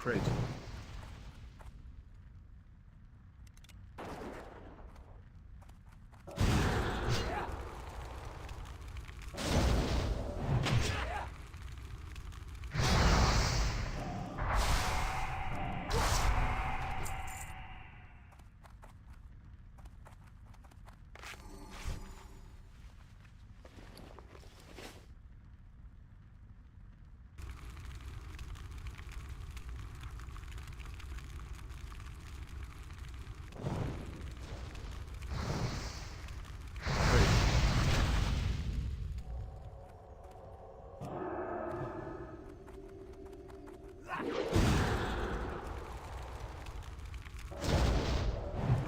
Crit.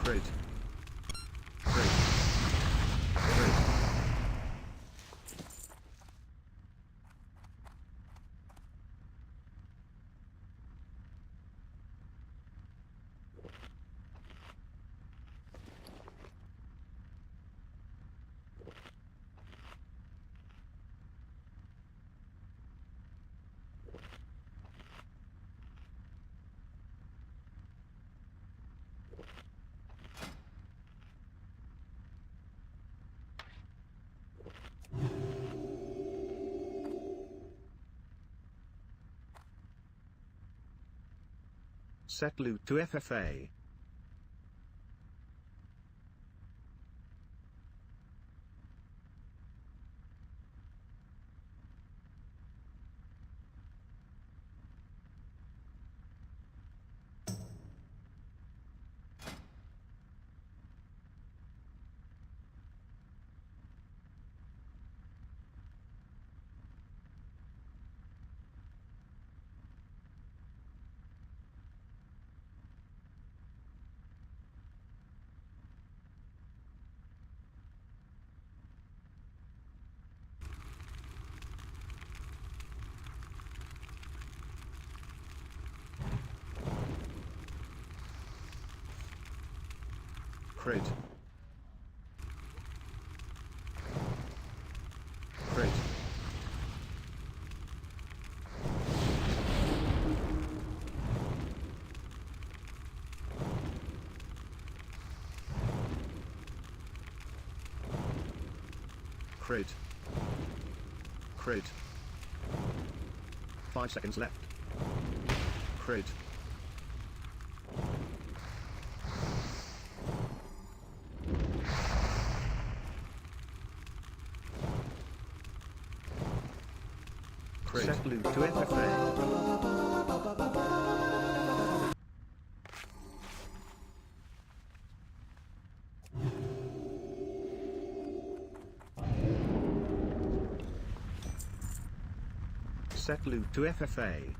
Crit. Crit. Crit. Set loot to FFA. Crit. Crit. Crit. Crit. 5 seconds left. Crit. Set loot to FFA. Set loot to FFA.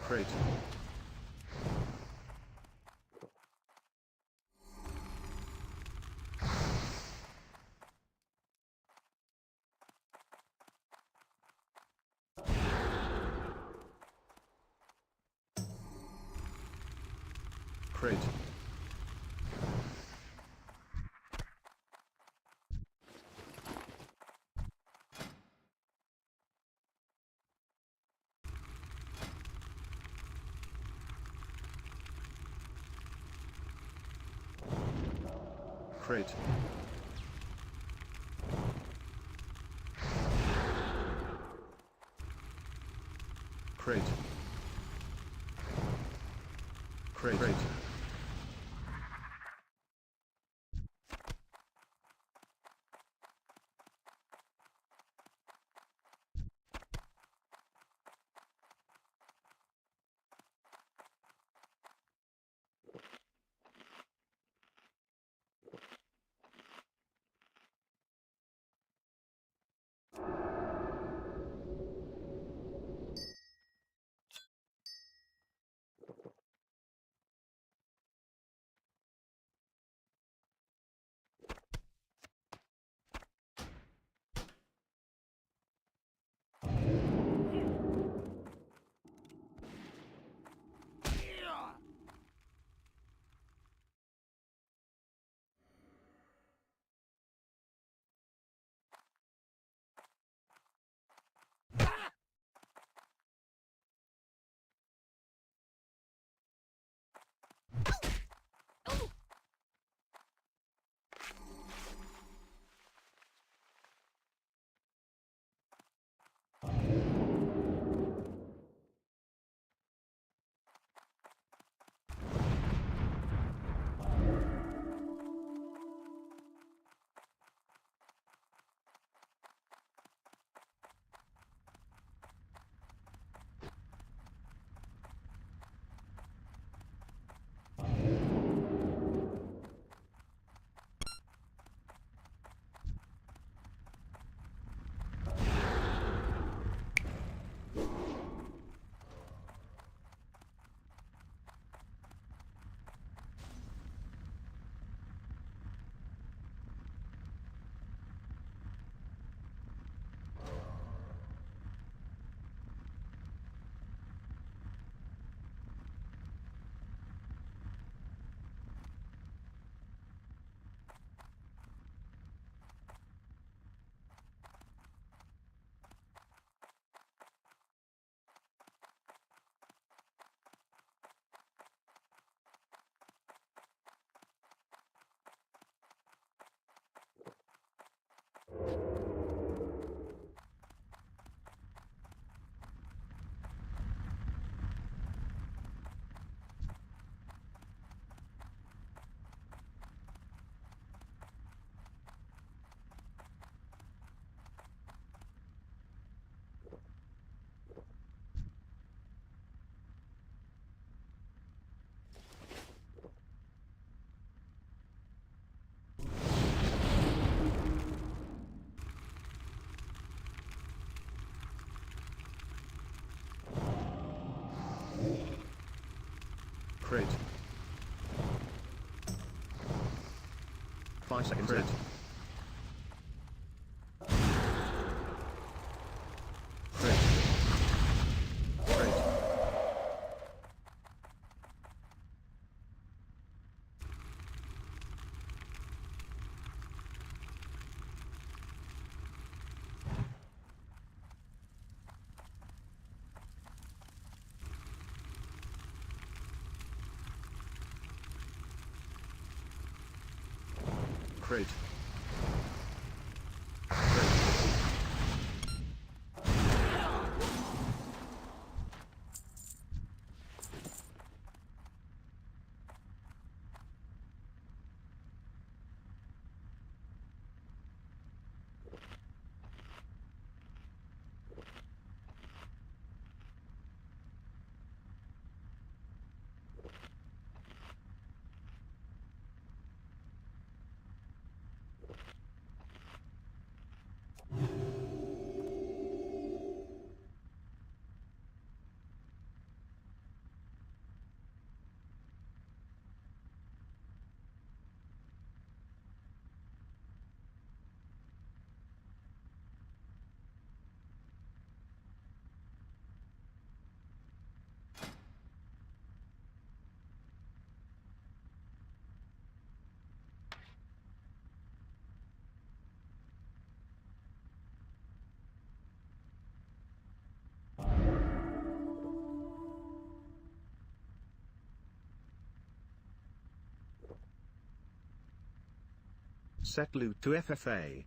Crit. Crit. Crit. Crit. Crit. Crit. Crit. 5 seconds. Crit. Crit. Crit. Crit. Set loot to FFA.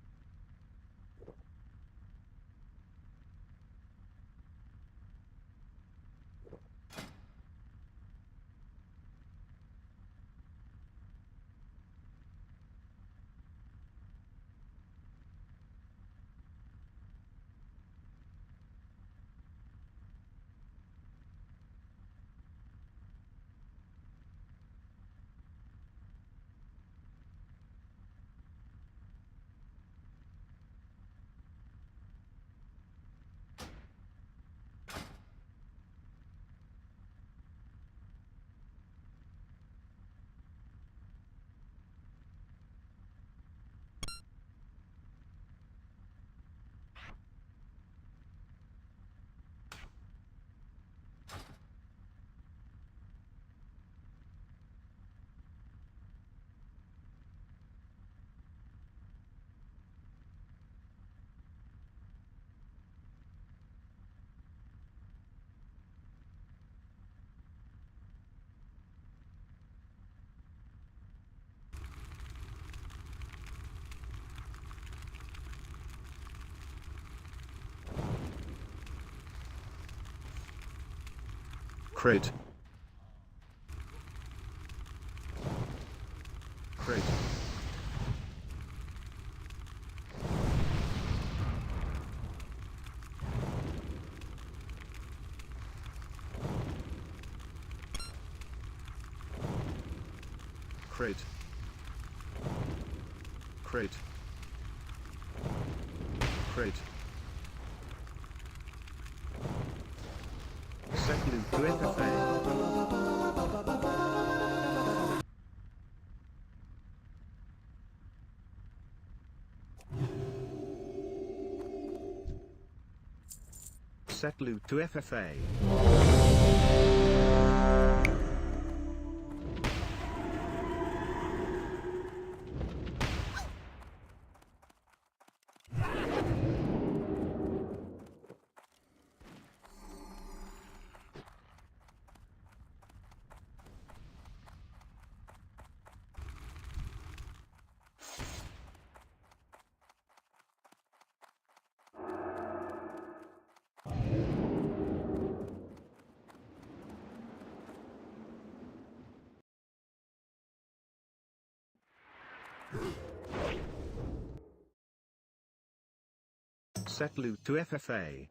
Crate. Crate. Crate. Crate. Crate. Set loot to FFA. Set loot to FFA. Set loot to FFA.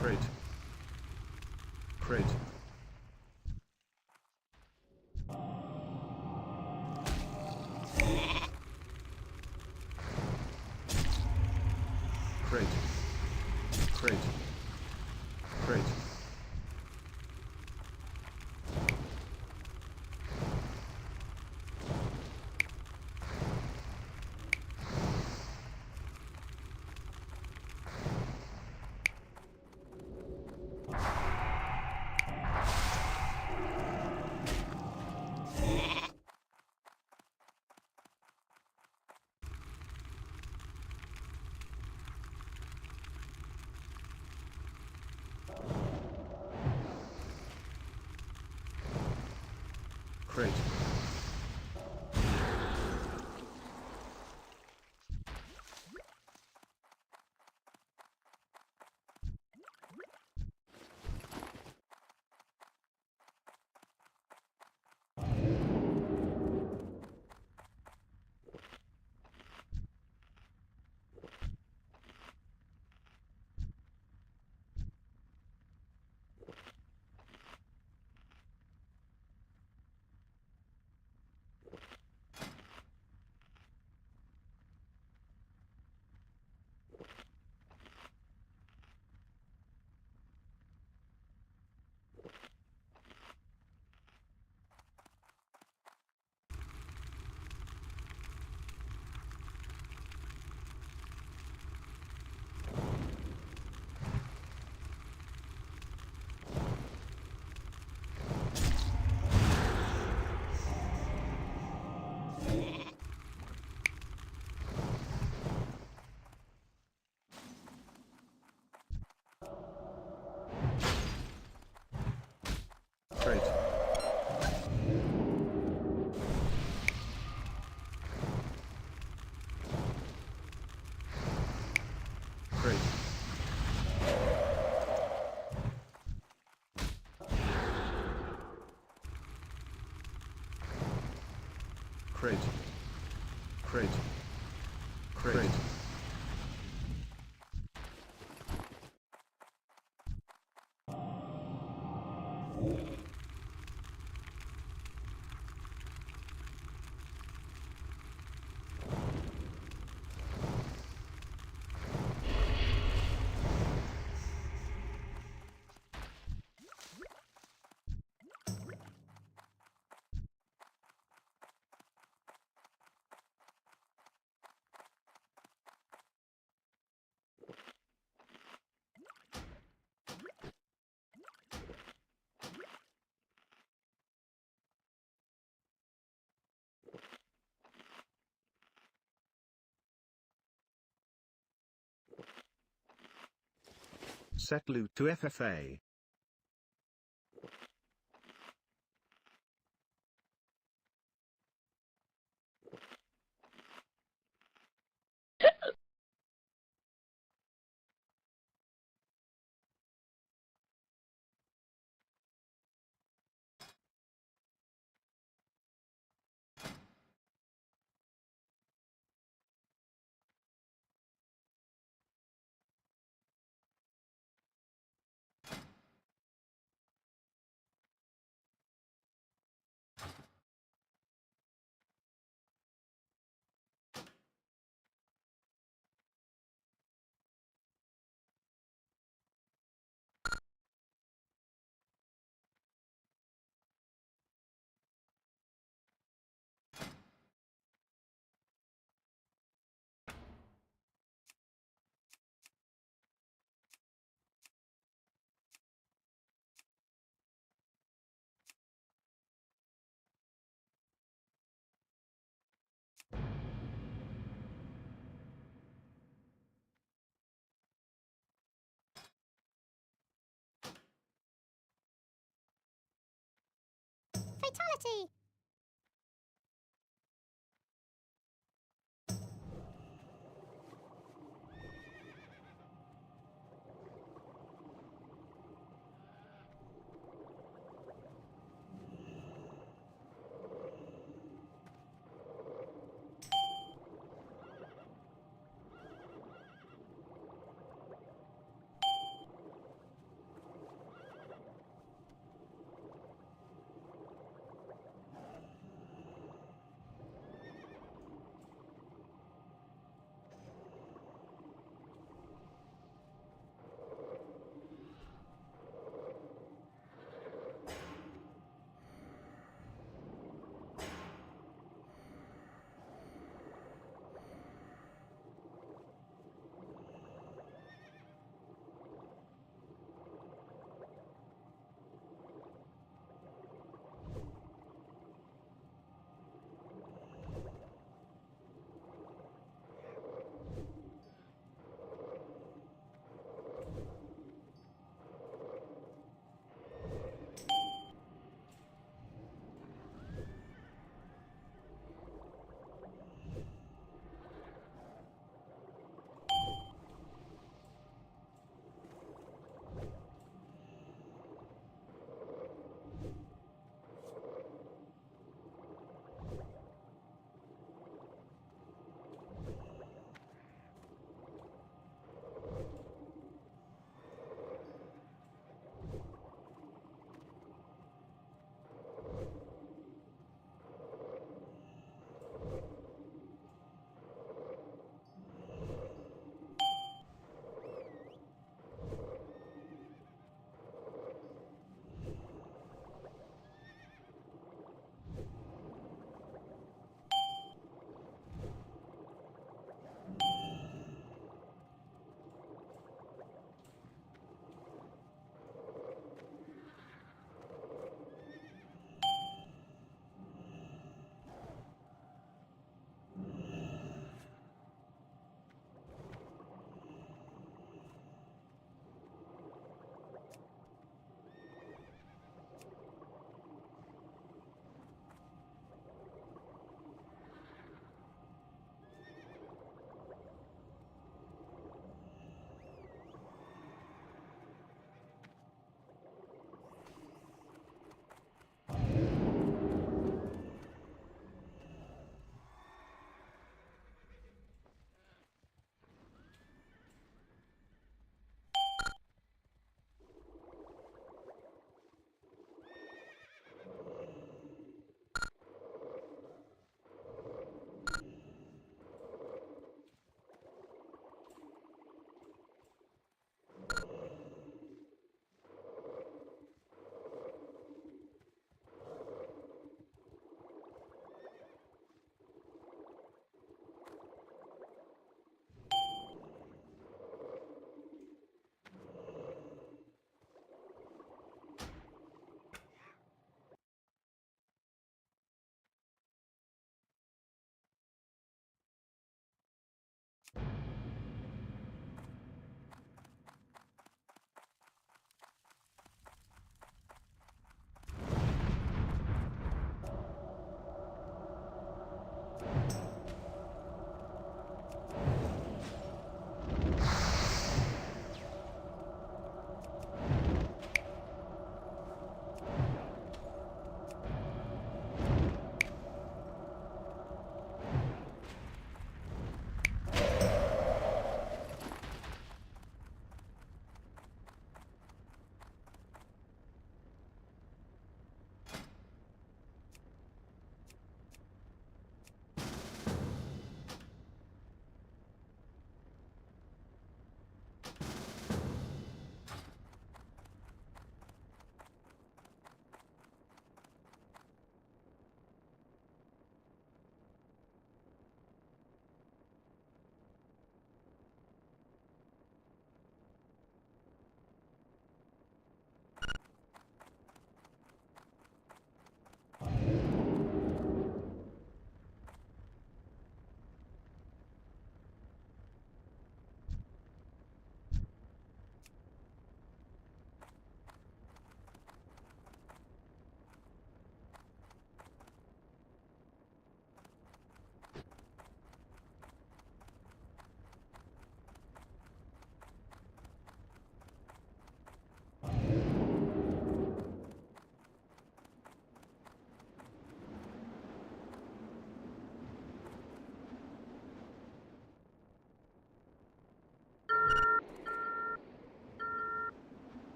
Crit. Crit. Crit. Crit. Crit. Crit. Crate. Crate. Crate. Set loot to FFA. Fatality!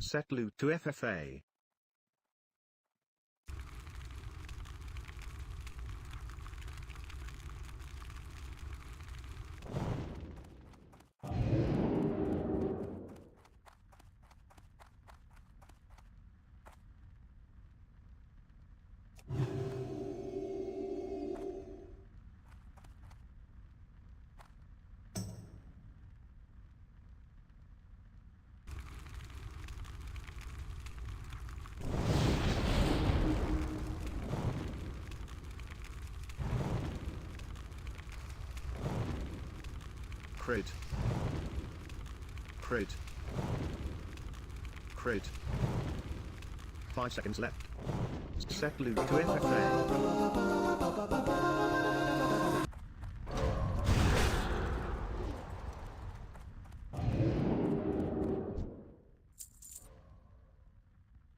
Set loot to FFA. Crit. Crit. Crit. 5 seconds left. Set loot to FFA.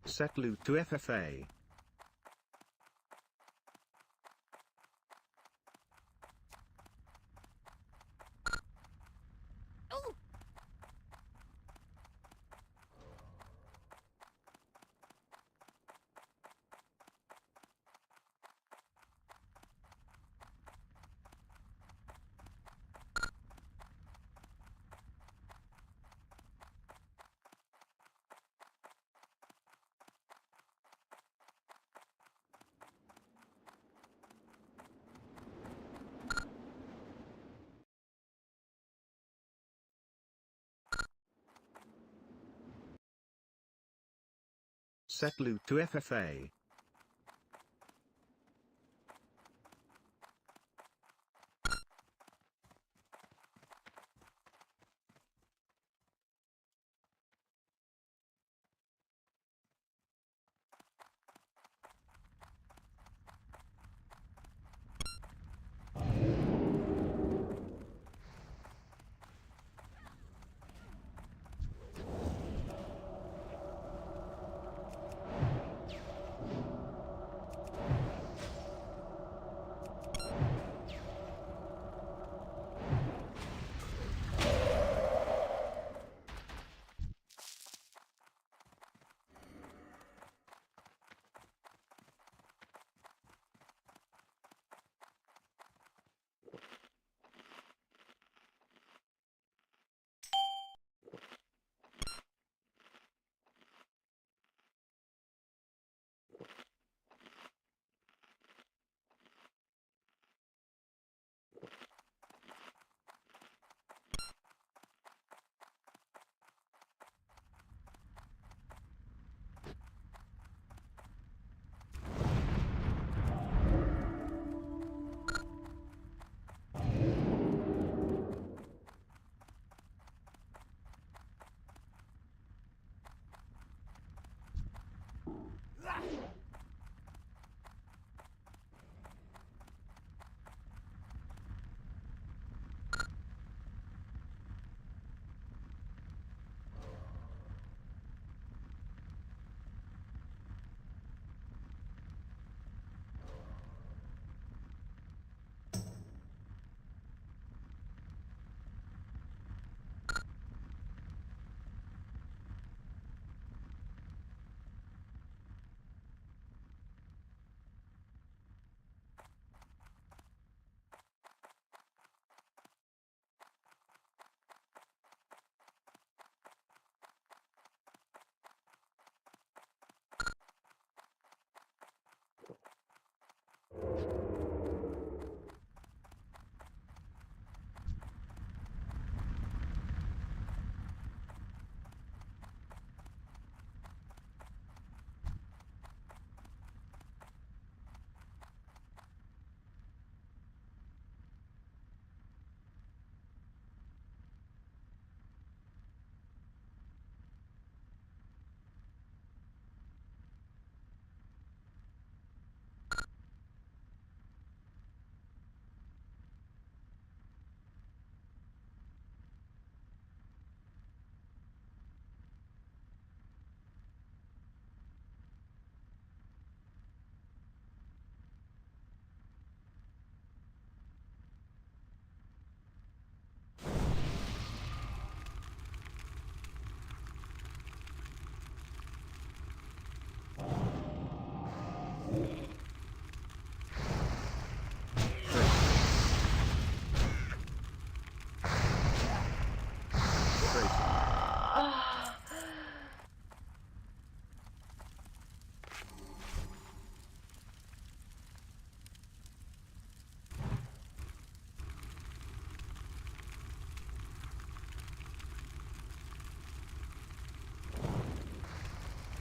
Set loot to FFA. Set loot to FFA. Great. Ah.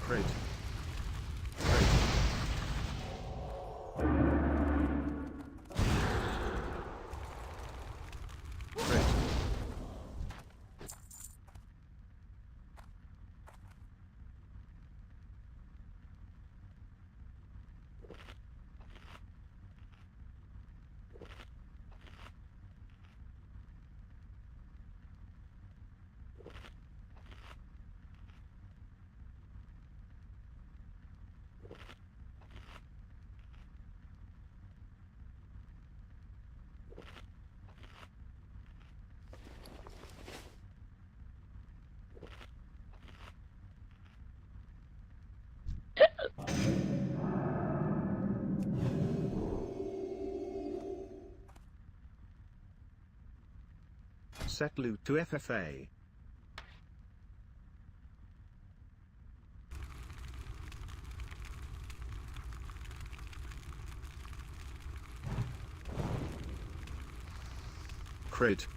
Great. Great. Set loot to FFA. Crit.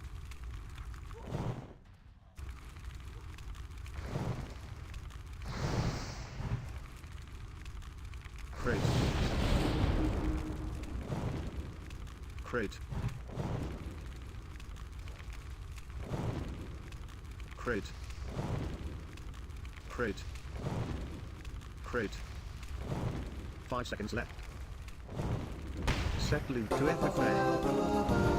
Crit. Crit. Crit. Crit. Crit. 5 seconds left. Set loot to FFA.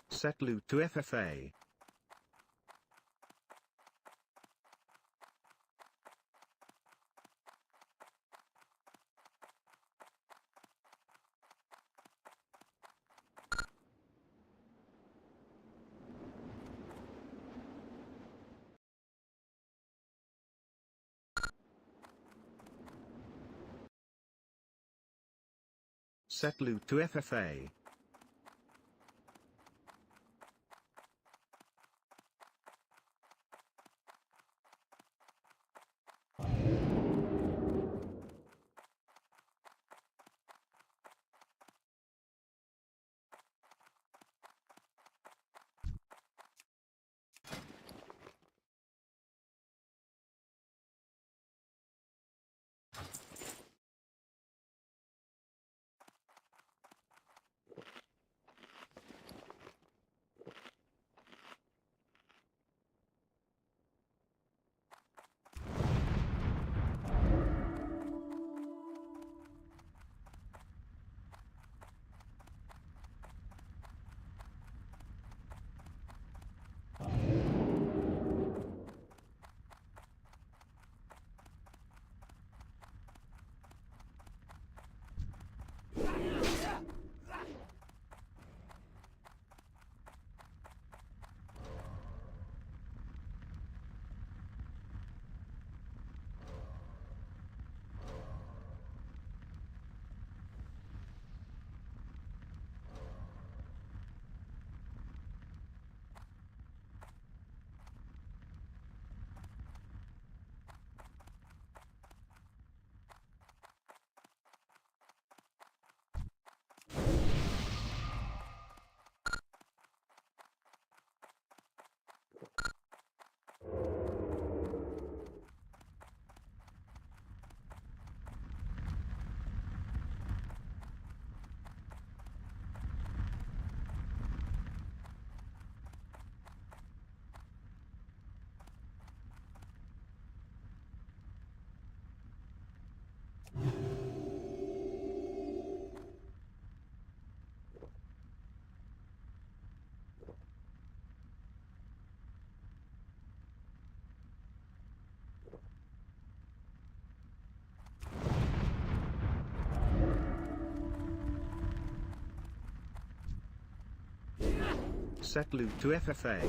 Set loot to FFA. Set loot to FFA. Set loot to FFA.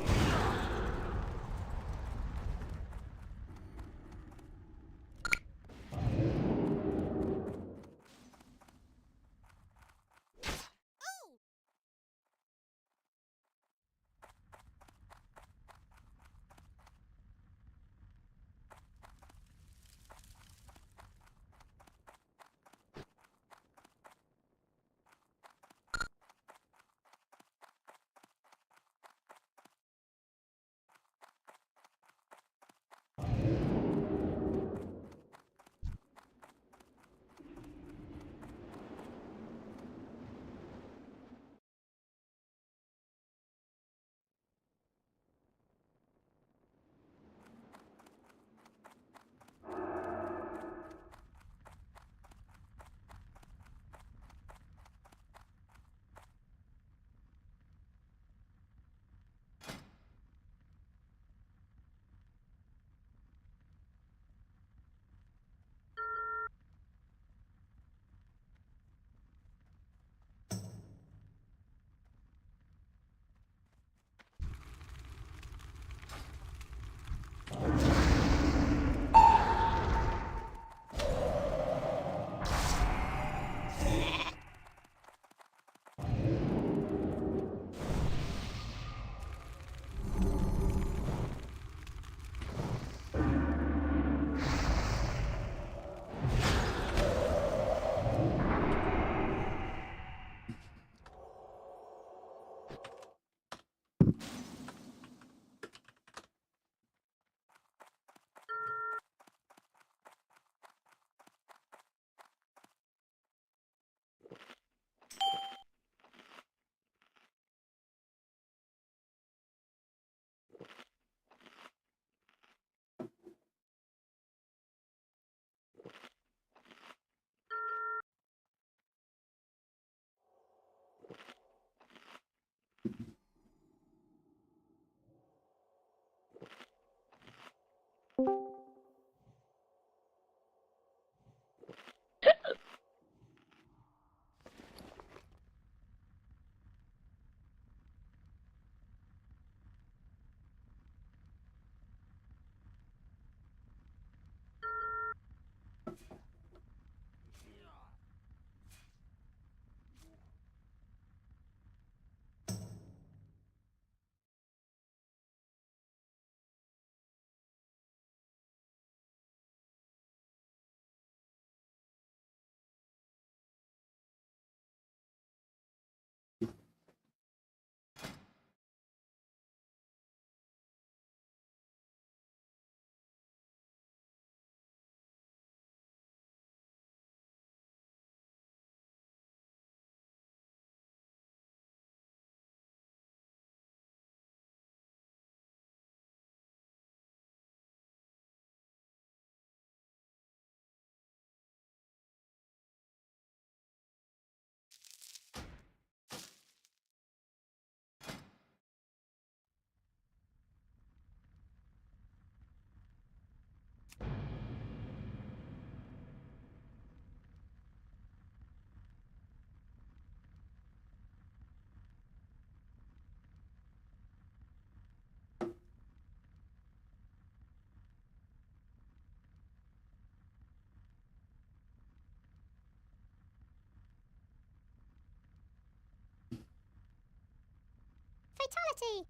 Fatality!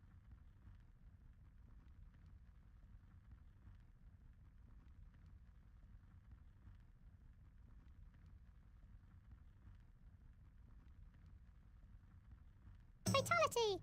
Fatality!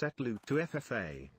Set loot to FFA.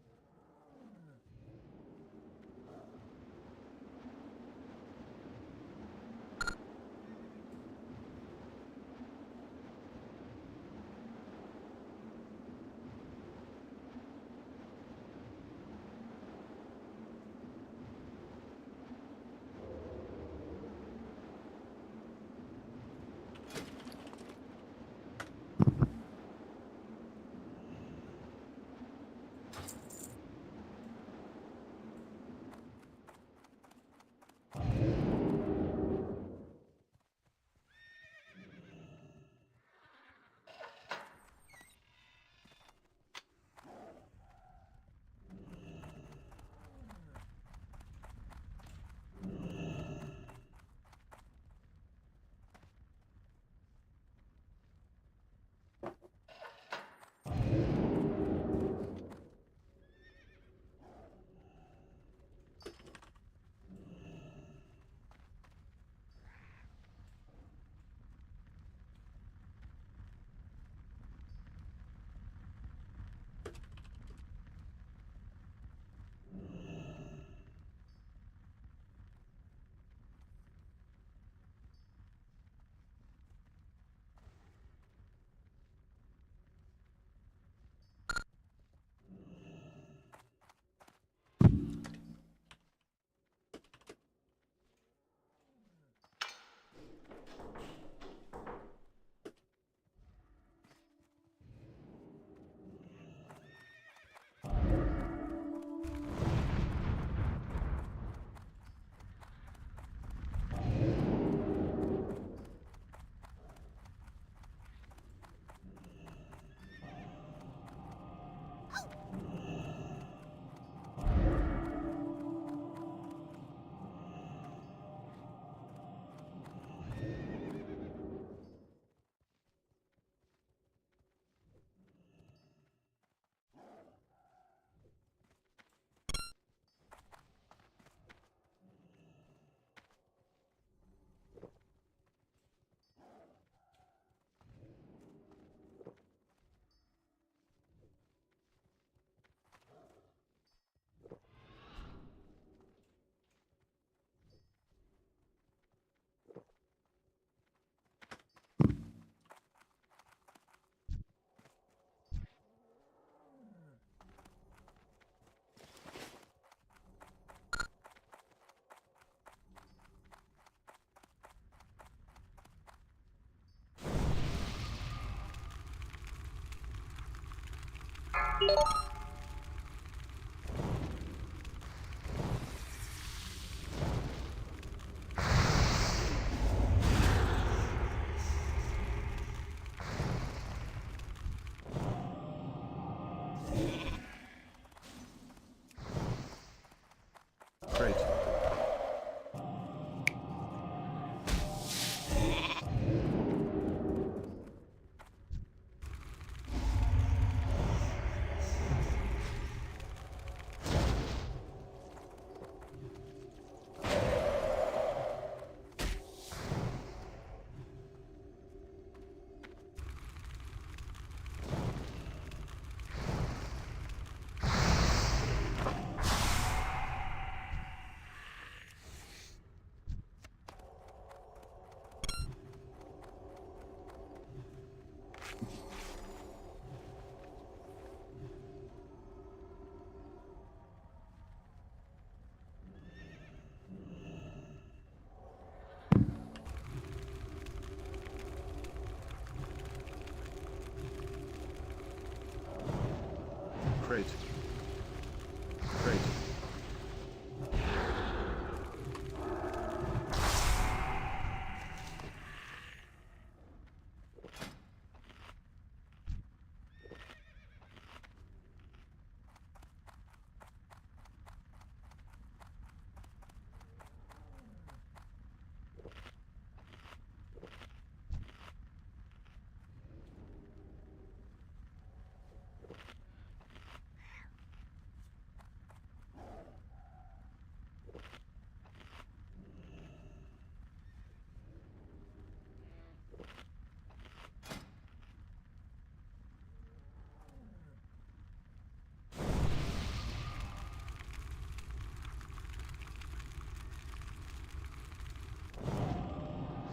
Great.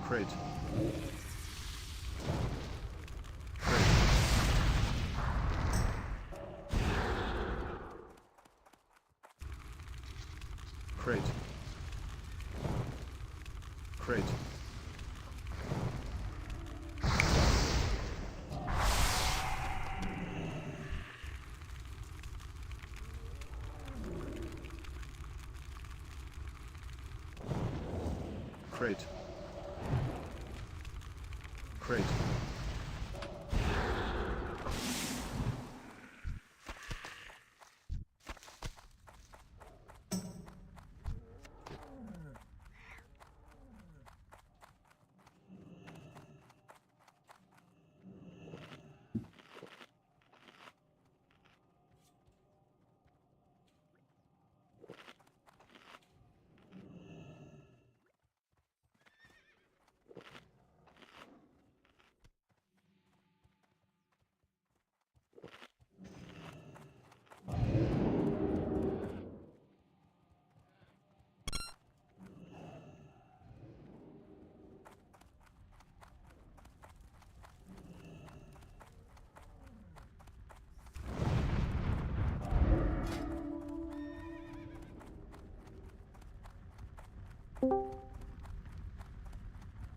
Crit. Crit. Crit. Crit. Crit.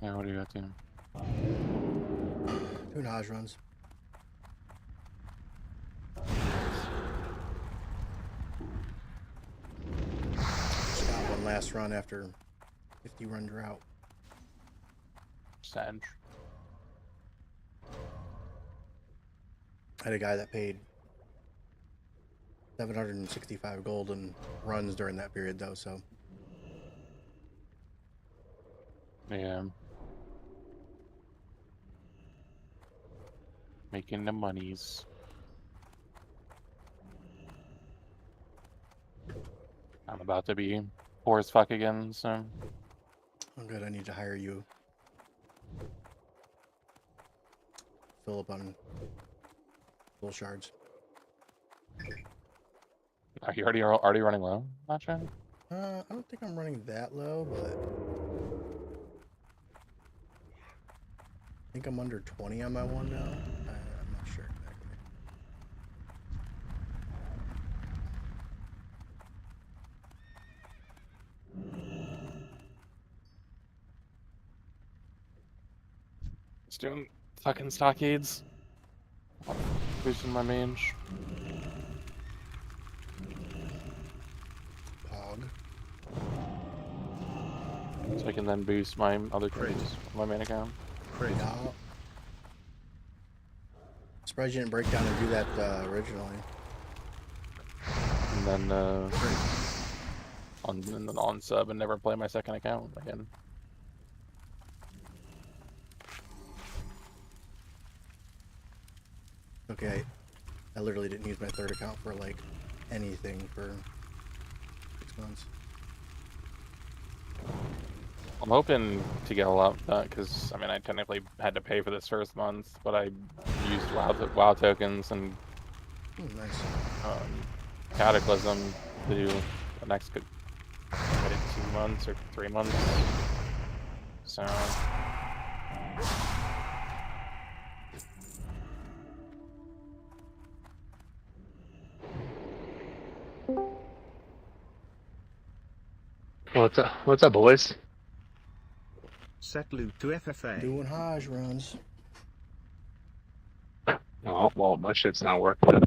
Yeah, what do you got, Tina? 2 HoJ runs. Just got one last run after 50 run drought. Sag. I had a guy that paid 765 gold in runs during that period, though, so. Yeah. Making the monies. I'm about to be poor as fuck again, so. Oh, good. I need to hire you. Fill up on full shards. Are you already running low, Matcha? I don't think I'm running that low, but I think I'm under 20 on my one now. I'm not sure exactly. Just doing fucking stockades. Boosting my mage. Pog. So I can then boost my other Great. cards, my main account. Crit. Yeah. Surprised you didn't break down and do that originally. And then on sub and never play my second account again. Okay, I literally didn't use my third account for like anything for 6 months. I'm hoping to get a lot of that because I mean I technically had to pay for this first month, but I used WoW tokens and Nice. Cataclysm to do the next good 2 months or 3 months. So What's up, boys? Set loot to FFA. Doing HoJ runs. Oh, well, my shit's not working.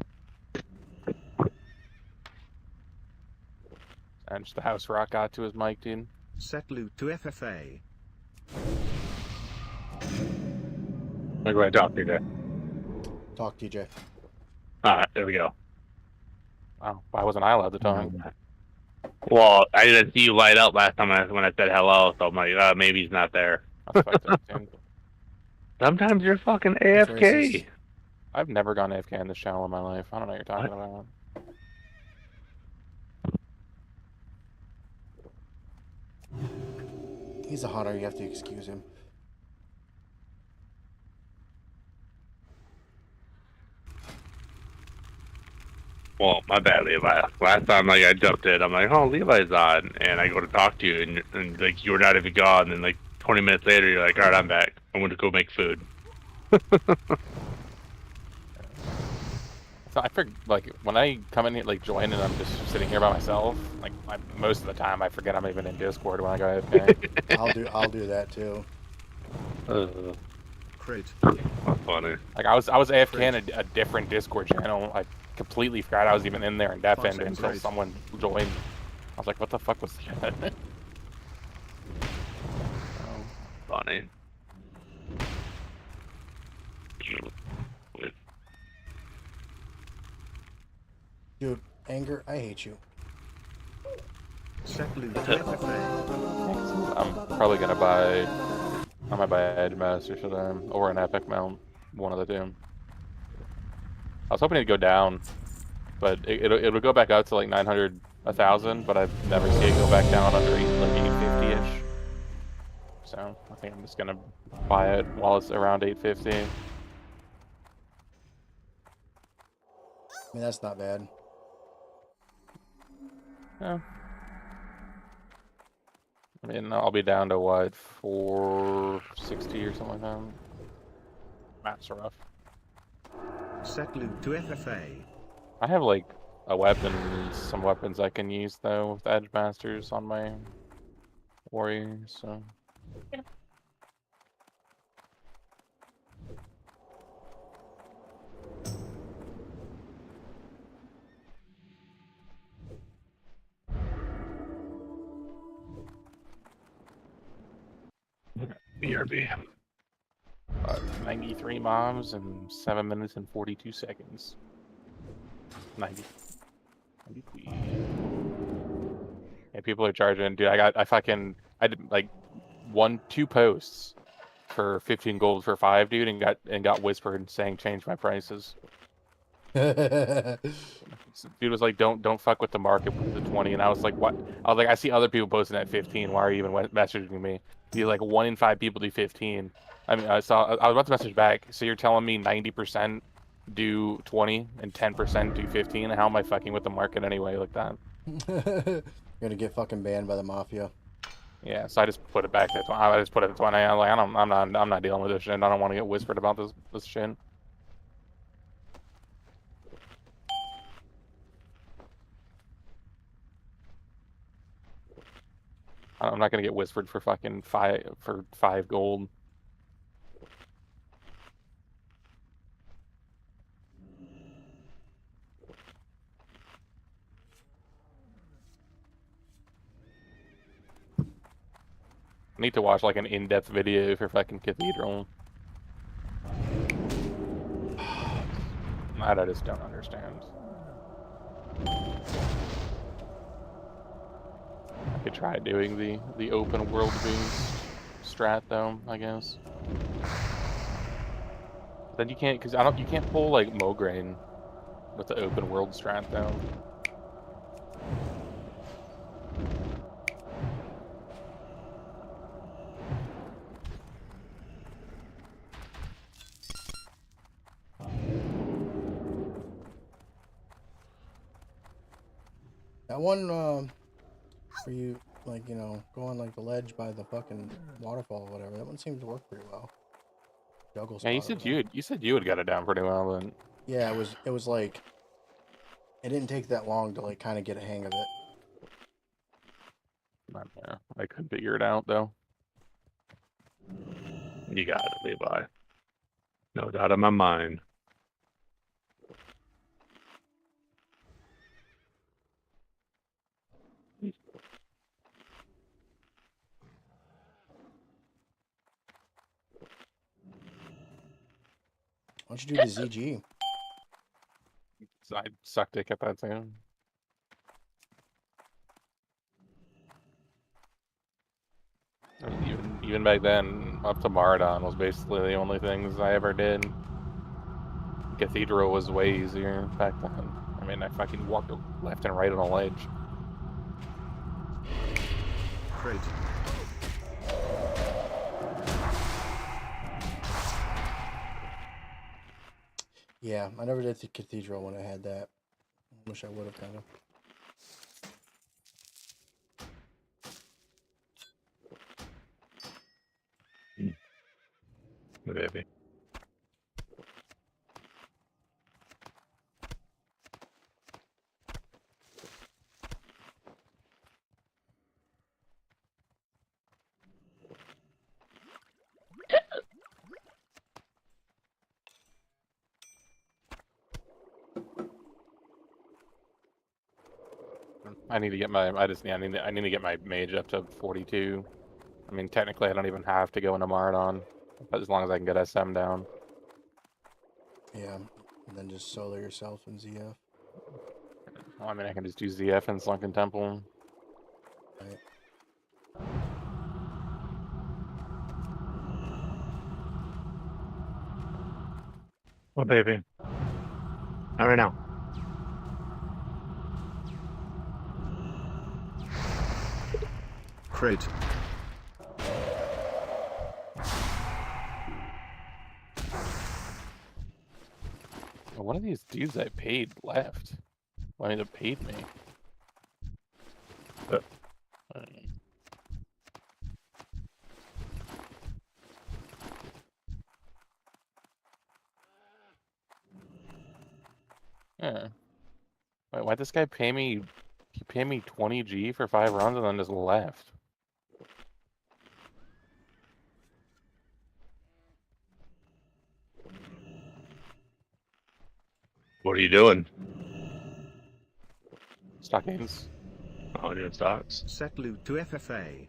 and just the house rock got to his mic, dude. Set loot to FFA. I'm going to talk to you there. Talk, TJ. Alright, there we go. Wow, why wasn't I allowed to talk? Well, I didn't see you light up last time when I said hello, so I'm like, maybe he's not there. That's fucked up, dude. Sometimes you're fucking That's AFK. racist. I've never gone AFK in this channel in my life. I don't know what you're talking about. He's a hunter, you have to excuse him. Well, my bad, Levi. Last time, I jumped in, I'm like, oh, Levi's on, and I go to talk to you, and like, you were not even gone, and like, 20 minutes later, you're like, all right, I'm back. I'm going to go make food. So I forget, like, when I come in here, like, join and I'm just sitting here by myself, like, most of the time I forget I'm even in Discord when I go AFK. I'll do that too. Crit. That's funny. Like, I was AFK in a different Discord channel. I completely forgot I was even in there and Five deafened seconds until late. someone joined. I was like, what the fuck was that? Funny. Dude, anger, I hate you. Set loot to FFA. I'm probably gonna buy. I might buy Edge Master, should I? Or an Epic mount. One of the two. I was hoping it'd go down, but it'll go back out to like 900, 1,000, but I've never seen it go back down under like 850-ish. So I think I'm just gonna buy it while it's around 850. I mean, that's not bad. Yeah. I mean, I'll be down to what, 460 or something like that. Maps are rough. Set loot to FFA. I have like a weapon, some weapons I can use though with Edge Masters on my warrior, so. BRB. 93 mobs in 7 minutes and 42 seconds. 93. Yeah, people are charging. Dude, I did like 2 posts for 15 gold for 5, dude, and got whispered saying change my prices. Dude was like, don't fuck with the market with the 20, and I was like, what? I was like, I see other people posting at 15. Why are you even messaging me? You're like 1 in 5 people do 15. I mean, I was about to message back. So you're telling me 90% do 20 and 10% do 15? How am I fucking with the market anyway like that? You're gonna get fucking banned by the mafia. Yeah, so I just put it back at 20. I just put it at 20. I'm like, I'm not dealing with this shit. I don't want to get whispered about this shit. I'm not gonna get whispered for fucking 5 gold. I need to watch like an in-depth video for fucking Cathedral. That I just don't understand. I could try doing the open world boost strat though, I guess. But then you can't, cause you can't pull like Mograine with the open world strat though. That one, where you, like, you know, go on, like, the ledge by the fucking waterfall or whatever, that one seems to work pretty well. Juggle Yeah, spot you said you had got it down pretty well, but yeah, it was like, it didn't take that long to, like, kind of get a hang of it. yeah, I couldn't figure it out though. You got it, Levi. No doubt in my mind. Why don't you do the ZG? I suck dick at that too. I mean, even back then, up to Marathon was basically the only things I ever did. Cathedral was way easier back then. I mean, I fucking walked left and right on a ledge. Crit. Yeah, I never did the Cathedral when I had that. Wish I would have, kind of. Baby. I need to get my. I need to get my mage up to 42. I mean, technically, I don't even have to go into Marathon, but as long as I can get SM down. Yeah, and then just solo yourself in ZF. Well, I mean, I can just do ZF and Sunken Temple. Right. Oh, baby. Not right now. Crit. One of these dudes I paid left. Well, I mean, they paid me. Uh. Yeah. Wait, why'd this guy pay me? He paid me 20G for 5 runs and then just left. What are you doing? Stockades. Oh, doing stocks. Set loot to FFA.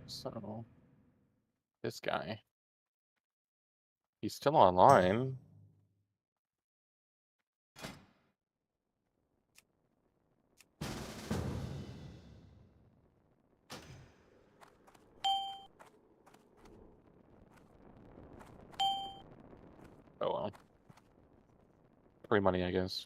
So, this guy. He's still online. Oh well. Free money, I guess.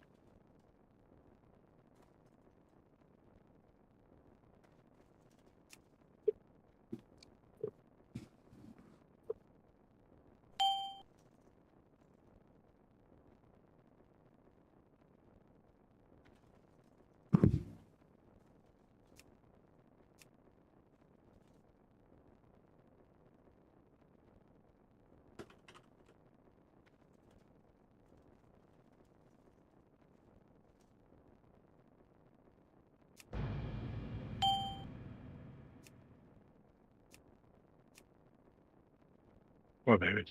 What, baby?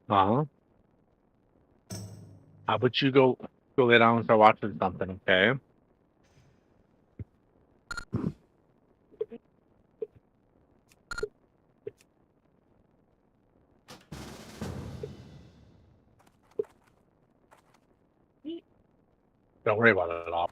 Uh-huh. How about you go lay down and start watching something, okay? Don't worry about it all.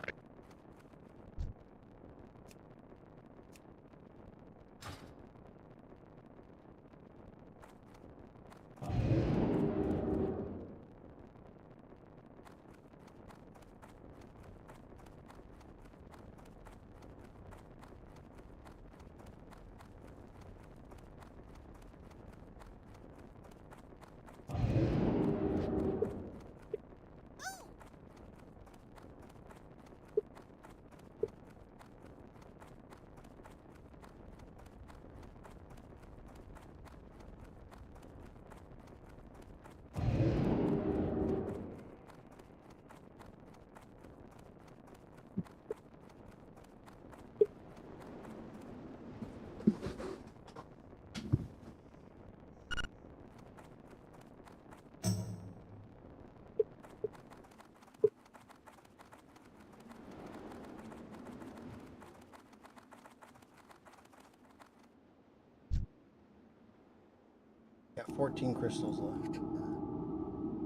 Got 14 crystals left.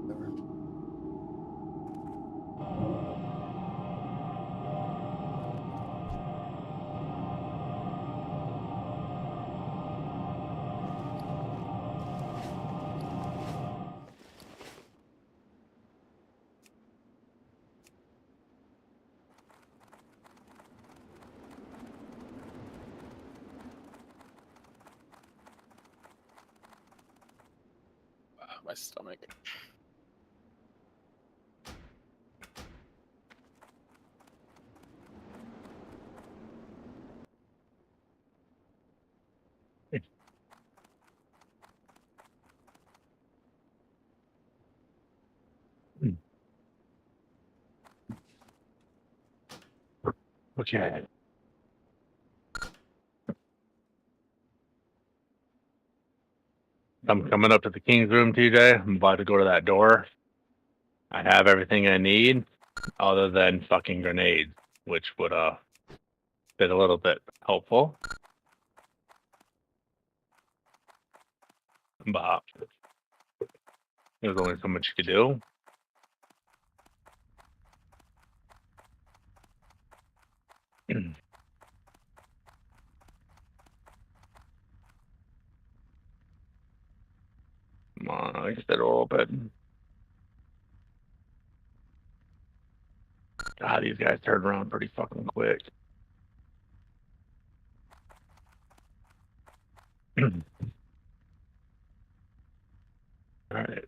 Whatever. My stomach. Okay. I'm coming up to the king's room, TJ. I'm about to go to that door. I have everything I need, other than fucking grenades, which would been a little bit helpful. But there's only so much you could do. Come on, I get that door open. God, these guys turned around pretty fucking quick. Alright.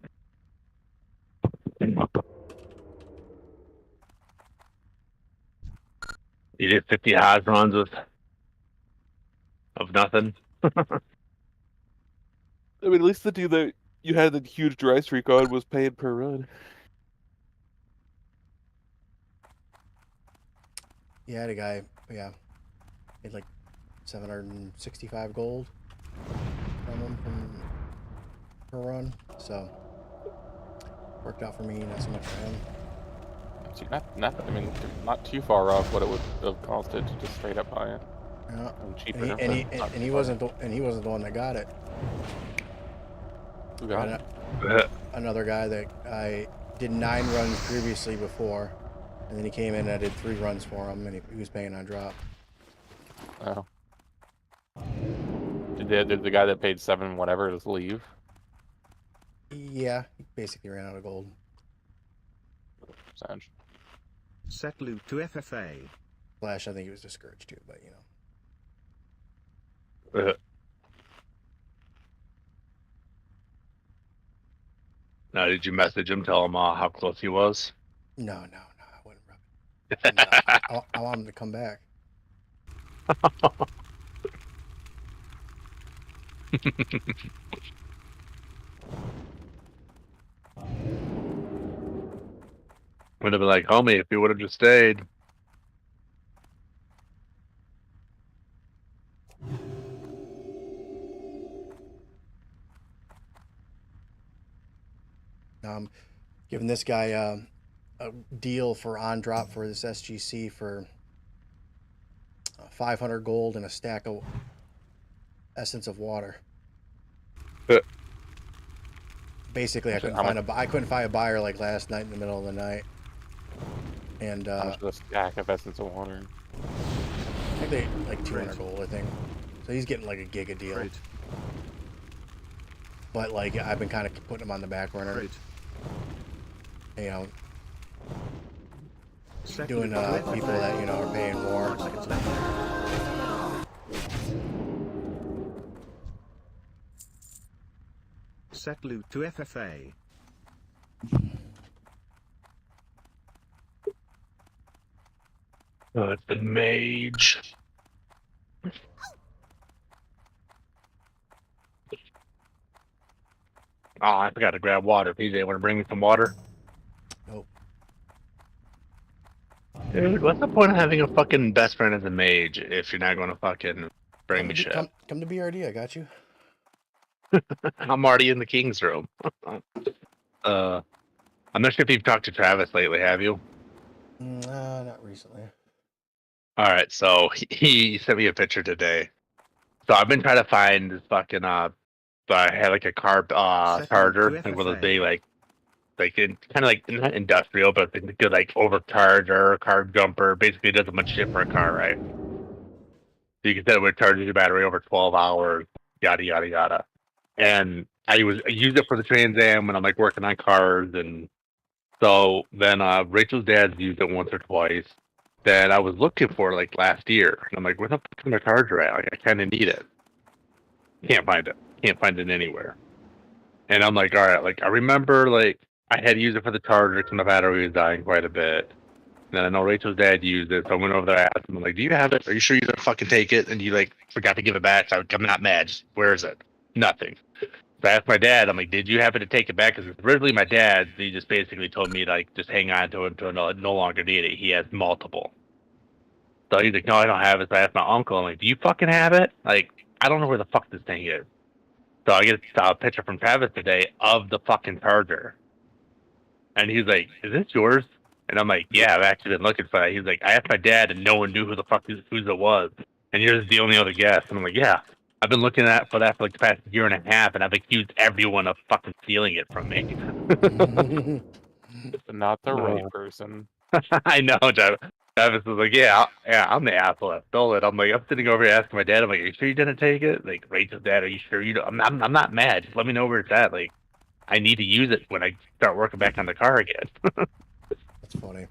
You did 50 HoJ runs of nothing. I mean, at least the dude that you had the huge dry streak on was paying per run. Yeah, I had a guy, yeah, he had like 765 gold from him per run, so worked out for me, not so much for him. See, I mean, not too far off what it would have costed to just straight up buy it. Yeah. And cheaper. And he wasn't the one that got it. Who got it? Another guy that I did 9 runs previously before, and then he came in and I did 3 runs for him, and he was paying on drop. Oh. Did the guy that paid 7 whatever just leave? Yeah, he basically ran out of gold. Sanj. Set loot to FFA. Flash, I think he was discouraged too, but you know. Now, did you message him, tell him how close he was? No, I wouldn't rub it. I want him to come back. Would have been like, homie, if you would have just stayed. Giving this guy a deal for on drop for this SGC for 500 gold and a stack of essence of water. Basically, I couldn't find a buyer like last night in the middle of the night. And how much is a stack of essence of water? I think they like 200 gold, I think. So he's getting like a giga deal. Great. But like I've been kind of putting him on the back burner. Great. You know, Set doing loot to people FFA. that are paying more. 5 seconds left. Set loot to FFA. Oh, it's the Mage. Oh, I forgot to grab water. PJ, want to bring me some water? Nope. Dude, what's the point of having a fucking best friend as a mage if you're not going to fucking bring me shit? Come to BRD, I got you. I'm already in the king's room. I'm not sure if you've talked to Travis lately, have you? Not recently. All right, so he sent me a picture today. So I've been trying to find this fucking I had like a car charger, to like one of those FFA. big kind of like not industrial, but it's a good like overcharger, car jumper. Basically, does a bunch of shit for a car, right? So you can set it with charging your battery over 12 hours, yada yada yada. And I used it for the Trans Am when I'm like working on cars, and so then Rachel's dad's used it once or twice. Then I was looking for it like last year, and I'm like, where the fuck is my charger at? Like, I kind of need it. Can't find it. Can't find it anywhere. And I'm like, all right, like I remember like I had to use it for the charger because my battery was dying quite a bit. And then I know Rachel's dad used it, so I went over there, asked him, like, do you have it? Are you sure you didn't fucking take it? And you like forgot to give it back. So I'm not mad. Just, where is it? Nothing. So I asked my dad, I'm like, did you happen to take it back? Because originally my dad, he just basically told me like just hang on to it until no longer need it. He has multiple. So he's like, no, I don't have it. So I asked my uncle, I'm like, do you fucking have it? Like, I don't know where the fuck this thing is. So I get a picture from Travis today of the fucking charger. And he's like, is this yours? And I'm like, yeah, I've actually been looking for that. He's like, I asked my dad and no one knew who the fuck whose it was. And you're the only other guess. And I'm like, yeah, I've been looking for that for like the past year and a half, and I've accused everyone of fucking stealing it from me. Not the right Wow. person. I know, Travis was like, yeah, I'm the asshole that stole it. I'm like, I'm sitting over here asking my dad, I'm like, are you sure you didn't take it? Like, Rachel's dad, are you sure you don't? I'm not mad. Just let me know where it's at. Like, I need to use it when I start working back on the car again. That's funny.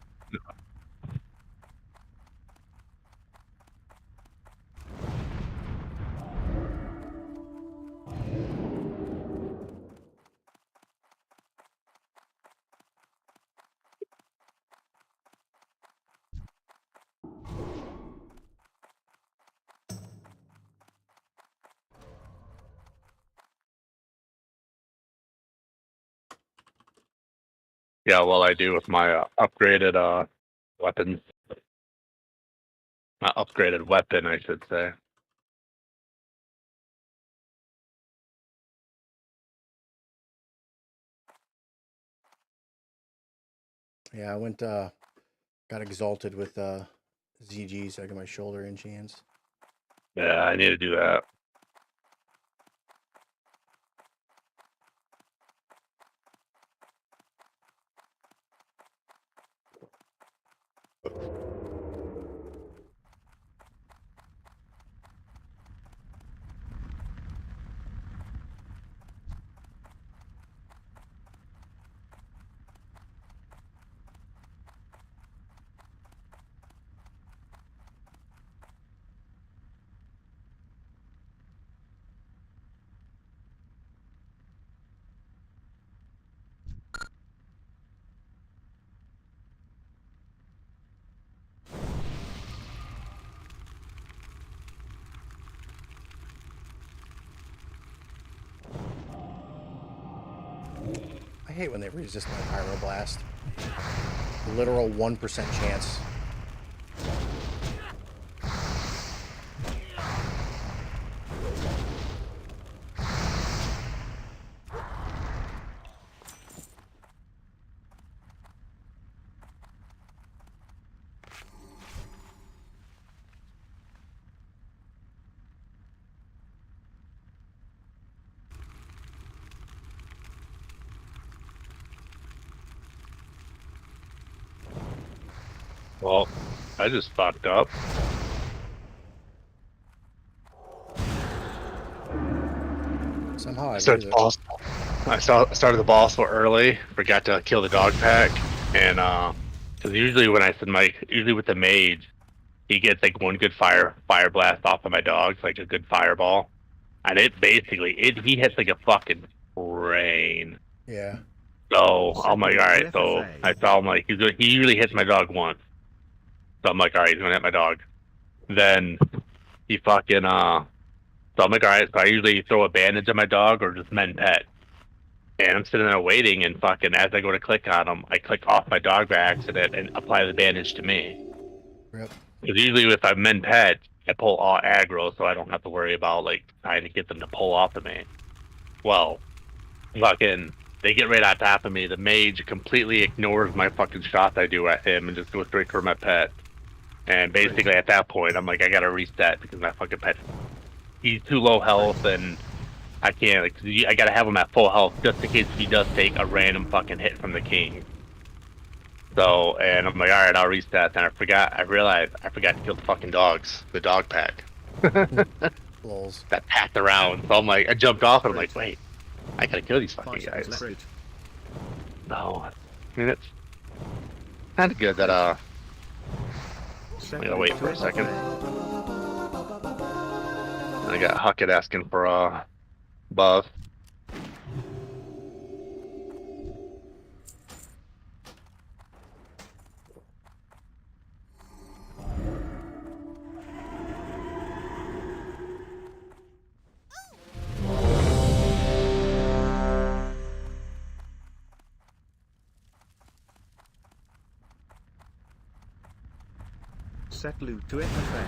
Yeah, well, I do with my upgraded weapons. My upgraded weapon, I should say. Yeah, I went got exalted with ZG, so I got my shoulder in chains. Yeah, I need to do that. I hate when they resist my pyroblast. Literal 1% chance. Well, I just fucked up. Somehow I Started lose the it. boss. Started the boss early. Forgot to kill the dog pack, and because usually when I send usually with the mage, he gets like one good fire blast off of my dogs, like a good fireball, and he hits like a fucking train. Yeah. So I'm like, all right. So FFA. I saw him like he usually hits my dog once. So I'm like, all right, he's gonna hit my dog. Then he fucking So I'm like, all right. So I usually throw a bandage on my dog or just mend pet. And I'm sitting there waiting, and fucking as I go to click on him, I click off my dog by accident and apply the bandage to me. Yep. Because usually if I mend pet, I pull all aggro, so I don't have to worry about like trying to get them to pull off of me. Well, fucking, they get right on top of me. The mage completely ignores my fucking shots I do at him and just goes straight for my pet. And basically at that point, I'm like, I gotta reset because my fucking pet, he's too low health and I can't, like, I gotta have him at full health just in case he does take a random fucking hit from the king. So, and I'm like, alright, I'll reset. Then I realized I forgot to kill the fucking dogs, the dog pack. Lols. That packed around. So I'm like, I jumped off and I'm like, wait, I gotta kill these 5 fucking seconds guys. left. No, I mean, it's kind of good that, I'm gonna wait for a second. I got Huckett asking for a buff. Set loot to FFA.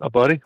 Oh, buddy.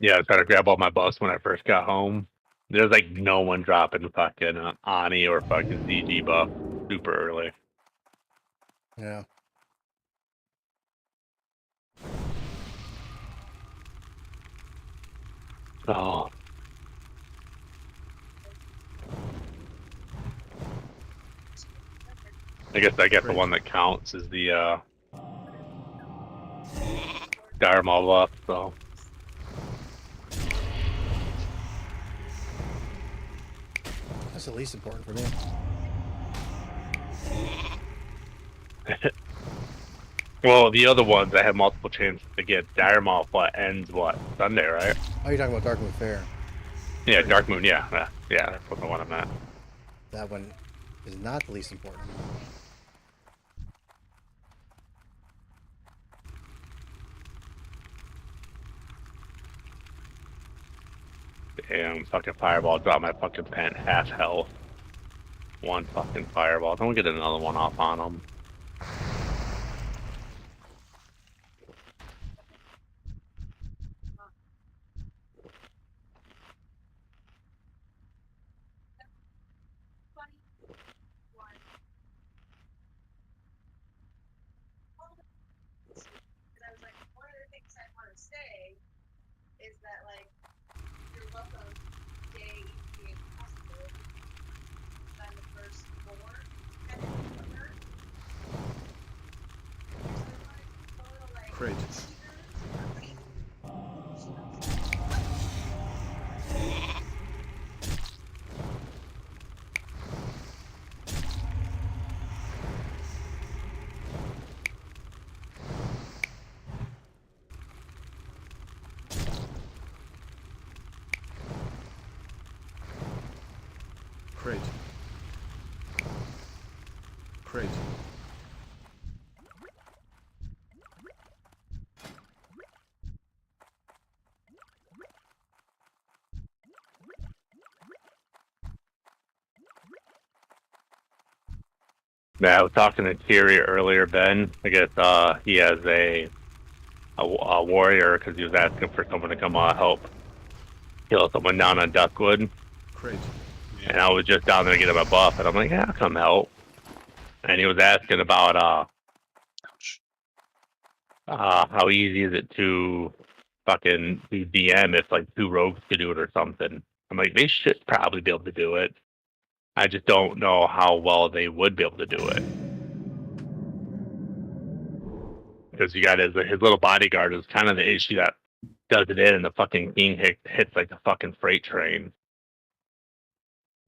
Yeah, I was trying to grab all my buffs when I first got home. There's like no one dropping fucking Ani or fucking ZG buff super early. Yeah. Oh. I guess the one that counts is the Dharma buff, so. That's the least important for me. Well, the other ones I have multiple chances to get. Dharma ends Sunday, right? Oh, you're talking about Dark Moon Fair. Yeah, Dark Moon, yeah. Yeah, that's what the one I'm at. That one is not the least important. Damn, fucking fireball dropped my fucking pen half health. One fucking fireball. Don't get another one off on them. Crit. Crit. Crit. Yeah, I was talking to Thierry earlier, Ben. I guess he has a warrior because he was asking for someone to come help kill someone down on Duckwood. Crit. And I was just down there to get him a buff, and I'm like, yeah, I'll come help. And he was asking about How easy is it to fucking do DM if like 2 rogues could do it or something? I'm like, they should probably be able to do it. I just don't know how well they would be able to do it. Because you got his little bodyguard is kind of the issue that does it in, and the fucking king hits like a fucking freight train.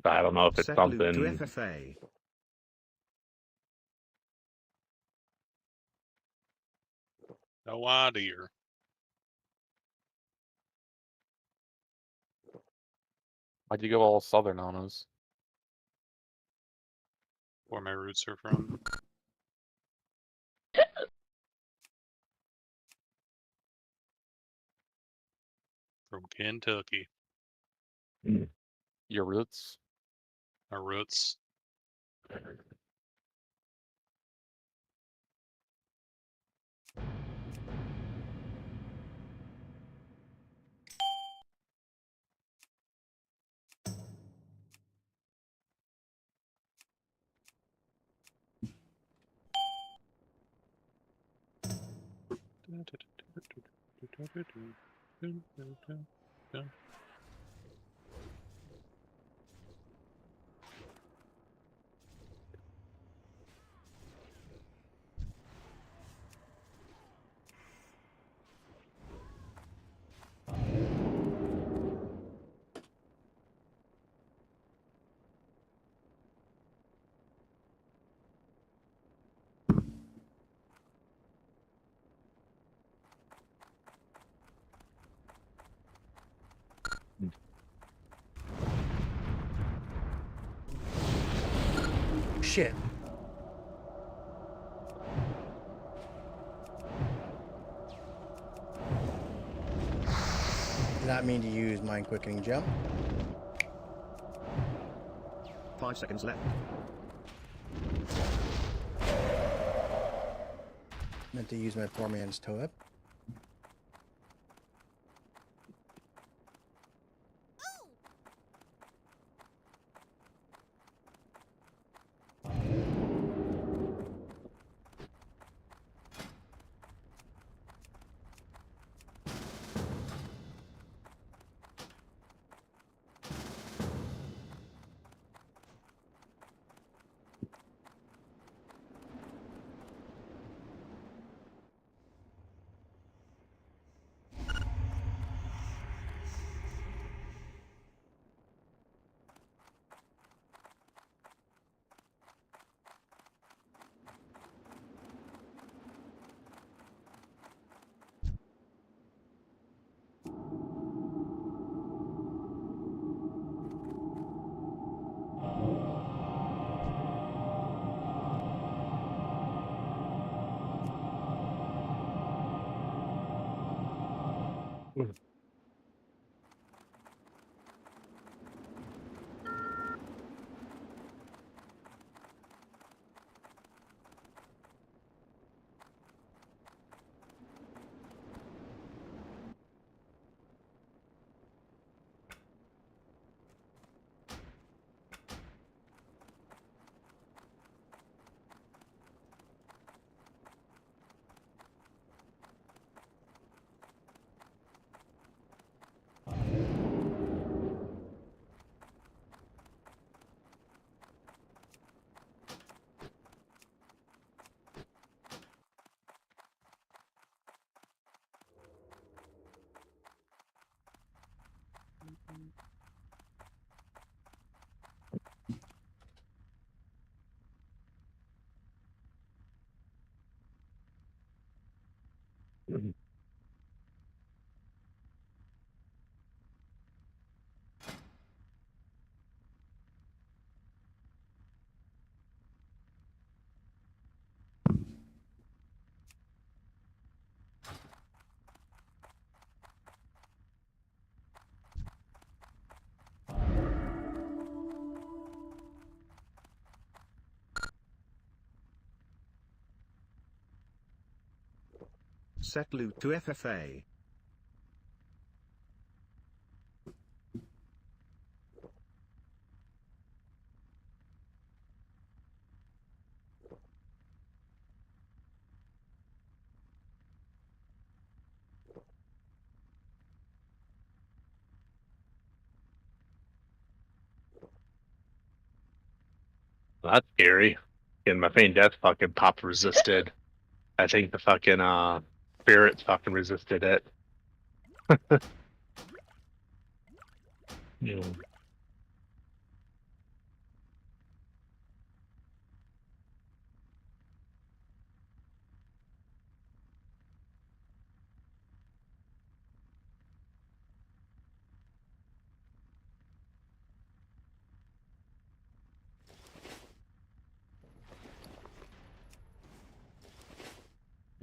So I don't know if it's Set loot to something. FFA. No idea. Why'd you go all southern on us? Where my roots are from. From Kentucky. Your roots? My roots. Shit. Did not mean to use mind quickening jump. 5 seconds left. Meant to use my 4-man's toe up. Set loot to FFA. Well, that's scary. And my faint death fucking pop resisted. I think the fucking spirits fucking resisted it. Yeah.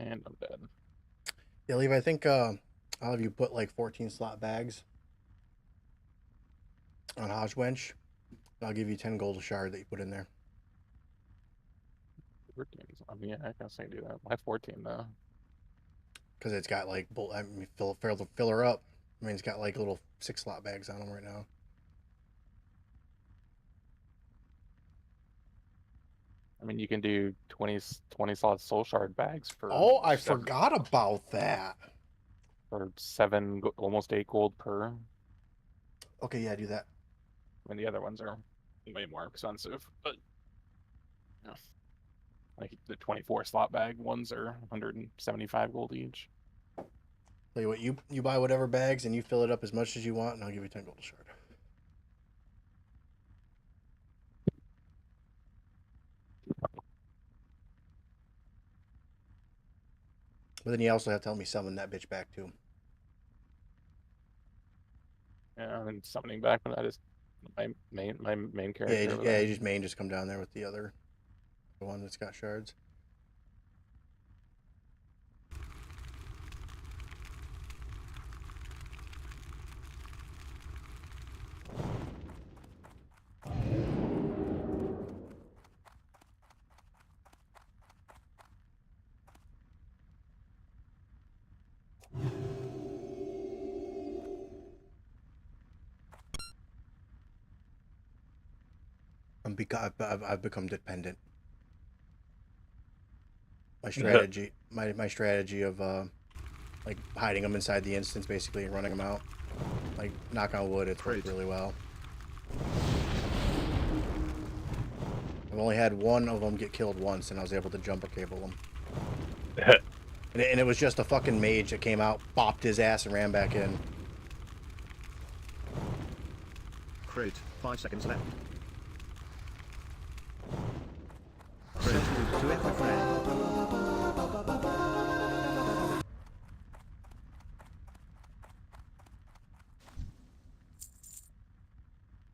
And I'm dead. Yeah, Leave, I think I'll have you put like 14 slot bags on HoJ. I'll give you 10 gold a shard that you put in there. 14. I mean, yeah, I guess I can do that. I have 14 though. Because it's got like, I mean, fill her up. I mean, it's got like little 6 slot bags on them right now. I mean, you can do 20 slot soul shard bags for Oh, I 7, forgot about that. for 7, almost 8 gold per. Okay, yeah, do that. I mean, the other ones are way more expensive, but yeah. Like the 24 slot bag ones are 175 gold each. Tell you what, you buy whatever bags and you fill it up as much as you want, and I'll give you 10 gold a shard. But then you also have to help me summon that bitch back too. Yeah, and summoning back when I just my main character. Yeah, you just come down there with the one that's got shards. I've become dependent. My strategy of like hiding them inside the instance basically and running them out. Like, knock on wood, it's worked Great. really well. I've only had one of them get killed once, and I was able to jumper cable them. And it was just a fucking mage that came out, bopped his ass, and ran back in. Crate, 5 seconds left. Set loop to FFA.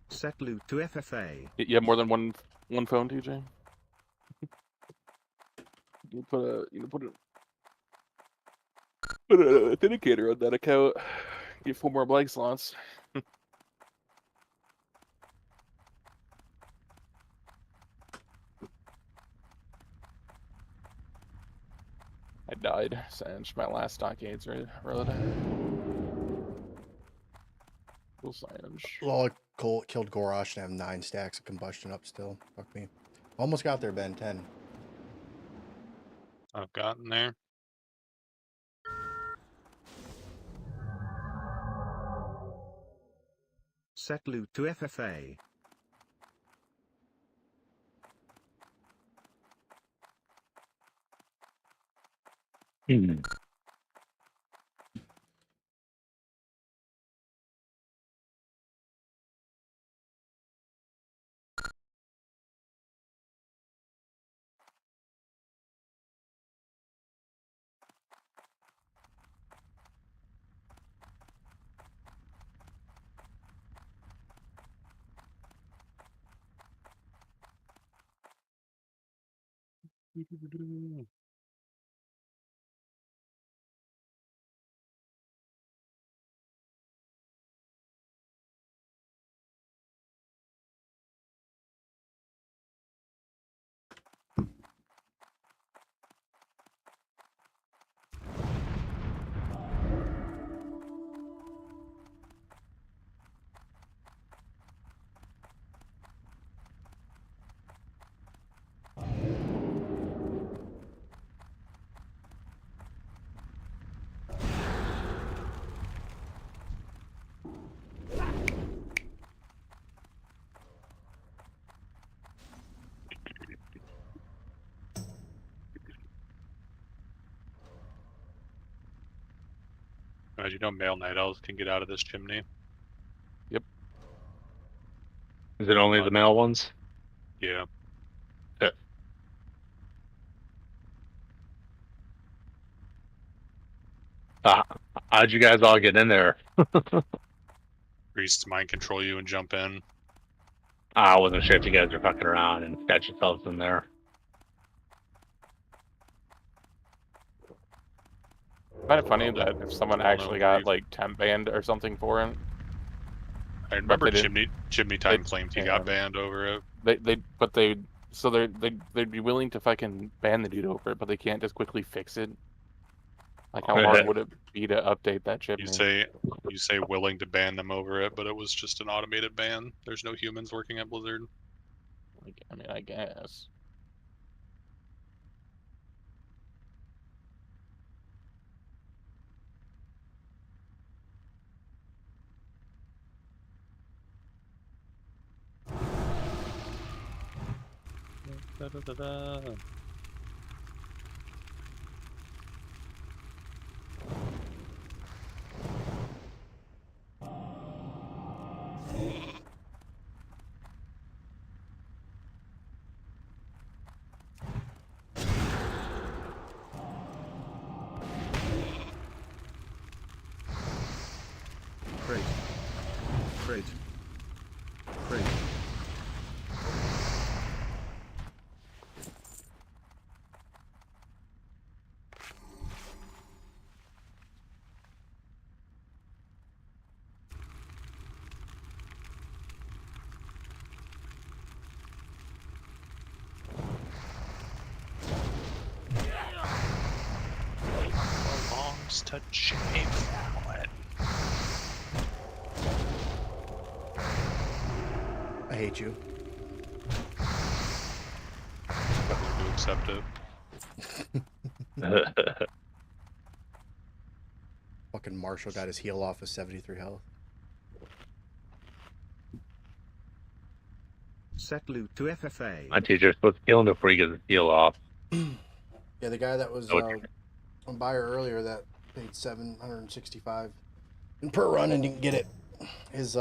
Set loop to FFA. You have more than one phone, TJ? You put an authenticator on that account. Get 4 more blank slots. I died since my last stockades road. Full signage. Well, I killed Gorosh and have 9 stacks of combustion up still. Fuck me. Almost got there, Ben. 10. I've gotten there. Set loop to FFA. Hmm. Did you know male night owls can get out of this chimney? Is it only the male ones? Yeah. Uh, how'd you guys all get in there? Priests mind control you and jump in. I wasn't sure if you guys were fucking around and got yourselves in there. Kind of funny that if someone Well, no, actually got we've- like temp banned or something for it, I remember they didn't- Chimney Time they- claimed he yeah. got banned over it. they'd be willing to fucking ban the dude over it, but they can't just quickly fix it. Like how hard would it be to update that chimney? You say willing to ban them over it, but it was just an automated ban. There's no humans working at Blizzard. Like, I mean, I guess. Da-da-da-da. Crate. Crate. Crate. Belongs to Jimmy Fallon. I hate you. Better to accept it. Fucking Marshall got his heal off with 73 health. Set loot to FFA. My teacher's supposed to kill him before he gets his heal off. Yeah, the guy that was Okay. on buyer earlier that paid 765 per run and didn't get it. His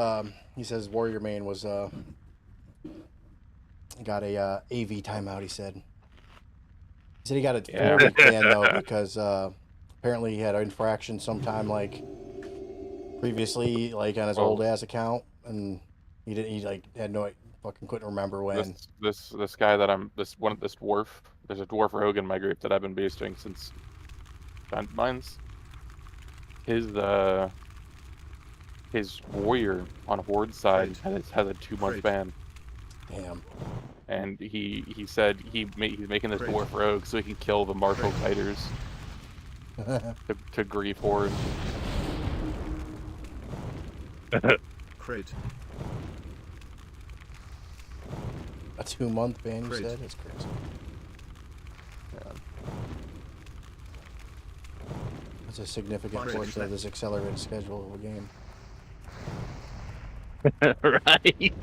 he says Warrior Main was got a AV timeout. He said he got a 4-week ban though because apparently he had an infraction sometime like previously, like on his old ass account, and he didn't. He like had no fucking couldn't remember when. This guy that I'm this dwarf. There's a dwarf rogue in my group that I've been boosting since mine's his warrior on Horde side has a 2-month ban. Damn. And he said he's making this dwarf rogue so he can kill the martial fighters to grief Horde. Crate. A 2-month ban, you Great. said? That's crazy. Yeah. That's a significant Great. portion of this accelerated schedule of a game. Right?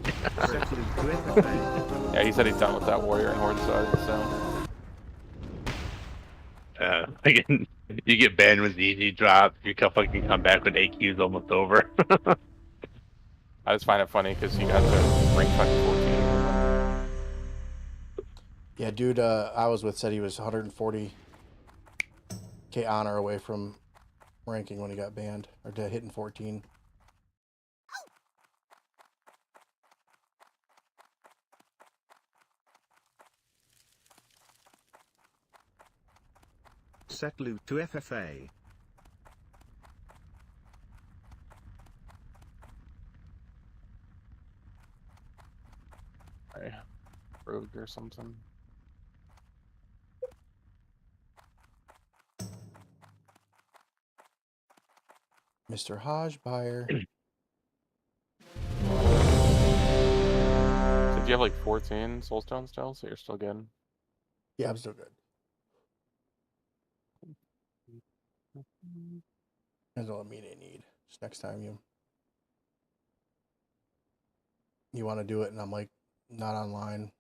Set loot to FFA. Yeah, he said he's done with that warrior and Horde side, so Again, you get banned with the easy drop. You can fucking come back when AQ is almost over. I just find it funny because he got to rank fucking 14. Yeah, dude, I was with said he was 140k honor away from ranking when he got banned, or to hitting 14. Set loot to FFA. Rogue or something. Mr. HoJ buyer. Did you have like 14 soulstone still, so you're still good? Yeah, I'm still good. That's all I mean I need. Just next time you want to do it and I'm like not online.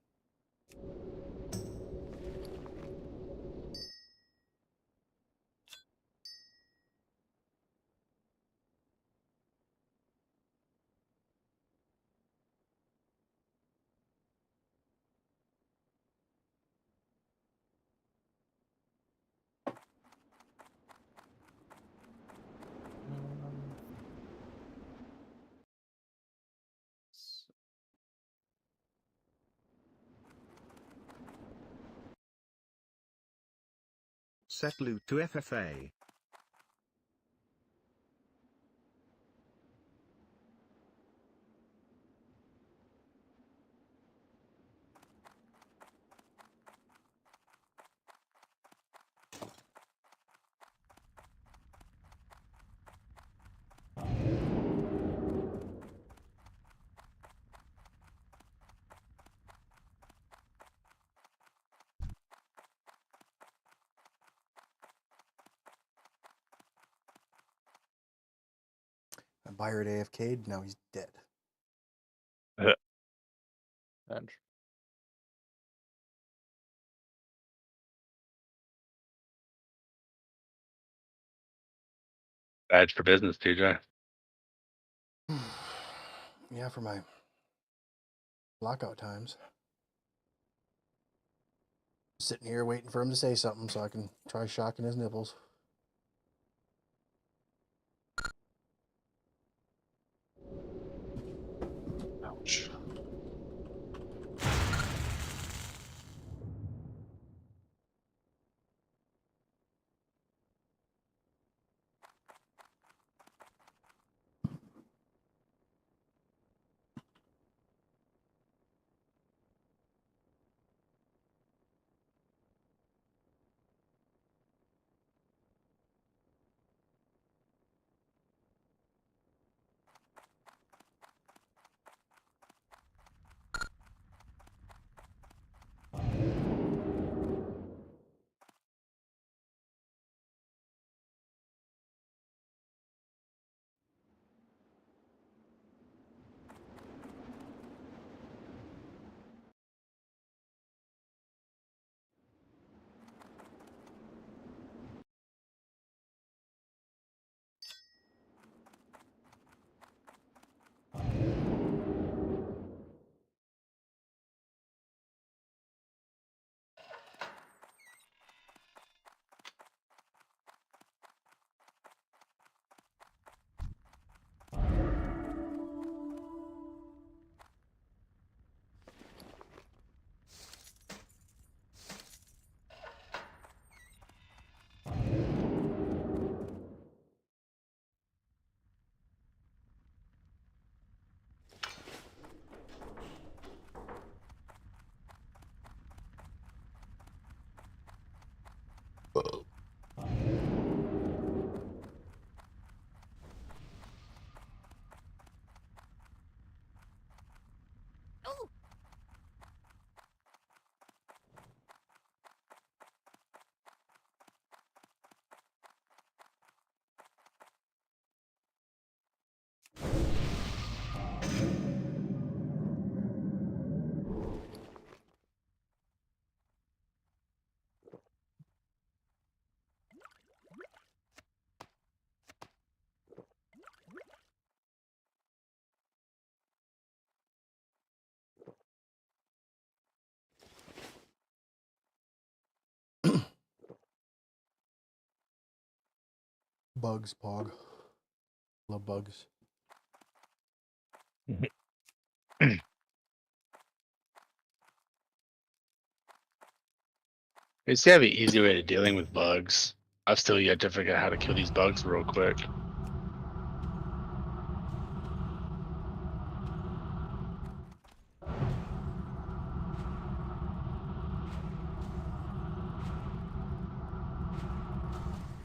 Set loot to FFA. My buyer had AFK'd, now he's dead. And Badge for business, TJ. Yeah, for my lockout times. Sitting here waiting for him to say something so I can try shocking his nipples. Ouch. Oh, Bugs, Pog. Love bugs. They say I have an easy way to dealing with bugs. I've still yet to figure out how to kill these bugs real quick.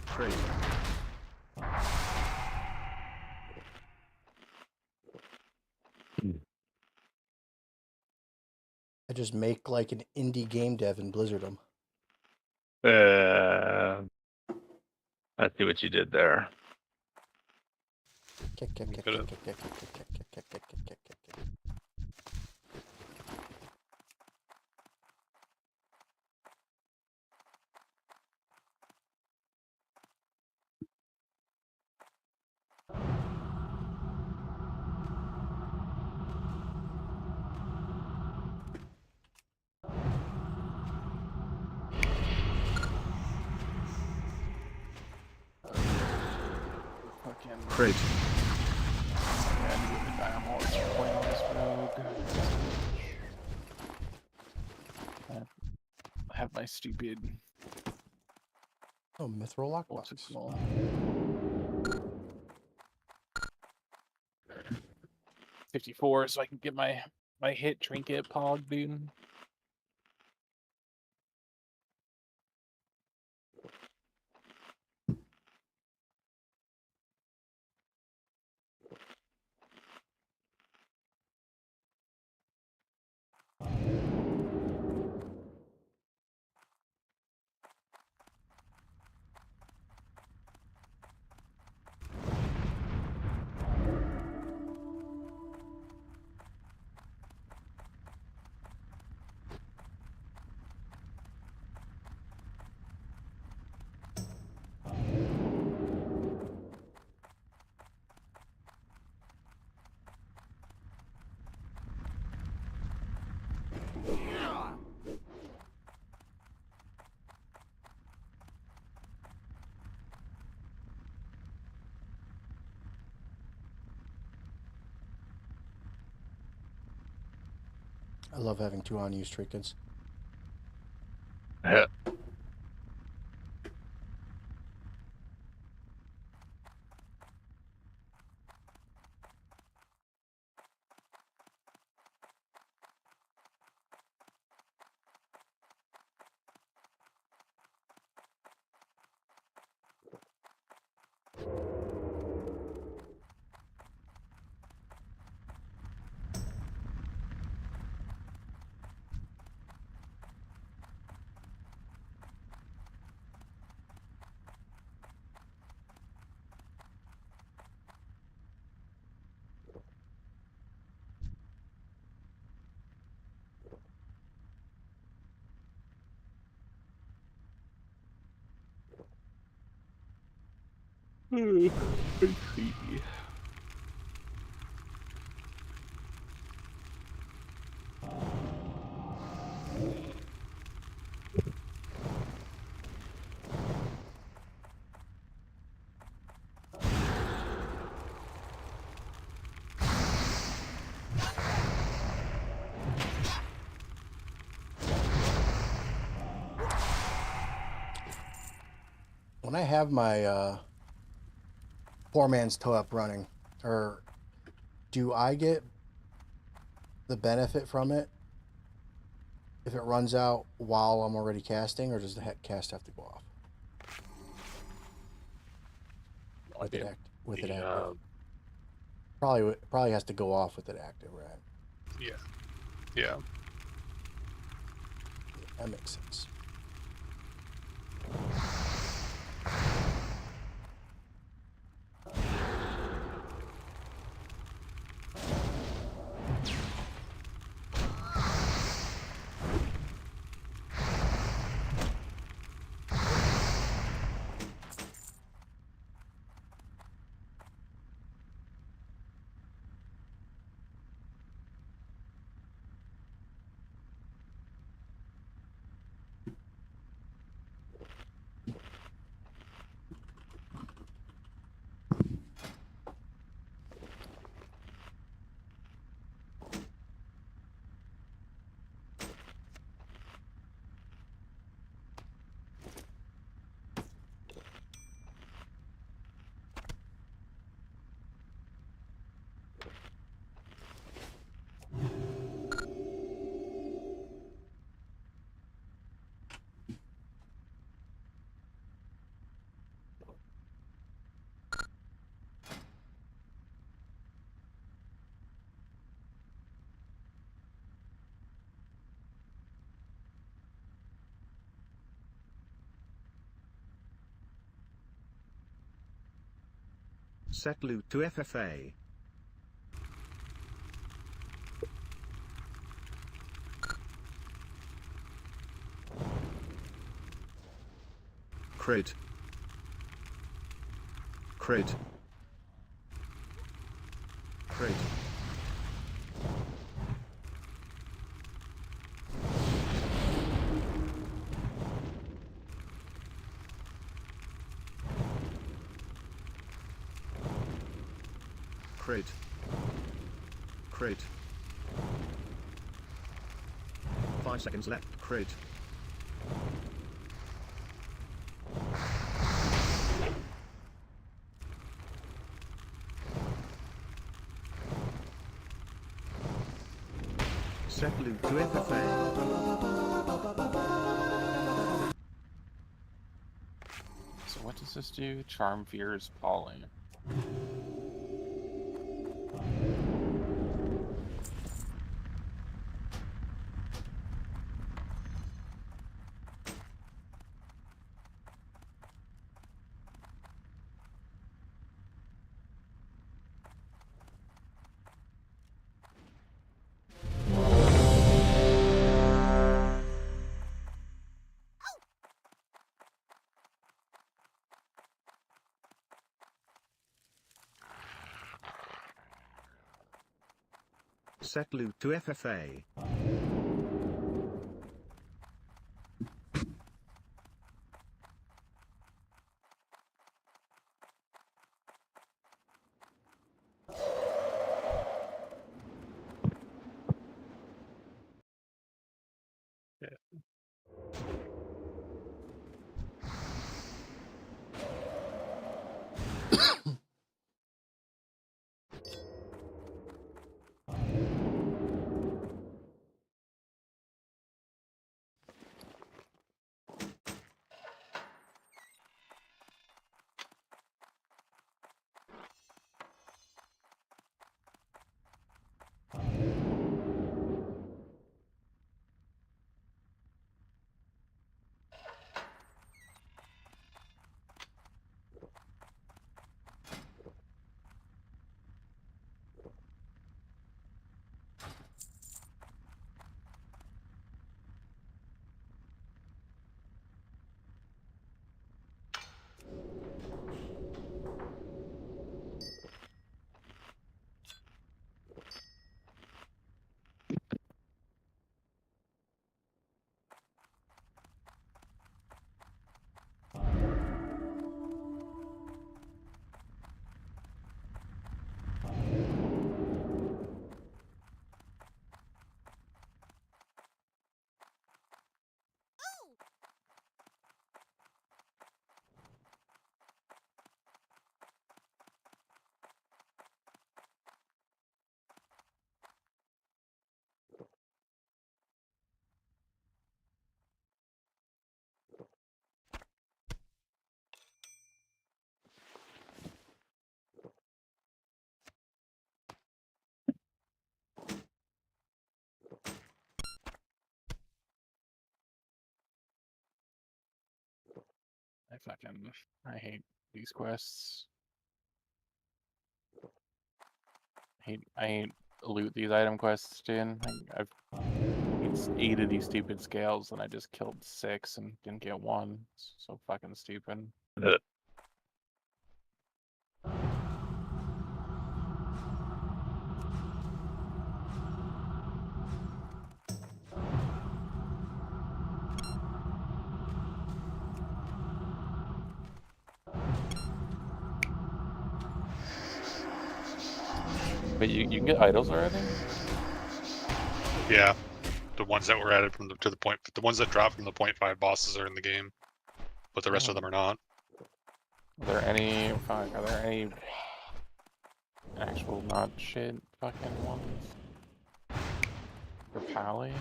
Trade. I just make like an indie game dev and blizzard them. I see what you did there. Kick, kick, kick, Could've- kick, kick, kick, kick, kick, kick, kick, kick, kick, kick, kick, kick. fucking Trade. yeah, I need to get the dynamos for playing on this rogue. I have my stupid Oh, mithril What's it lockbox. small? 54, so I can get my hit trinket pog, dude. I love having 2 unused trinkets. Yeah. Let's see. When I have my poor man's toe up running, or do I get the benefit from it if it runs out while I'm already casting, or does the cast have to go off with it active? Probably has to go off with it active, right? Yeah. Yeah. That makes sense. Set loot to FFA. Crit. Crit. Crit. Crit. Crit. 5 seconds left. Crit. Set loot to FFA. So what does this do? Charm fears Polly. Set loot to FFA. I hate these quests. I hate loot these item quests, dude. I've it's 8 of these stupid scales and I just killed 6 and didn't get 1. It's so fucking stupid. But you can get idols already? Yeah, the ones that were added from the ones that dropped from the 0.5 bosses are in the game, but the rest of them are not. Are there any actual not shit fucking ones? For Pally?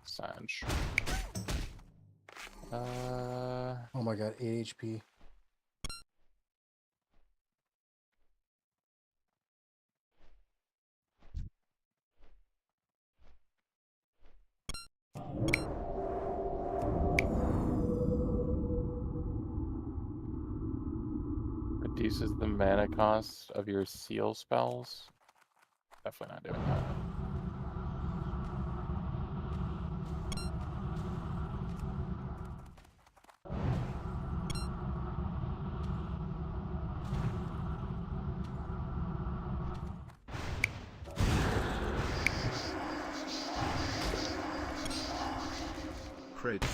Sanj. Oh my god, 8 HP. Reduces the mana cost of your seal spells. Definitely not doing that. Crit.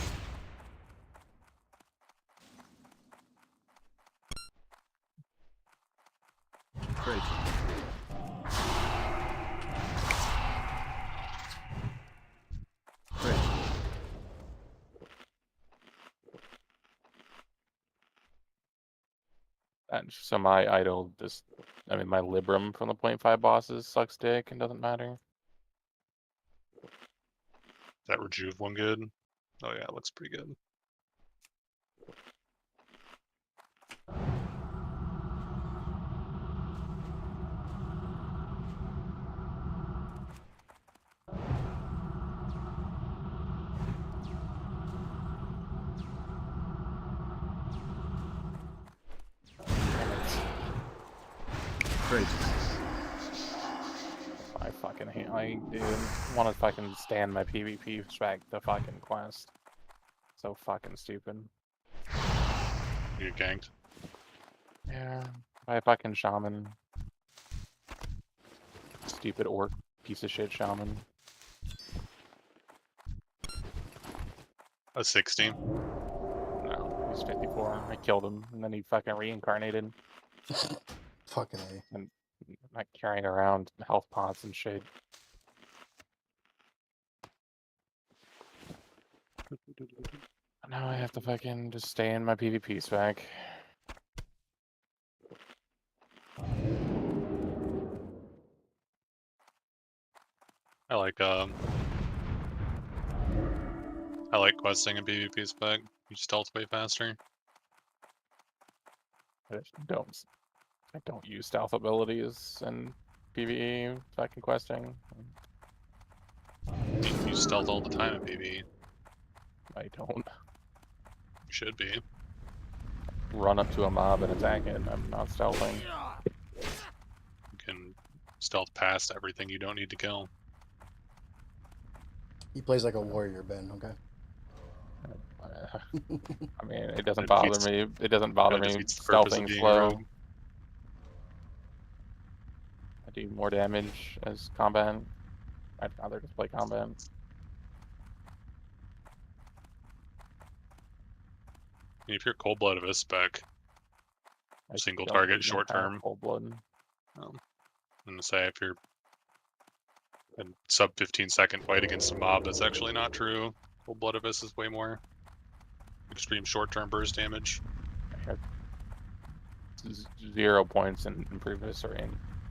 Crit. Crit. And so my idol just, I mean, my Libram from the 0.5 bosses sucks dick and doesn't matter. That rejuve one good? Oh yeah, it looks pretty good. Great. I fucking hate, I dude, want to fucking stand my PvP back the fucking quest. So fucking stupid. You get ganked. Yeah, by a fucking shaman. Stupid orc piece of shit shaman. A 60. No, he's 54. I killed him, and then he fucking reincarnated. Fucking A. And like carrying around health pots and shit. Now I have to fucking just stay in my PvP spec. I like questing in PvP spec. You stealth way faster. I don't use stealth abilities in PvE fucking questing. You use stealth all the time in PvE. I don't You should be. run up to a mob and attack it. I'm not stealthing. You can stealth past everything you don't need to kill. He plays like a warrior, Ben, okay? I mean, it doesn't It bother defeats- me. It doesn't bother it me defeats the purpose of stealthing being a slow. rogue. I do more damage as combat. I'd rather just play combat. If you're cold blood of a spec, I single don't target, even short have term. Cold blood. I'm gonna say if you're a sub 15-second fight against a mob, that's actually not true. Cold blood abyss is way more extreme short-term burst damage. I have 0 points in improved viscery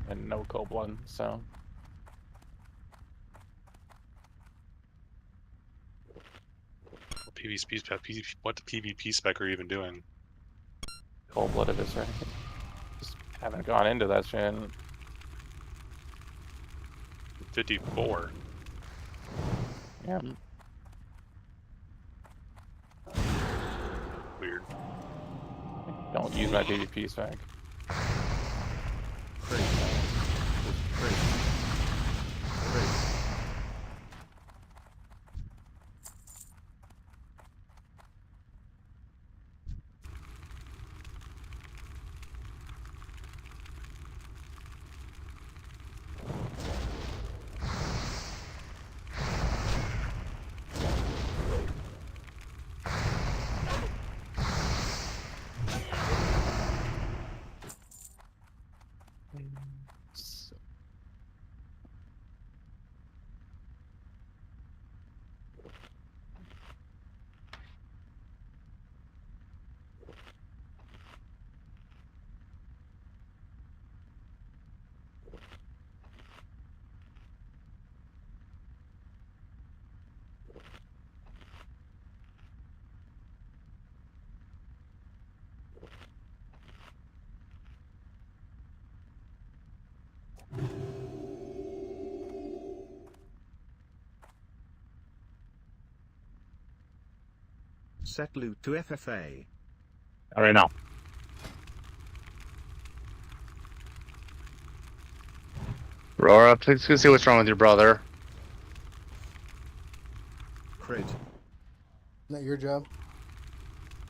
and no cold blood, so What the PvP spec are you even doing? cold blood viscery. Just haven't gone into that shit. 54. Yeah. Weird. Don't use my PvP spec. Great. Great. Great. Set loot to FFA. All right now. Aurora, please go see what's wrong with your brother. Crit. Isn't that your job?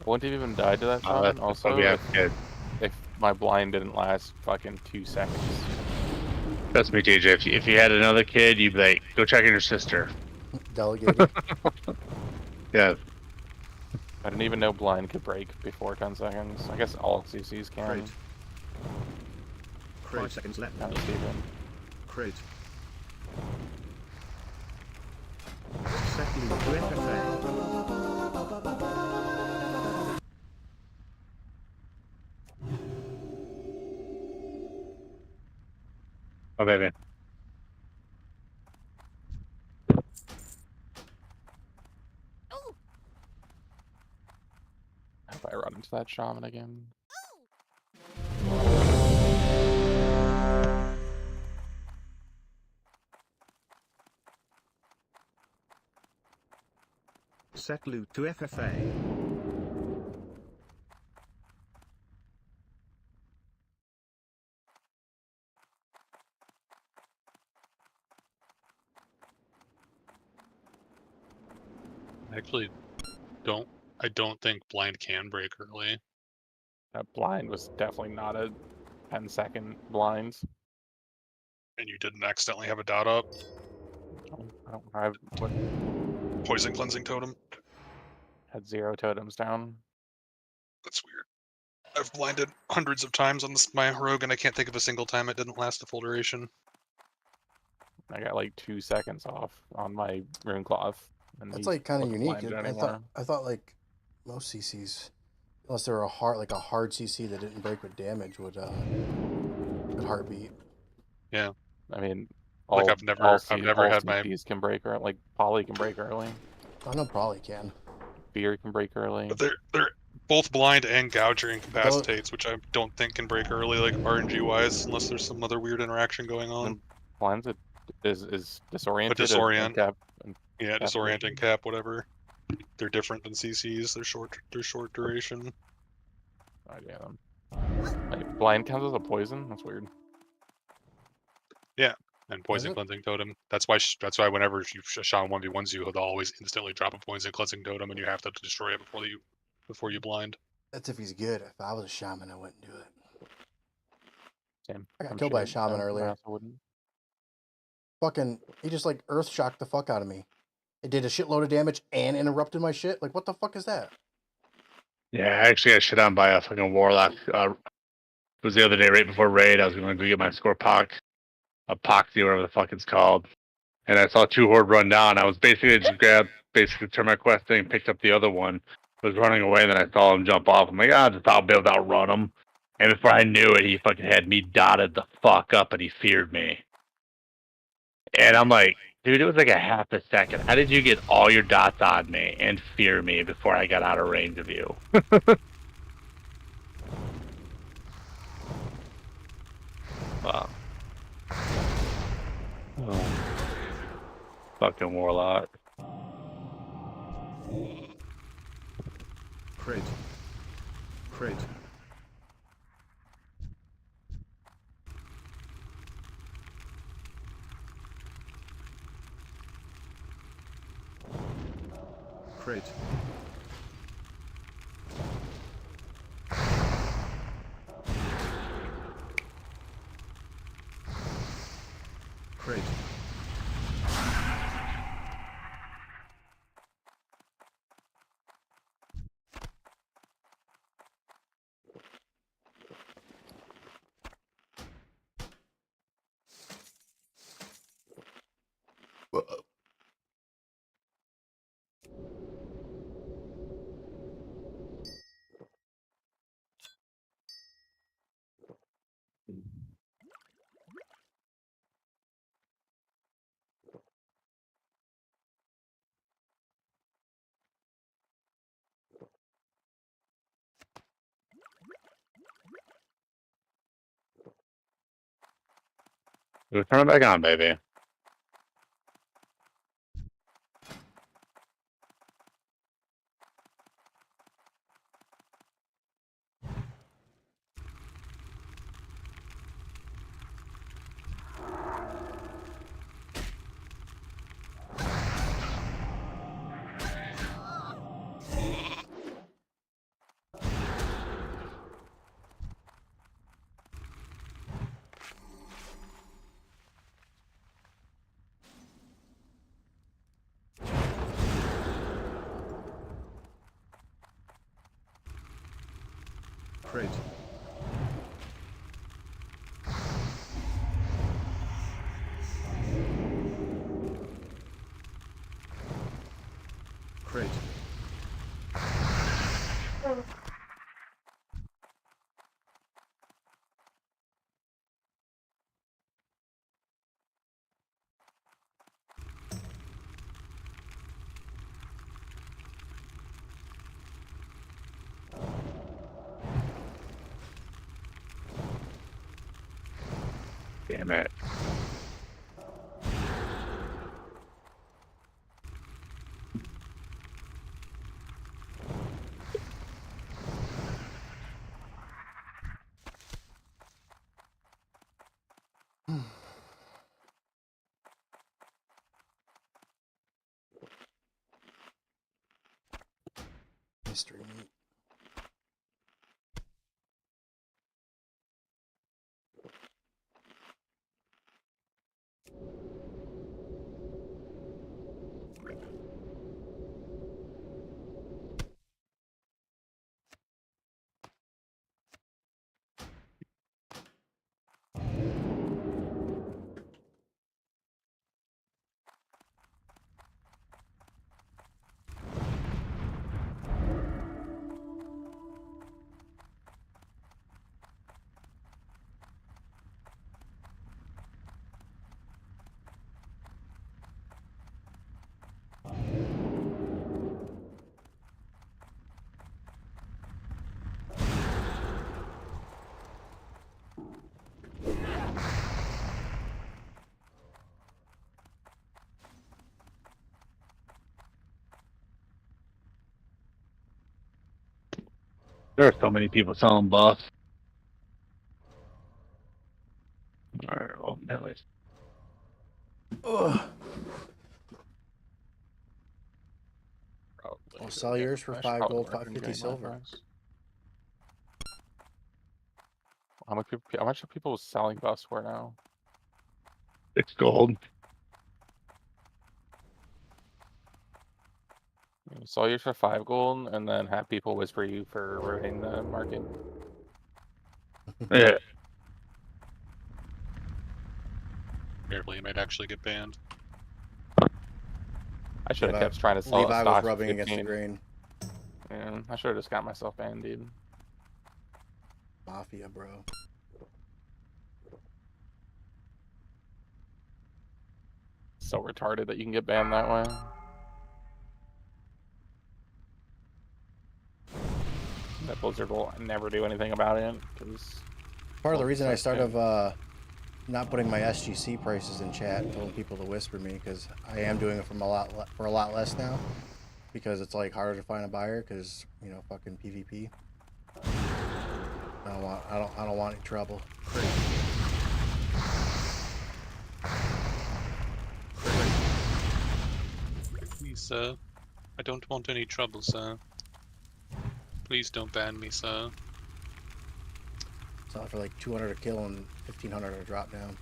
I wouldn't have even died to that shaman. Also, yeah, if, if my blind didn't last fucking 2 seconds. Trust me, TJ. If you had another kid, you'd be like, go check on your sister. Delegated. Yeah. I didn't even know blind could break before 10 seconds. I guess all CCs can. Crit. 5 seconds left. Not Steven. Crit. Set loot to FFA. Oh, baby. Oh, I hope I run into that shaman again. Set loot to FFA. I actually don't. I don't think blind can break early. That blind was definitely not a 10-second blind. And you didn't accidentally have a dot up. I don't have what Poison cleansing totem. had 0 totems down. That's weird. I've blinded hundreds of times on my rogue, and I can't think of a single time it didn't last the full duration. I got like 2 seconds off on my rune cloth. And That's he like kind of wasn't unique. blinded I anymore. thought like most CCs, unless they were a hard CC that didn't break with damage, would heartbeat. Yeah. I mean, Like, all I've never all had my. CCs can break early. Like Poly can break early. I know probably can. Fear can break early. But they're both blind and gouger incapacitates, which I don't think can break early, like RNG wise, unless there's some other weird interaction going on. And blinds it is disoriented. But disorient. And Yeah, cap disorienting cap, whatever. They're different than CCs. They're short duration. idea them. Like, blind counts as a poison. That's weird. Yeah, and poison it? cleansing totem. That's why whenever you shaman 1v1s you, they'll always instantly drop a poison cleansing totem, and you have to destroy it before you blind. That's if he's good. If I was a shaman, I wouldn't do it. Same. I got I'm killed by a sure, shaman I earlier. also wouldn't. Fucking, he just like earth shocked the fuck out of me. It did a shitload of damage and interrupted my shit. Like, what the fuck is that? Yeah, I actually got shit on by a fucking warlock. It was the other day, right before raid. I was going to go get my score epoxy, whatever the fuck it's called. And I saw 2 horde run down. I was basically turned my quest thing, picked up the other one, was running away, and then I saw him jump off. I'm like, I'll be able to outrun him. And before I knew it, he fucking had me dotted the fuck up, and he feared me. And I'm like, dude, it was like a half a second. How did you get all your dots on me and fear me before I got out of range of you? Wow. Oh. Fucking warlock. Crit. Crit. Crit. Crit. Turn it back on, baby. Crit. Crit. Damn it. Mystery meat. There are so many people selling buffs. Alright, well, anyways. Ugh. Probably I'll should sell get- yours for I should 5 probably gold, work on 550 getting my silver. price. How much are people selling buffs for now? 6 gold. You sell yours for 5 gold, and then have people whisper you for ruining the market. Yeah. Careful, you might actually get banned. I should have Levi, kept trying to sell Levi was stocks for rubbing against the 15. grain. Yeah, I should have just got myself banned, dude. Mafia, bro. So retarded that you can get banned that way. That Blizzard will never do anything about it because Part of the reason I besides started ban. not putting my SGC prices in chat and telling people to whisper me, because I am doing it from for a lot less now, because it's like harder to find a buyer because, you know, fucking PvP. I don't want any trouble. Please, sir. I don't want any trouble, sir. Please don't ban me, sir. It's not for like 200 a kill and 1500 a drop down.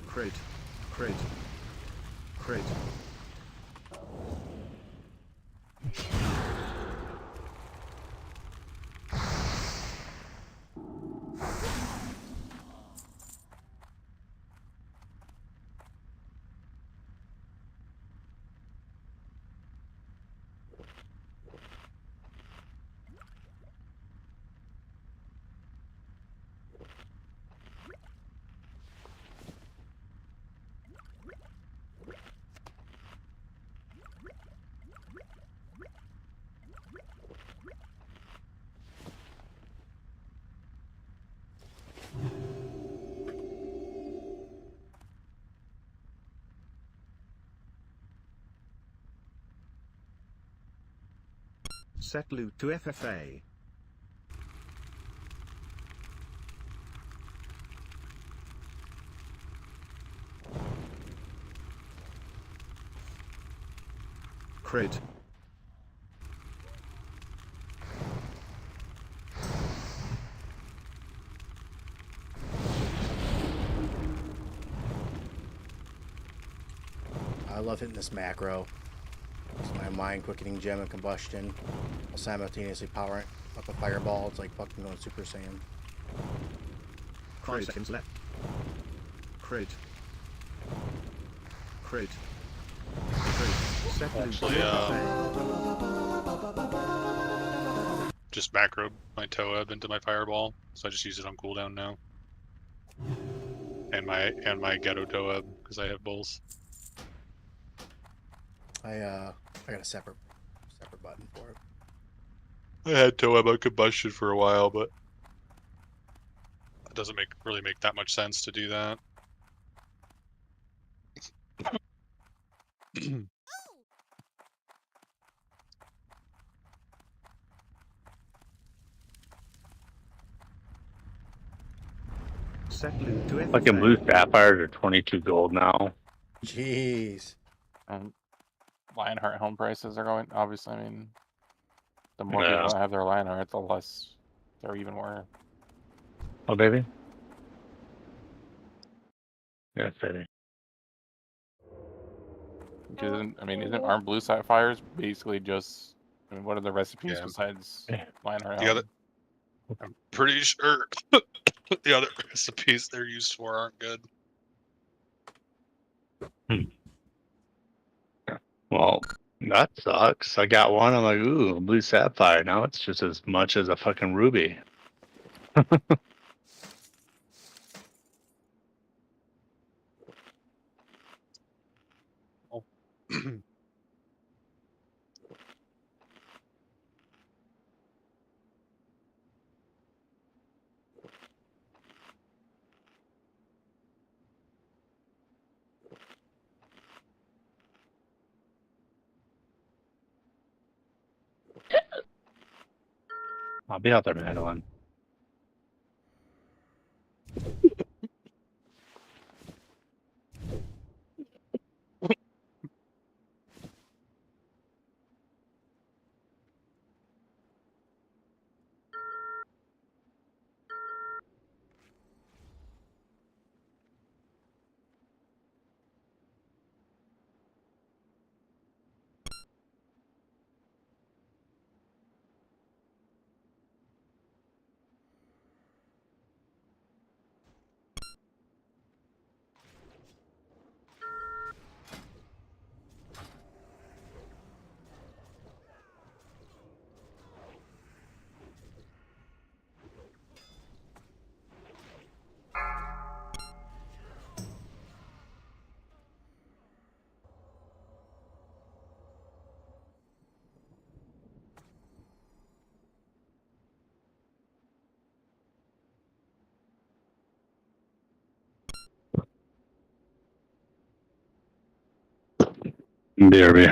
Crate. Crate. Crate. Set loot to FFA. Crate. I love hitting this macro. It's my mind quickening gem and combustion while simultaneously powering up a fireball. It's like fucking going Super Saiyan. 5 seconds left. Crate. Crate. Crate. Set loot to Actually, FFA. Just macroed my Toeb into my fireball, so I just use it on cooldown now. And my Ghetto Toeb, because I have both. I got a separate button for it. I had Toeb on combustion for a while, but It doesn't really make that much sense to do that. Set loot to Fucking blue everything. sapphires are 22 gold now. Jeez. And Lionheart home prices are going. Obviously, I mean, the more Yeah. people that have their Lionheart, the less they're even more. Oh, baby. Yeah, baby. Because I mean, isn't Armed Blue Sapphires basically just? I mean, what are the recipes Yeah. besides Yeah. Lionheart? The other, Home? I'm pretty sure the other recipes they're used for aren't good. Well, that sucks. I got one. I'm like, ooh, blue sapphire. Now it's just as much as a fucking ruby. Oh. I'll be out there, Madeline. Derby.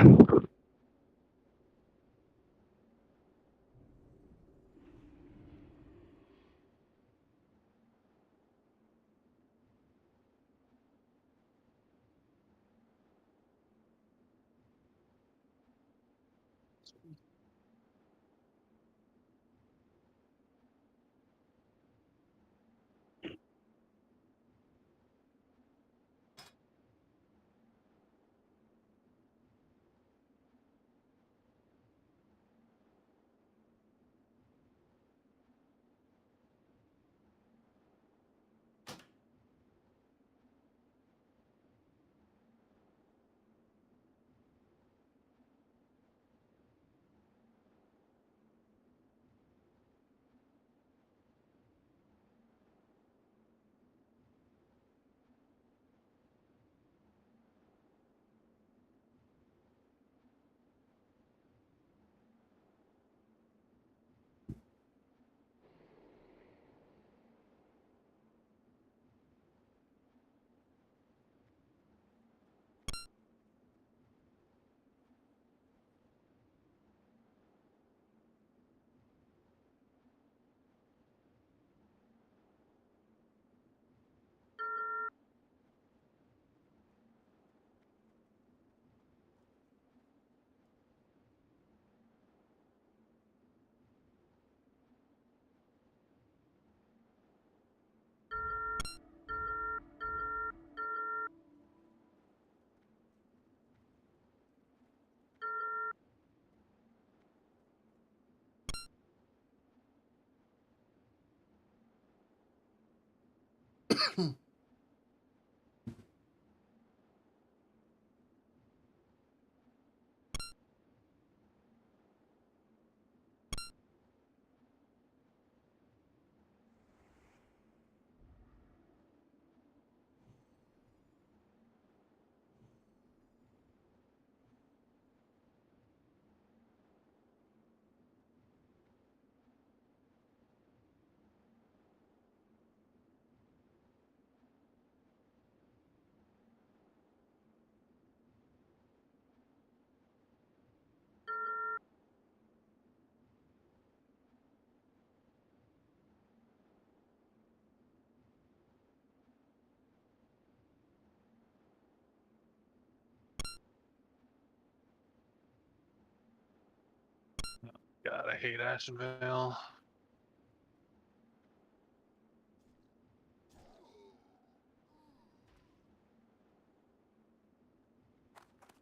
hate Ashenvale.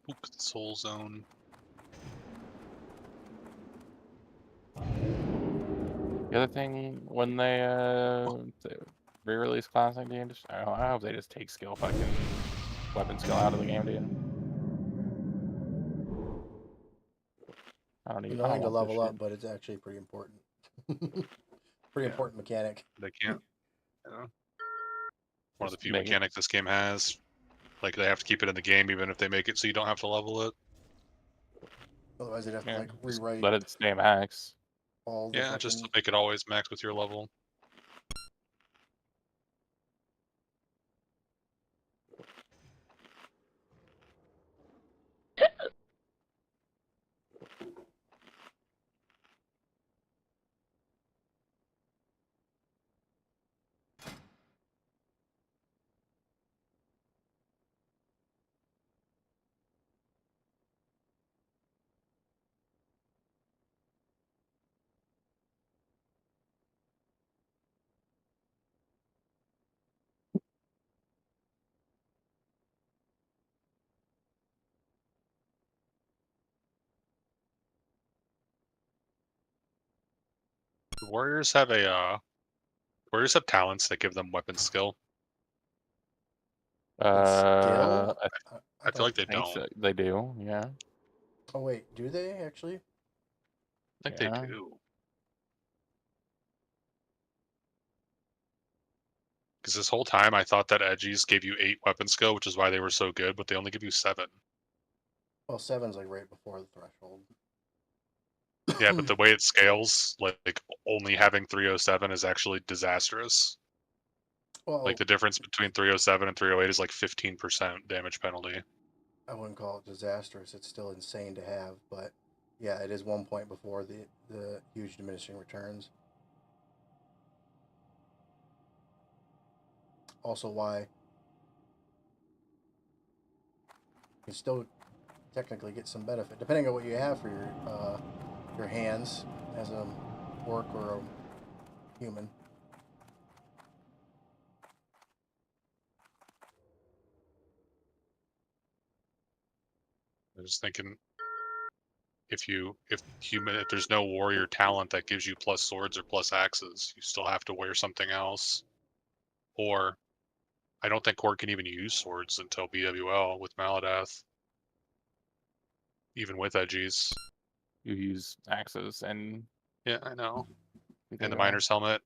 Ook Soul Zone. The other thing, when they re-release classic, dude, I hope they just take fucking weapon skill out of the game, dude. I don't You need. don't I need don't to want this level shit. up, but it's actually pretty important. Pretty Yeah. important mechanic. They can't. You know? One of the Just few make it- mechanics this game has. Like they have to keep it in the game even if they make it so you don't have to level it. Otherwise, they'd have to Yeah, like just rewrite let it stay max. all the Yeah, just to fucking. make it always max with your level. The Warriors have Warriors have talents that give them weapon skill. Skill? I feel like they I think don't. so. They do. Yeah. Oh wait, do they actually? I think Yeah. they do. Because this whole time I thought that Edgies gave you 8 weapon skill, which is why they were so good, but they only give you 7. Well, 7's like right before the threshold. Yeah, but the way it scales, like only having 307 is actually disastrous. Well, Like the difference between 307 and 308 is like 15% damage penalty. I wouldn't call it disastrous. It's still insane to have, but yeah, it is 1 point before the huge diminishing returns. Also, why you still technically get some benefit depending on what you have for your hands as a orc or a human. I'm just thinking if there's no warrior talent that gives you plus swords or plus axes, you still have to wear something else. Or I don't think Orc can even use swords until BWL with Maladeath. Even with Edgies. You use axes and. Yeah, I know. you And take the it off. Miner's Helmet.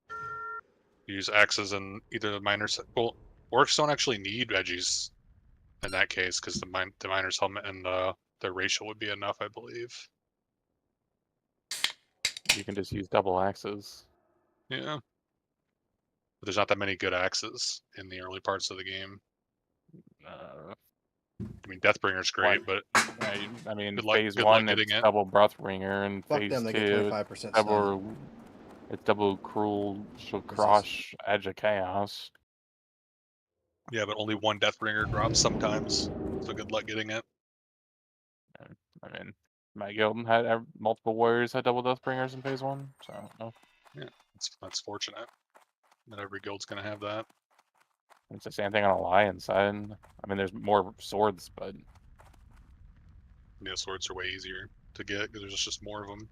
You use axes and either the Miner's... Well, Orcs don't actually need Edgies in that case, because the Miner's Helmet and the racial would be enough, I believe. You can just use double axes. Yeah. But there's not that many good axes in the early parts of the game. I mean, Deathbringer's great, but Yeah, I mean, good luck phase one, getting it's it. double Breathbringer, and Fuck phase them, they get two, 25% double. It's double cruel crush edge of chaos. Yeah, but only one Deathbringer drops sometimes, so good luck getting it. I mean, my guild had multiple warriors had double Deathbringers in phase one, so I don't know. Yeah, that's fortunate. Not every guild's gonna have that. It's the same thing on Alliance side. I mean, there's more swords, but Yeah, swords are way easier to get because there's just more of them.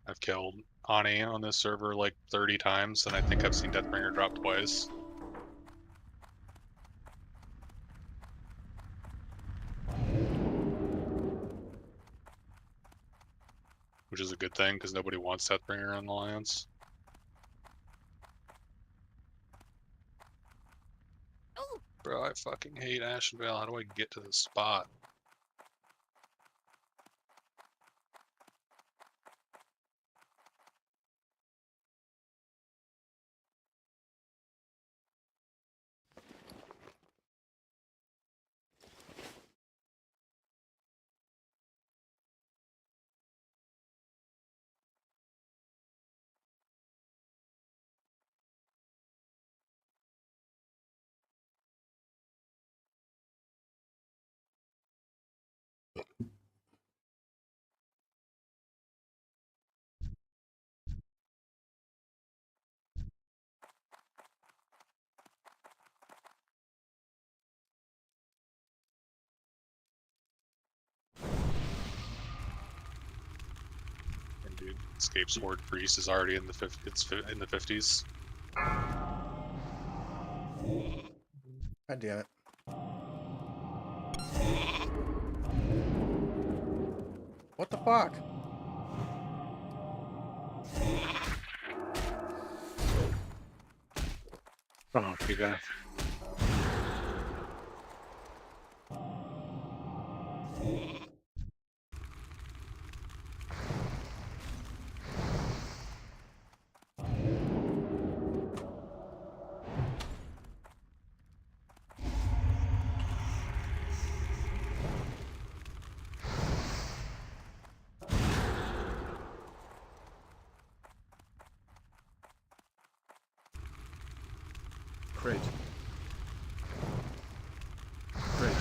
I've killed Ani on this server like 30 times, and I think I've seen Deathbringer drop twice. Which is a good thing, because nobody wants Deathbringer on Alliance. Oh. Bro, I fucking hate Ashenvale. How do I get to this spot? Escapes Horde Priest is already in the in the 50s. God damn it. What the fuck? Oh, you guys. Crit. Crit.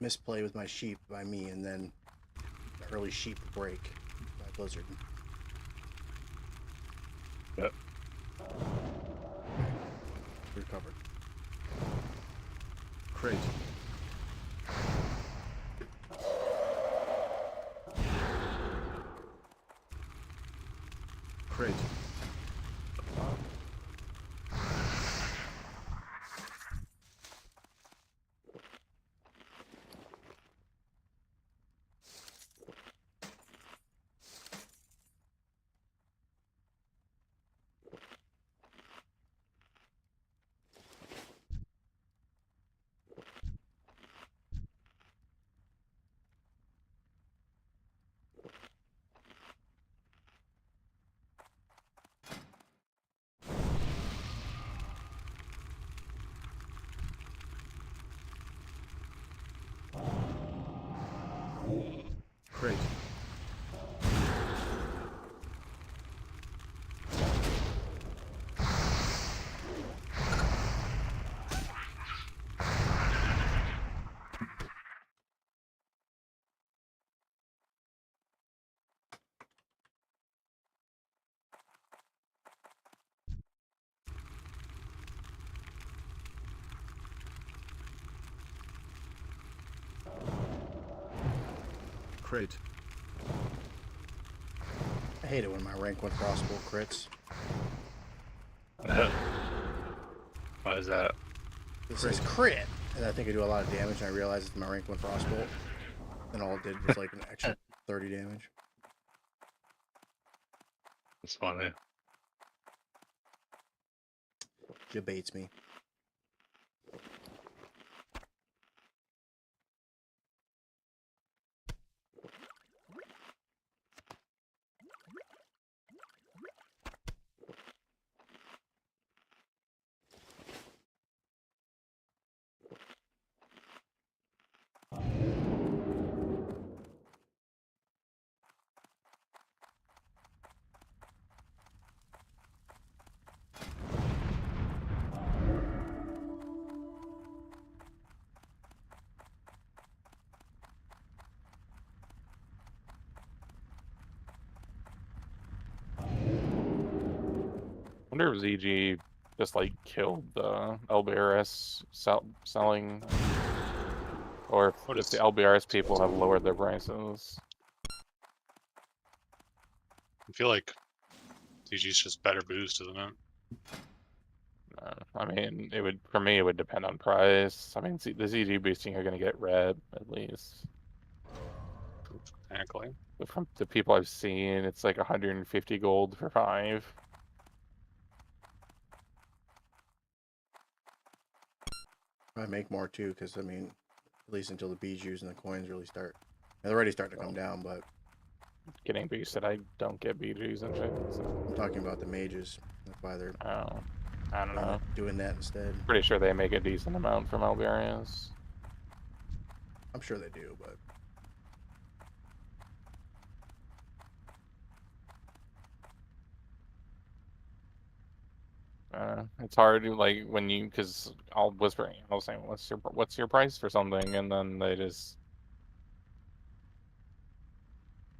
Misplay with my sheep by me, and then the early sheep break by Blizzard. Yep. Recovered. Crit. Crit. Crit. Crit. I hate it when my rank 1 crossbow crits. Why is that? It says crit, and I think I do a lot of damage, and I realize it's my rank 1 crossbow. And all it did was like an extra 30 damage. It's funny. Debates me. I wonder if ZG just like killed the LBRS selling, or What if is- the LBRS people have lowered their prices. I feel like DG's just better boosted than it. I mean, it would, for me, it would depend on price. I mean, the ZG boosting are going to get red at least. Exactly. But from the people I've seen, it's like 150 gold for 5. I make more too, because I mean, at least until the bijous and the coins really start. They're already starting to come down, but Getting boosted, I don't get BGs and shit. So. I'm talking about the mages. That's why they're Oh, I don't know. doing that instead. Pretty sure they make a decent amount from LBRS. I'm sure they do, but It's hard to, like, when you, because I'll whisper, I'll say, what's your price for something, and then they just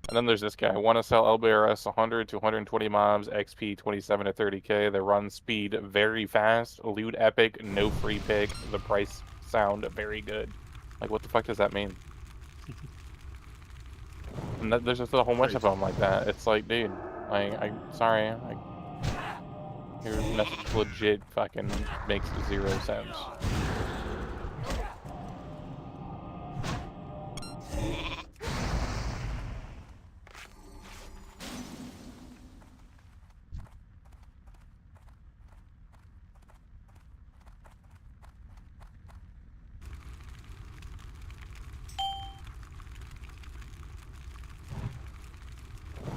And then there's this guy. Want to sell LBRS 100 to 120 mobs, XP 27 to 30k. They run speed very fast, loot epic, no free pick. The price sound very good. Like, what the fuck does that mean? And there's just a whole bunch of them like that. It's like, dude, like, sorry, your message legit fucking makes 0 sense.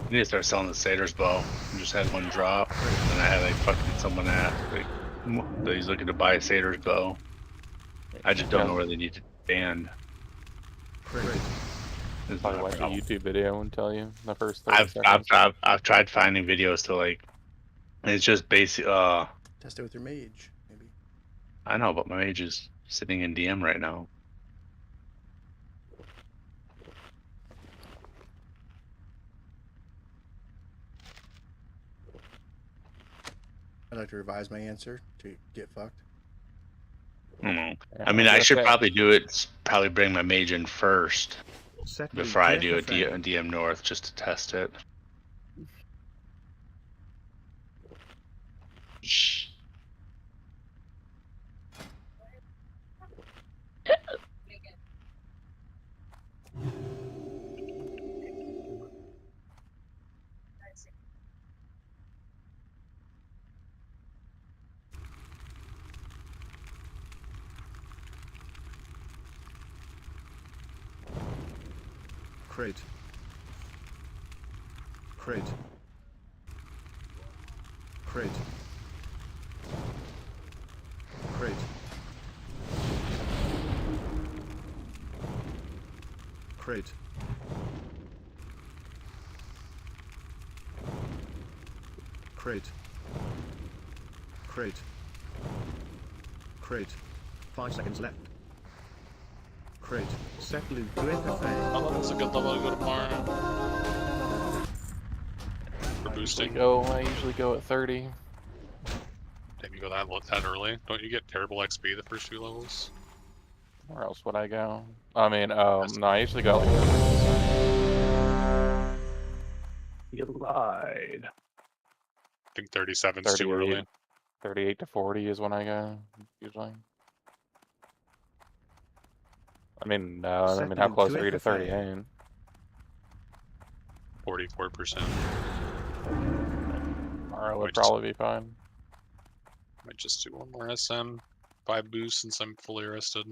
You need to start selling the Satyr's bow. I just had one drop, and I had like fucking someone ask that he's looking to buy a Satyr's bow. I just don't know where they need to stand. Probably watch a YouTube video and tell you the first 30 seconds. I've tried finding videos to like. It's just basic. Test it with your mage, maybe. I know, but my mage is sitting in DM right now. I'd like to revise my answer to get fucked. I don't know. Yeah, I mean, I should okay. probably do it. Probably bring my mage in first Set before I do a DFFA. DM North just to test it. Crate. Crate. Crate. Crate. Crate. Crate. Crate. Crate. 5 seconds left. Crate. Set loot to FFA. Oh, that's a good level to go tomorrow. For boosting. I usually go at 30. Damn, you go that early? Don't you get terrible XP the first few levels? Where else would I go? I mean, no, I usually go like You lied. I think 37's too early. 38 to 40 is when I go, usually. I mean, how close are you to 38? 44%. Tomorrow would probably be fine. Might just do one more SM. 5 boosts since I'm fully rested.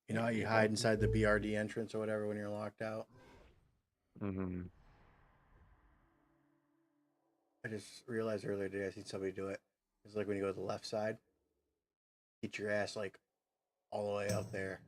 You know how you hide inside the BRD entrance or whatever when you're locked out? Mm-hmm. I just realized earlier today I seen somebody do it. It's like when you go to the left side, get your ass like all the way up there.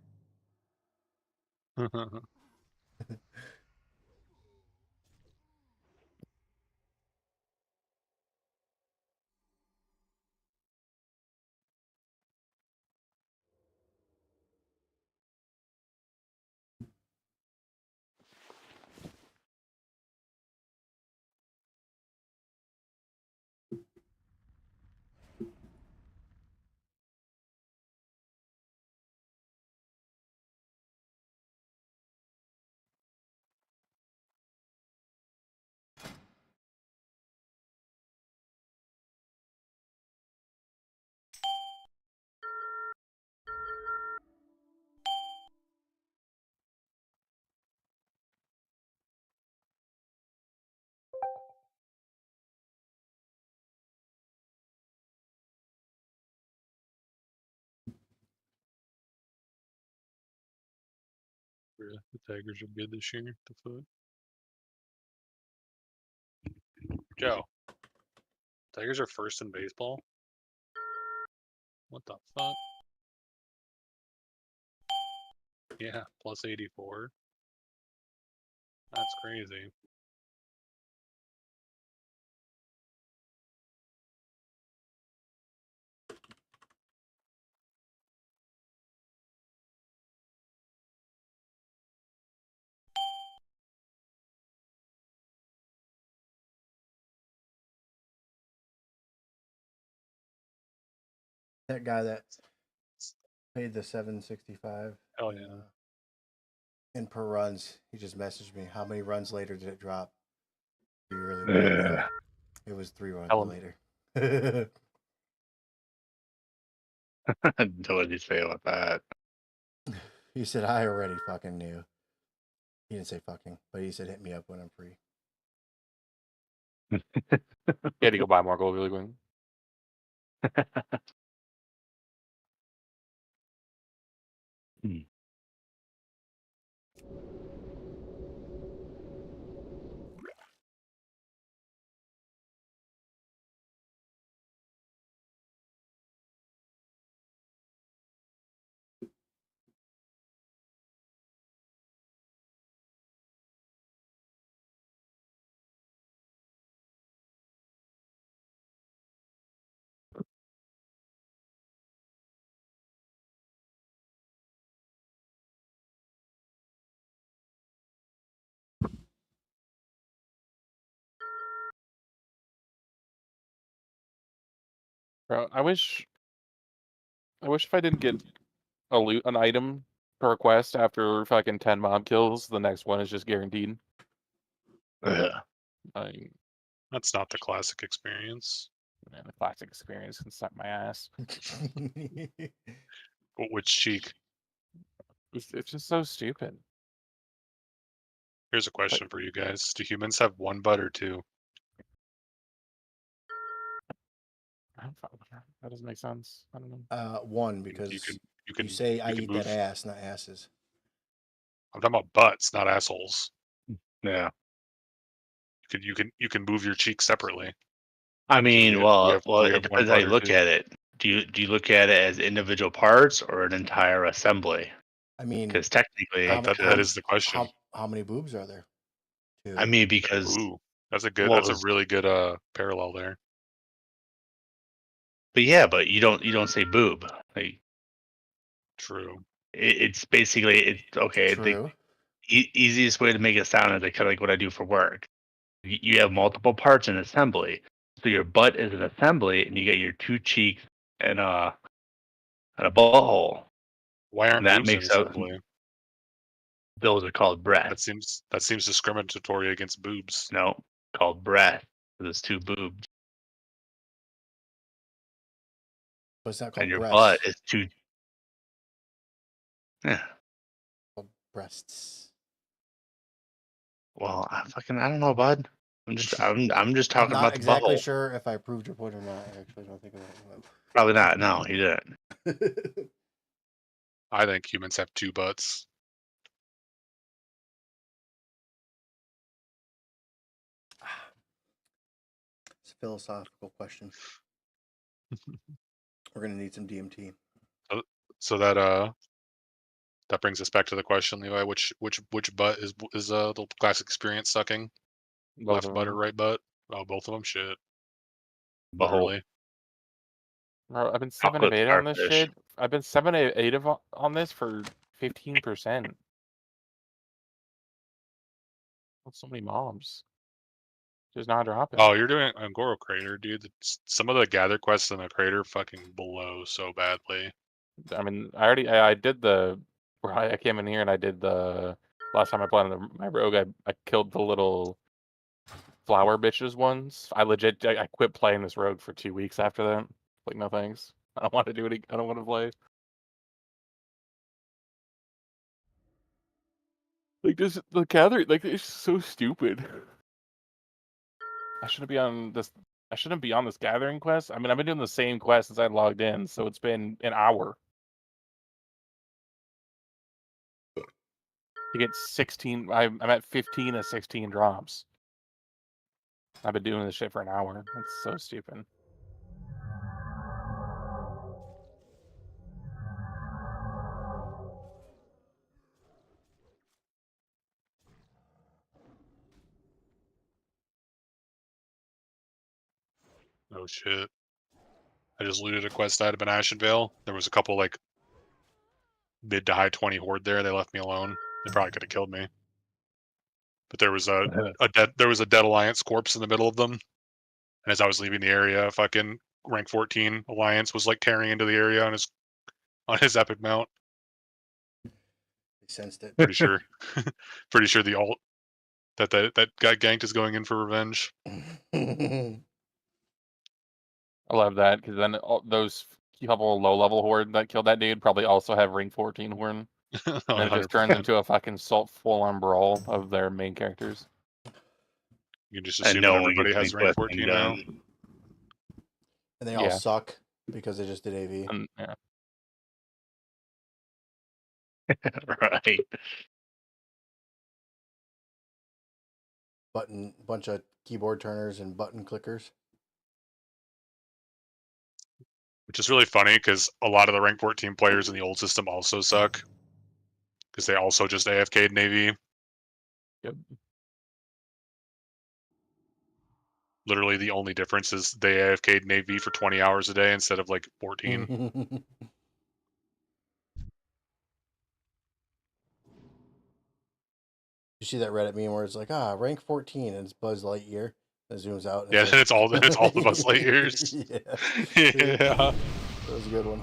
The Tigers are good this year. The foot. Joe. Tigers are first in baseball. What the fuck? Yeah, plus 84. That's crazy. That guy that paid the $765. Hell yeah. And per runs, he just messaged me. How many runs later did it drop? Do you really want to know? It was 3 runs Tell him. later. What did you say about that? He said, I already fucking knew. He didn't say fucking, but he said, hit me up when I'm free. You had to go buy more gold really quick. Bro, I wish if I didn't get an item per quest after fucking 10 mob kills, the next one is just guaranteed. Like, That's not the classic experience. man, the classic experience can suck my ass. Which cheek? It's just so stupid. Here's a question for you guys. Do humans have one butt or two? That doesn't make sense. I don't know. One, because you say I eat that ass, not asses. I'm talking about butts, not assholes. Yeah. You can move your cheeks separately. I mean, we well, have one it depends how you butt or look two. at it. Do you look at it as individual parts or an entire assembly? I mean, Because technically, that is the question. How many boobs are there? Two. I mean, because Ooh, that's a really good parallel there. but yeah, but you don't say boob. Like, True. it's basically okay. True. The easiest way to make it sound is like kind of like what I do for work. You have multiple parts in assembly, so your butt is an assembly, and you get your two cheeks and a butthole. Why aren't That boobs in makes up. assembly? Those are called breasts. That seems discriminatory against boobs. No, called breasts. There's two boobs. But it's not called And your breasts. butt is two. Yeah. Called breasts. Well, I don't know, bud. I'm just talking I'm about not the exactly butthole. sure if I proved your point or not. I actually don't think of it. Probably not. No, he didn't. I think humans have 2 butts. It's a philosophical question. We're gonna need some DMT. So that brings us back to the question, Levi. Which butt is the classic experience sucking? Both Left of butt or them. right butt? Oh, both of them. Shit. Butthole. Literally. Bro, I've been 7 of Chocolate 8 on this starfish. shit. I've been 7 of 8 on this for 15%. That's so many mobs. Just not dropping. Oh, you're doing Angoro Crater, dude. Some of the gather quests in the crater fucking blow so badly. I mean, I did the. I came in here and I did the. Last time I played on my rogue, I killed the little flower bitches ones. I quit playing this rogue for 2 weeks after that. Like, no thanks. I don't want to do it. I don't want to play. Like, this the gather, like, it's so stupid. I shouldn't be on this. I shouldn't be on this gathering quest. I mean, I've been doing the same quest since I logged in, so it's been an hour to get 16. I'm at 15 of 16 drops. I've been doing this shit for an hour. That's so stupid. Oh shit. I just looted a quest item in Ashenvale. There was a couple like mid to high 20 horde there. They left me alone. They probably could have killed me. But there was a dead Alliance corpse in the middle of them. And as I was leaving the area, fucking rank 14 Alliance was like tearing into the area on his epic mount. They sensed it. Pretty sure the alt that got ganked is going in for revenge. I love that because then those couple low-level horde that killed that dude probably also have ring 14 horn. And it just turns 100%. into a fucking full-on brawl of their main characters. You can just And assume no that one everybody gets has any rank questing 14 now. done. And they all Yeah. suck because they just did AV. And, yeah. Right. Bunch of keyboard turners and button clickers. Which is really funny because a lot of the rank 14 players in the old system also suck. Because they also just AFK'd Navy. Yep. Literally the only difference is they AFK'd Navy for 20 hours a day instead of like 14. You see that Reddit meme where it's like, rank 14 and it's Buzz Lightyear. It zooms out. And Yeah, it's, like... it's all the Buzz Lightyears. Yeah. Yeah. That was a good one.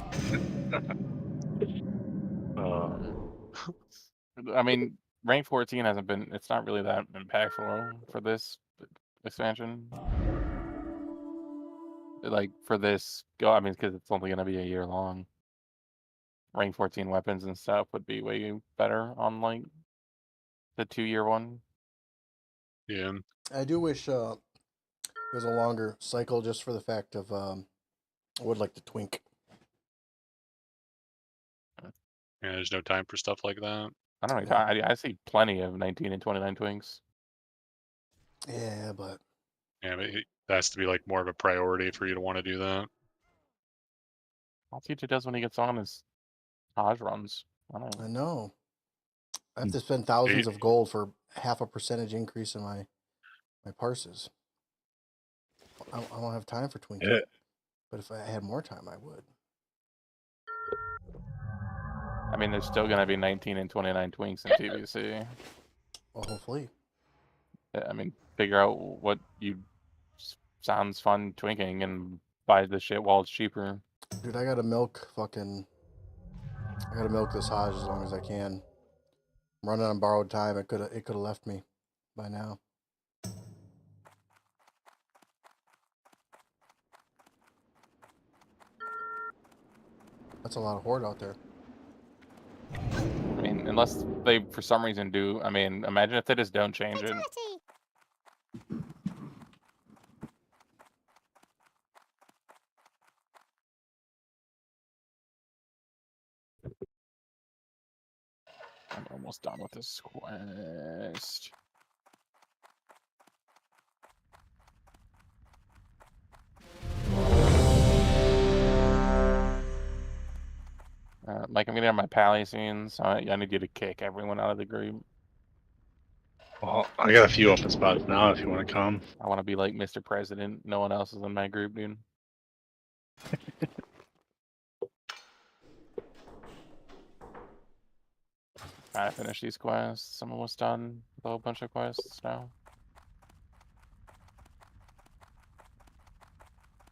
I mean, rank 14 hasn't been. It's not really that impactful for this expansion. Like for this I mean, because it's only gonna be a year long. Rank 14 weapons and stuff would be way better on like the 2-year one. Yeah. I do wish it was a longer cycle just for the fact of I would like to twink. Yeah, there's no time for stuff like that. I don't know. Yeah. I see plenty of 19 and 29 twinks. Yeah, but Yeah, but it has to be like more of a priority for you to want to do that. All TJ does when he gets on is HoJ runs. I don't know. I know. I have to spend thousands of gold for half a percentage increase in my parses. I don't have time for twinking. Yeah. But if I had more time, I would. I mean, there's still gonna be 19 and 29 twinks in TBC. Well, hopefully. I mean, figure out what you sounds fun twinking and buy the shit while it's cheaper. Dude, I gotta milk this HoJ as long as I can. I'm running on borrowed time. It could have left me by now. That's a lot of horde out there. I mean, unless they for some reason do. I mean, imagine if they just don't change it. Fatality. I'm almost done with this quest. Mike, I'm getting on my pally soon, so I need you to kick everyone out of the group. Well, I got a few open spots now if you want to come. I want to be like Mr. President. No one else is in my group, dude. Trying to finish these quests. I'm almost done with a whole bunch of quests now.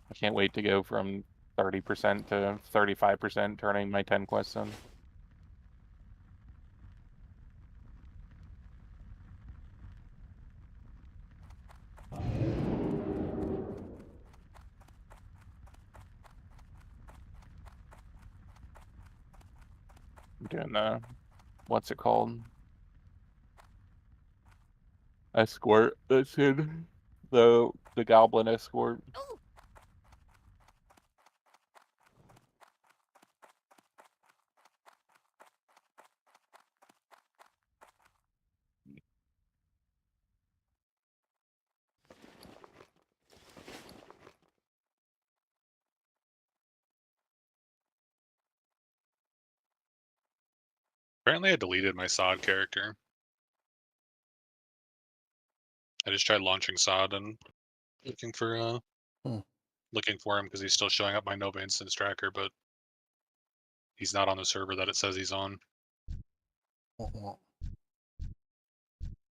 I can't wait to go from 30% to 35% turning my 10 quests in. I'm doing the, what's it called? Escort that's in the goblin escort. Ooh. Apparently I deleted my Sod character. I just tried launching Sod and looking for looking for him because he's still showing up my Nova instance tracker, but he's not on the server that it says he's on.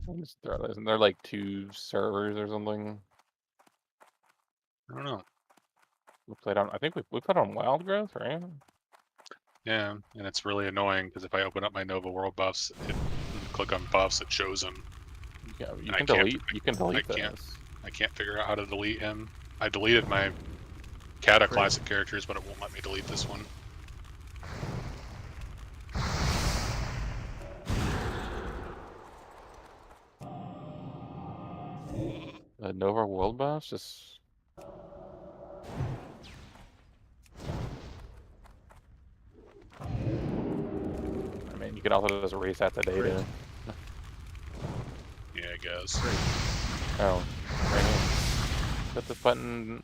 Isn't there like 2 servers or something? I don't know. We played on. I think we played on Wild Growth, right? Yeah, and it's really annoying because if I open up my Nova World buffs, and click on buffs, it shows him. Yeah, you I can can't- delete. You can delete I can't. this. I can't figure out how to delete him. I deleted my Kata classic characters, but it won't let me delete this one. The Nova World buffs just. I mean, you can also just reset the data. Yeah, I guess. Oh, right here. Put this button.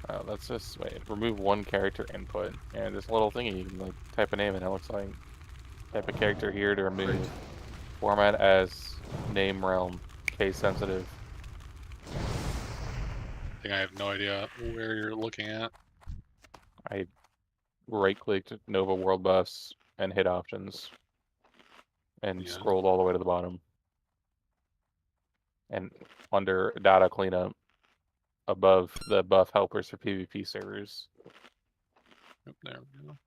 Oh, let's just wait. Remove one character input, and this little thingy you can like type a name, and it looks like type a character here to remove. Format as name realm, case sensitive. I think I have no idea where you're looking at. I right-clicked Nova World Buffs and hit options, and Yeah. scrolled all the way to the bottom. And under data cleanup, above the buff helpers for PvP servers. Yep, there we go.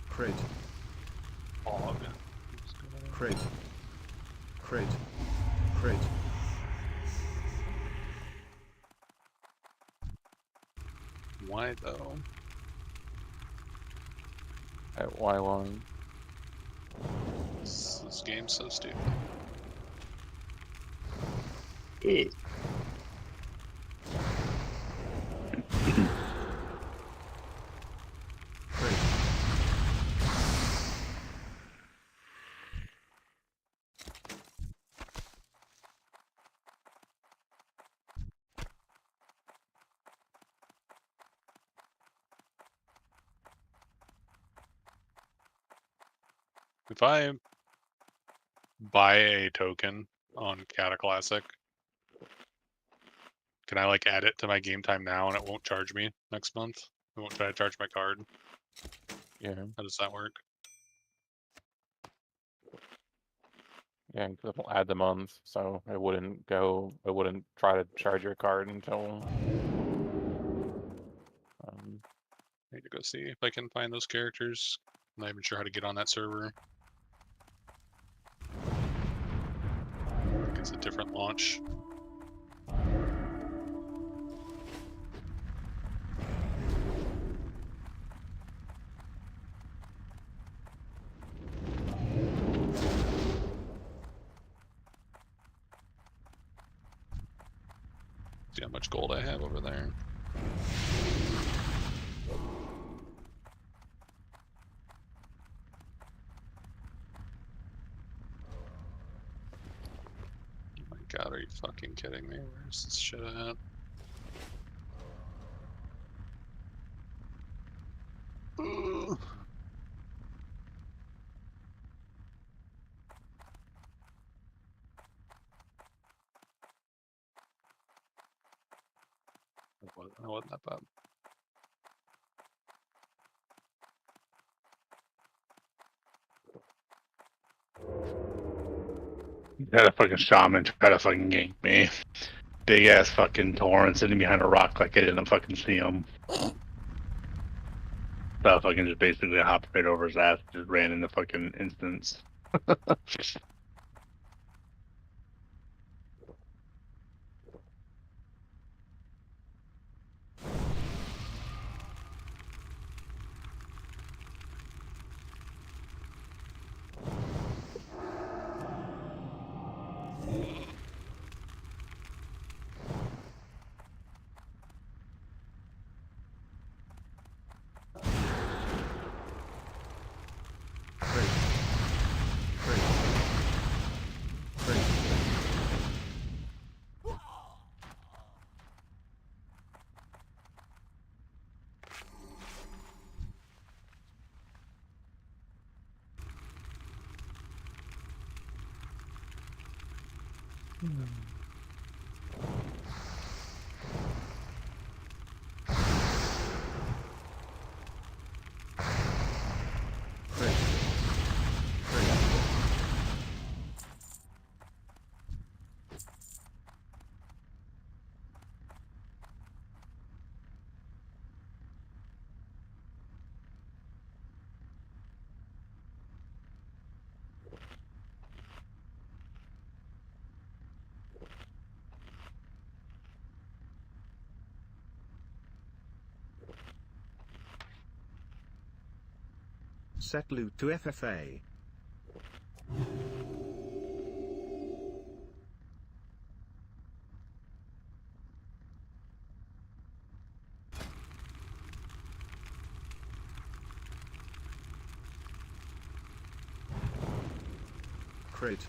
Crate. Fog. Crate. Crate. Crate. Why though? Why one? This game's so stupid. Crate. If I buy a token on Cata Classic. Can I like add it to my game time now and it won't charge me next month? It won't try to charge my card. Yeah. How does that work? Yeah, and it'll add the month, so it wouldn't try to charge your card until I need to go see if I can find those characters. I'm not even sure how to get on that server. I think it's a different launch. See how much gold I have over there. Oh my god, are you fucking kidding me? Where's this shit at? Ugh. It wasn't that bad. Had a fucking shaman try to fucking gank me. Big ass fucking torrent sitting behind a rock like I didn't fucking see him. So I fucking just basically hopped right over his ass, just ran in the fucking instance. Set loot to FFA. Crit.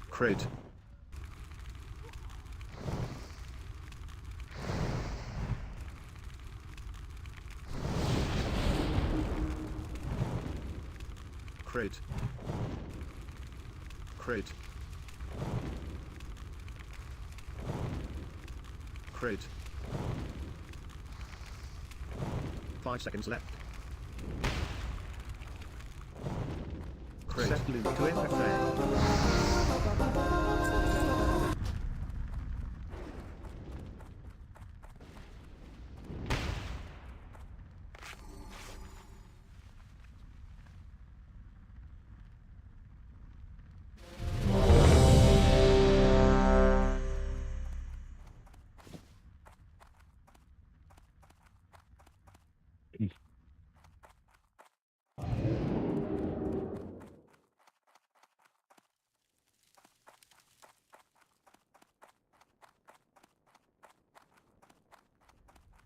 Crit. Crit. Crit. Crit. 5 seconds left. Crit. Set loot to FFA.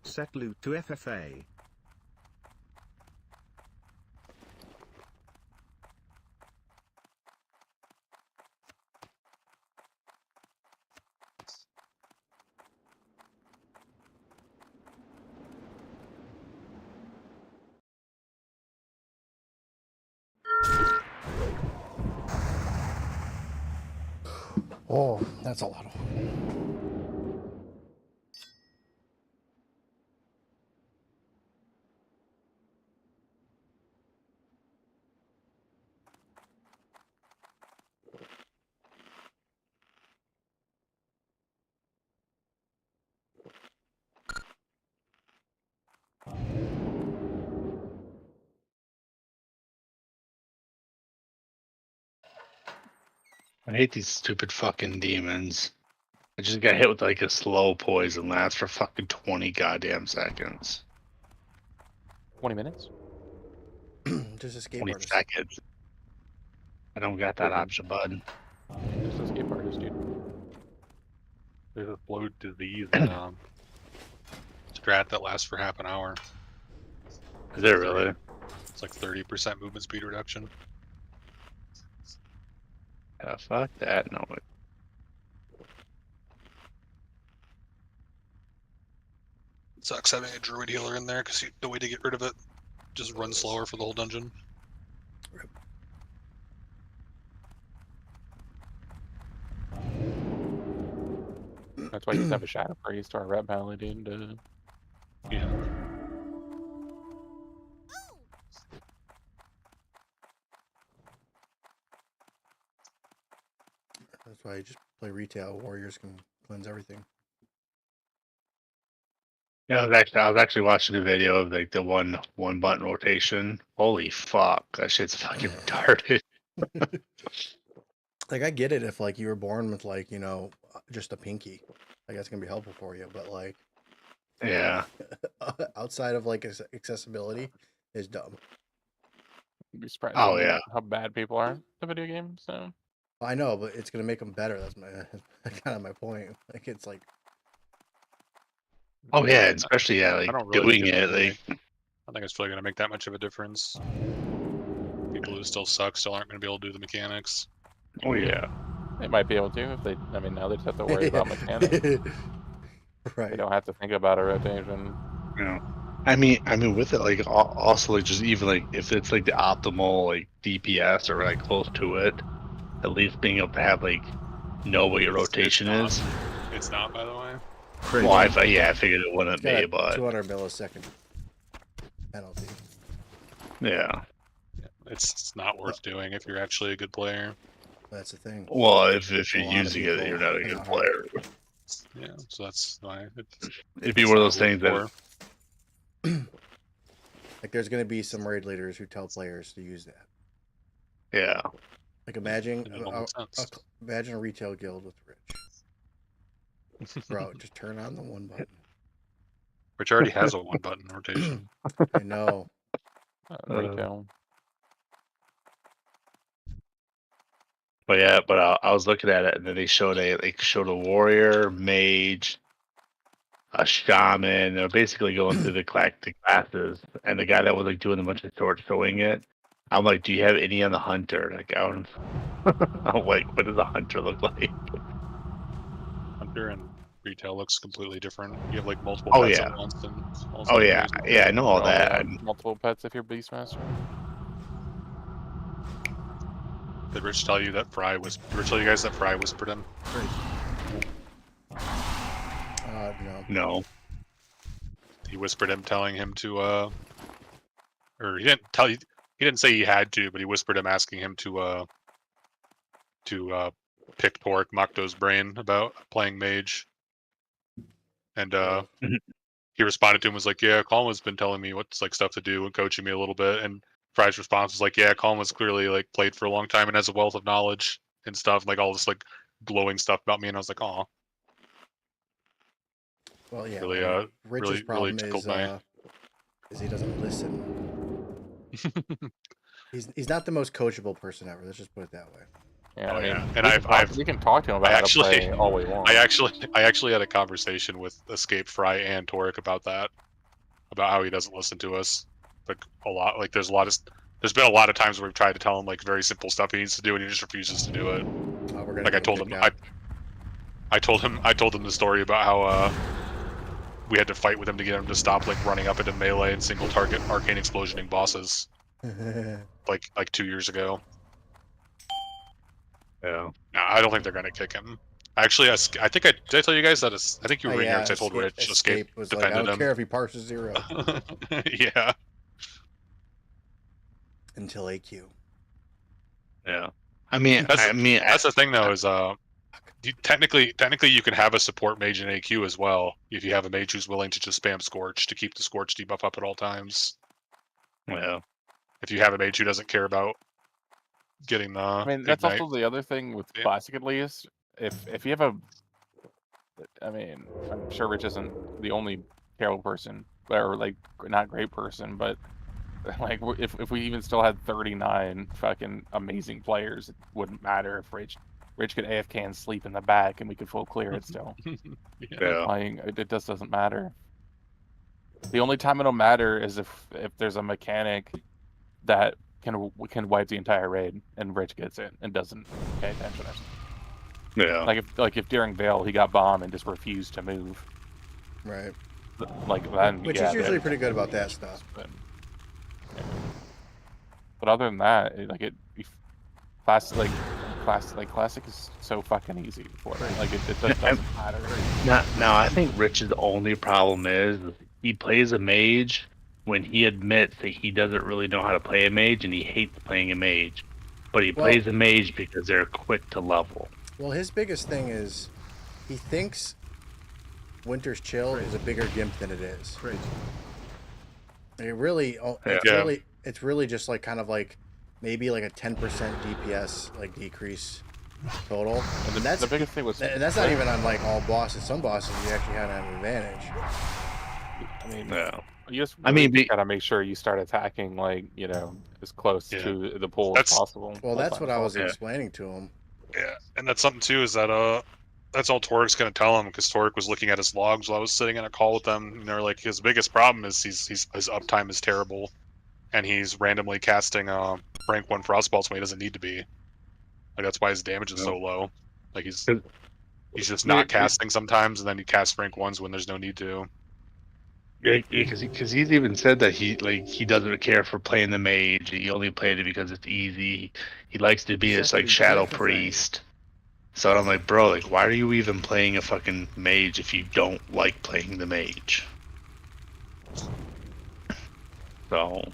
Set loot to FFA. Oh, that's a lot of. I hate these stupid fucking demons. I just got hit with like a slow poison lasts for fucking 20 goddamn seconds. 20 minutes? Just escape 20 artist. seconds. I don't got that Mhm. option, bud. Just escape artist, dude. There's a bloat disease in strat that lasts for half an hour. Is it really? It's like 30% movement speed reduction. Yeah, fuck that. No. It sucks having a druid healer in there because the way to get rid of it, just run slower for the whole dungeon. That's why you just have a shadow priest or a red paladin to. Yeah. That's why you just play retail. Warriors can cleanse everything. Yeah, I was actually watching a video of like the one button rotation. Holy fuck, that shit's fucking retarded. Like I get it if like you were born with like just a pinky, like that's gonna be helpful for you. But like Yeah. outside of like accessibility is dumb. You'd be surprised Oh yeah. how bad people are in the video game. So I know, but it's gonna make them better. That's my kind of my point. Like it's like Oh yeah, especially like I don't really doing think it's it gonna like. I think it's really going to make that much of a difference. People who still suck still aren't going to be able to do the mechanics. Oh yeah. they might be able to if they. I mean, now they just have to worry about mechanics. They right. don't have to think about a rotation. Yeah. I mean, with it, like also like just even like if it's like the optimal like DPS or like close to it, at least being able to have like know what your rotation is. It's not, by the way. Well, I figured it wouldn't It's got be, a but 200 millisecond penalty. yeah. It's not worth doing if you're actually a good player. That's the thing. Well, if A you're lot of using it, people you're not a hang good out hard. player. Yeah, so that's why It'd be one of those things that. for. Like there's gonna be some raid leaders who tell players to use that. Yeah. Like imagine It all makes sense. imagine a retail guild with Rich. Bro, just turn on the one button. Which already has a one button rotation. I know. Retail. But yeah, I was looking at it, and then they showed a warrior, mage, a shaman. They're basically going through the classes, and the guy that was like doing a bunch of short showing it. I'm like, do you have any on the hunter? Like, I'm like, what does a hunter look like? Hunter and retail looks completely different. You have like multiple Oh, pets yeah. at once. And Oh yeah, yeah, I know all You only that. have multiple pets if you're Beastmaster. Did Rich tell you that Fry was? Did Rich tell you guys that Fry whispered him? No. No. He whispered him, telling him to or he didn't tell you. He didn't say he had to, but he whispered him, asking him to pick Torque Makto's brain about playing Mage. And he responded to him was like, "Yeah, Colin has been telling me what's like stuff to do and coaching me a little bit." And Fry's response was like, "Yeah, Colin was clearly like played for a long time and has a wealth of knowledge and stuff, like all this like glowing stuff about me." And I was like, "Oh, Well, yeah. really, well, Rich's really problem tickled me." is he doesn't listen. He's not the most coachable person ever. Let's just put it that way. Yeah, Oh, I mean, yeah. And we can talk to him about how to play all we want. I actually had a conversation with Escape Fry and Torque about that, about how he doesn't listen to us, like a lot. Like there's been a lot of times where we've tried to tell him like very simple stuff he needs to do, and he just refuses to do it. We're gonna Like I get told kicked him, out. I told him the story about how we had to fight with him to get him to stop like running up into melee and single target arcane explosioning bosses like 2 years ago. Yeah. No, I don't think they're gonna kick him. Actually, I think did I tell you guys that? I think you Oh were in here yeah, because I told Rich escape was like, I defended don't him. care if he parses 0 Yeah. until AQ. Yeah. I mean, That's the thing though is technically you can have a support mage in AQ as well if you have a mage who's willing to just spam Scorch to keep the Scorch debuff up at all times. yeah. If you have a mage who doesn't care about getting the I mean, that's ignite. also the other thing with Yeah. Classic at least. If you have a, I mean, I'm sure Rich isn't the only terrible person, or like not great person, but like if we even still had 39 fucking amazing players, it wouldn't matter if Rich could AFK and sleep in the back, and we could full clear it still. Yeah. Playing it just doesn't matter. The only time it'll matter is if there's a mechanic that can wipe the entire raid and Rich gets it and doesn't pay attention or something. Yeah. Like if during Veil he got bombed and just refused to move. Right. Like then Which yeah, is usually pretty good about that stuff. But, yeah. But other than that, classic is so fucking easy for it. Like it just doesn't matter. Now, I think Rich's only problem is he plays a mage when he admits that he doesn't really know how to play a mage and he hates playing a mage. But he plays a mage because they're quick to level. Well, his biggest thing is he thinks Winter's Chill is a bigger gimp than it is. Great. It's really just like kind of like maybe like a 10% DPS like decrease total. And the biggest thing was, and that's not even on like all bosses. Some bosses you actually had an advantage. I mean, Yeah. you just really gotta make sure you start attacking like as close to the pool as possible. Well, that's what I was explaining to him. Yeah, and that's something too is that that's all Torik's gonna tell him because Torik was looking at his logs while I was sitting in a call with them, and they're like, his biggest problem is his uptime is terrible, and he's randomly casting rank 1 frostballs when he doesn't need to be. Like that's why his damage is so low. Like he's just not casting sometimes, and then he casts rank 1s when there's no need to. Yeah, because he's even said that he doesn't care for playing the mage. He only played it because it's easy. He likes to be this like shadow priest. So I'm like, bro, like, why are you even playing a fucking mage if you don't like playing the mage? So,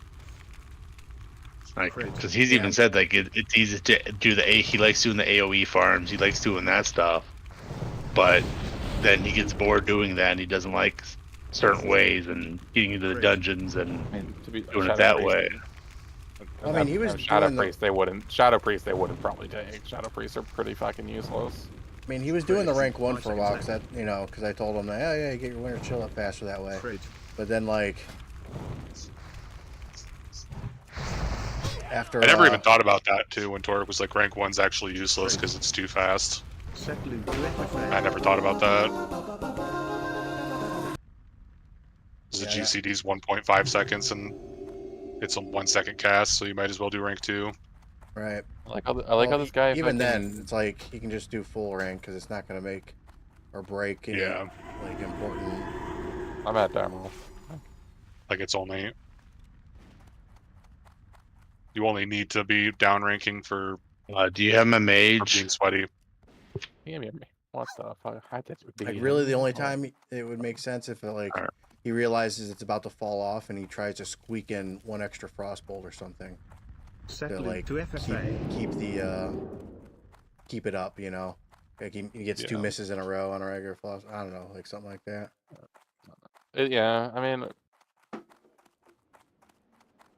like, because he's even said like it's easy to do he likes doing the AOE farms. He likes doing that stuff, but then he gets bored doing that, and he doesn't like certain ways and getting into the dungeons and doing it that way. I mean, he was Shadow Priest. They wouldn't probably take. Shadow Priests are pretty fucking useless. I mean, he was doing the rank 1 for a while because I told him that you get your Winter Chill up faster that way. But then like after I never even thought about that too when Torik was like rank 1's actually useless because it's too fast. I never thought about that. The GCD's 1.5 seconds and it's a 1 second cast, so you might as well do rank 2. Right. I like how this guy. Even then, it's like he can just do full rank because it's not going to make or break any like important. I'm at Dharma. Like it's only you only need to be down ranking for. Do you have my mage? Being sweaty. Yeah, what the fuck? Like really, the only time it would make sense if he realizes it's about to fall off and he tries to squeak in 1 extra frostbolt or something to like keep it up, Like he gets 2 misses in a row on a regular frost. I don't know, like something like that. Yeah, I mean,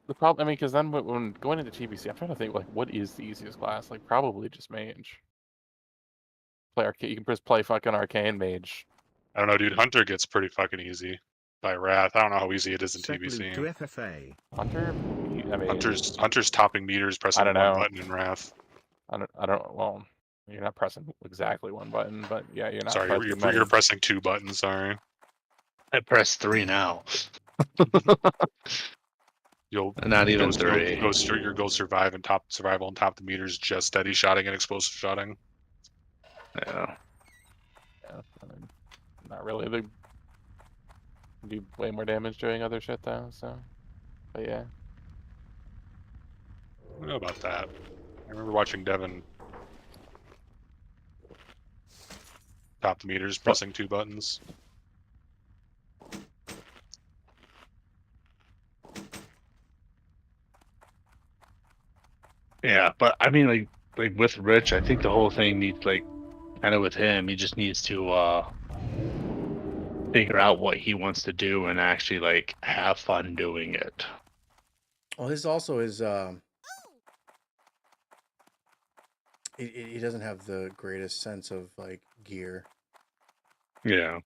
the problem. I mean, because then when going into TBC, I'm trying to think like what is the easiest class? Like probably just Mage. You can just play fucking Arcane Mage. I don't know, dude. Hunter gets pretty fucking easy by Wrath. I don't know how easy it is in TBC. Hunter, I mean, Hunter's topping meters, pressing one button in Wrath. I don't. Well, you're not pressing exactly 1 button, but yeah, you're not. Sorry, you're pressing 2 buttons. Sorry. I press 3 now. You'll not even 3. Go survival and top the meters, just steady shotting and explosive shotting. Yeah. I mean, not really. They do way more damage doing other shit though. So, but yeah. I don't know about that. I remember watching Devin top the meters, pressing 2 buttons. Yeah, but I mean, like with Rich, I think the whole thing needs like kind of with him. He just needs to figure out what he wants to do and actually like have fun doing it. Well, his also is he doesn't have the greatest sense of like gear. Yeah,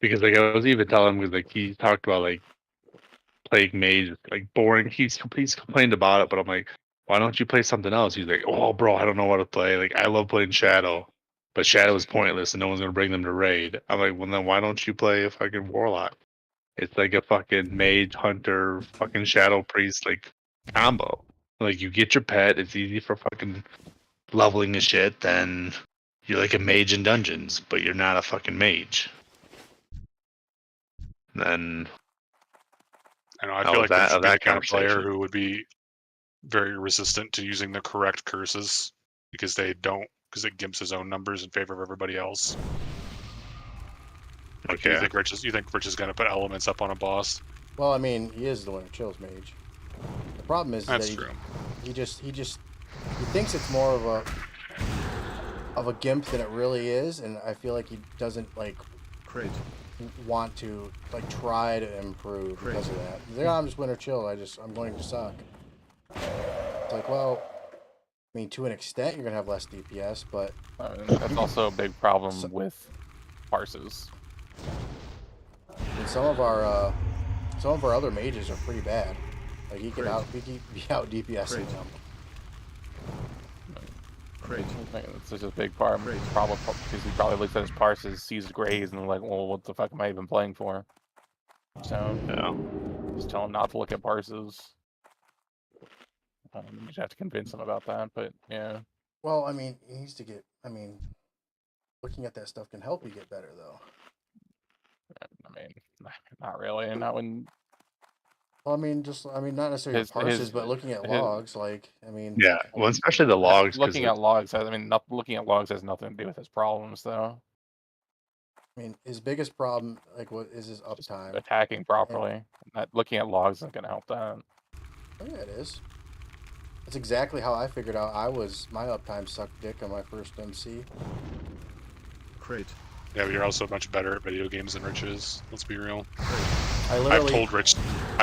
because like I was even telling him, because like he talked about like playing Mage, like boring. He's complained about it, but I'm like, why don't you play something else? He's like, oh, bro, I don't know what to play. Like I love playing Shadow, but Shadow is pointless and no one's gonna bring them to raid. I'm like, well then why don't you play a fucking Warlock? It's like a fucking Mage Hunter, fucking Shadow Priest like combo. Like you get your pet, it's easy for fucking leveling the shit. Then you're like a mage in dungeons, but you're not a fucking mage. Then I know, I That feel was like there that should of be the that kind of player conversation. who would be very resistant to using the correct curses because it gimps his own numbers in favor of everybody else. Like, do you Okay. think Rich is going to put elements up on a boss? Well, I mean, he is the one who chills Mage. The problem is That's that true. he thinks it's more of a gimp than it really is, and I feel like he doesn't like Crate. want to like try to improve because of that. He's like, oh, I'm just winter chill. I'm going to suck. It's like, well, I mean, to an extent, you're gonna have less DPS, but That's also a big problem So- with parses. I mean, some of our other mages are pretty bad. Like he can be out DPSing them. Crate. It's just a big problem because he probably looks at his parses, sees the grays, and like, well, what the fuck am I even playing for? So Yeah. just tell him not to look at parses. You just have to convince him about that, but yeah. Well, I mean, he needs to get. I mean, looking at that stuff can help you get better, though. I mean, not really. Not when Well, I mean, not necessarily his parses, but looking at his logs. Like, I mean, Yeah. Well, especially the logs. looking at logs. I mean, not looking at logs has nothing to do with his problems, though. I mean, his biggest problem, like, what is his Just uptime? attacking properly. Not looking at logs isn't going to help that. Oh yeah, it is. That's exactly how I figured out my uptime sucked dick on my first MC. Crate. Yeah, but you're also much better at video games than Rich is. Let's be real. I I've literally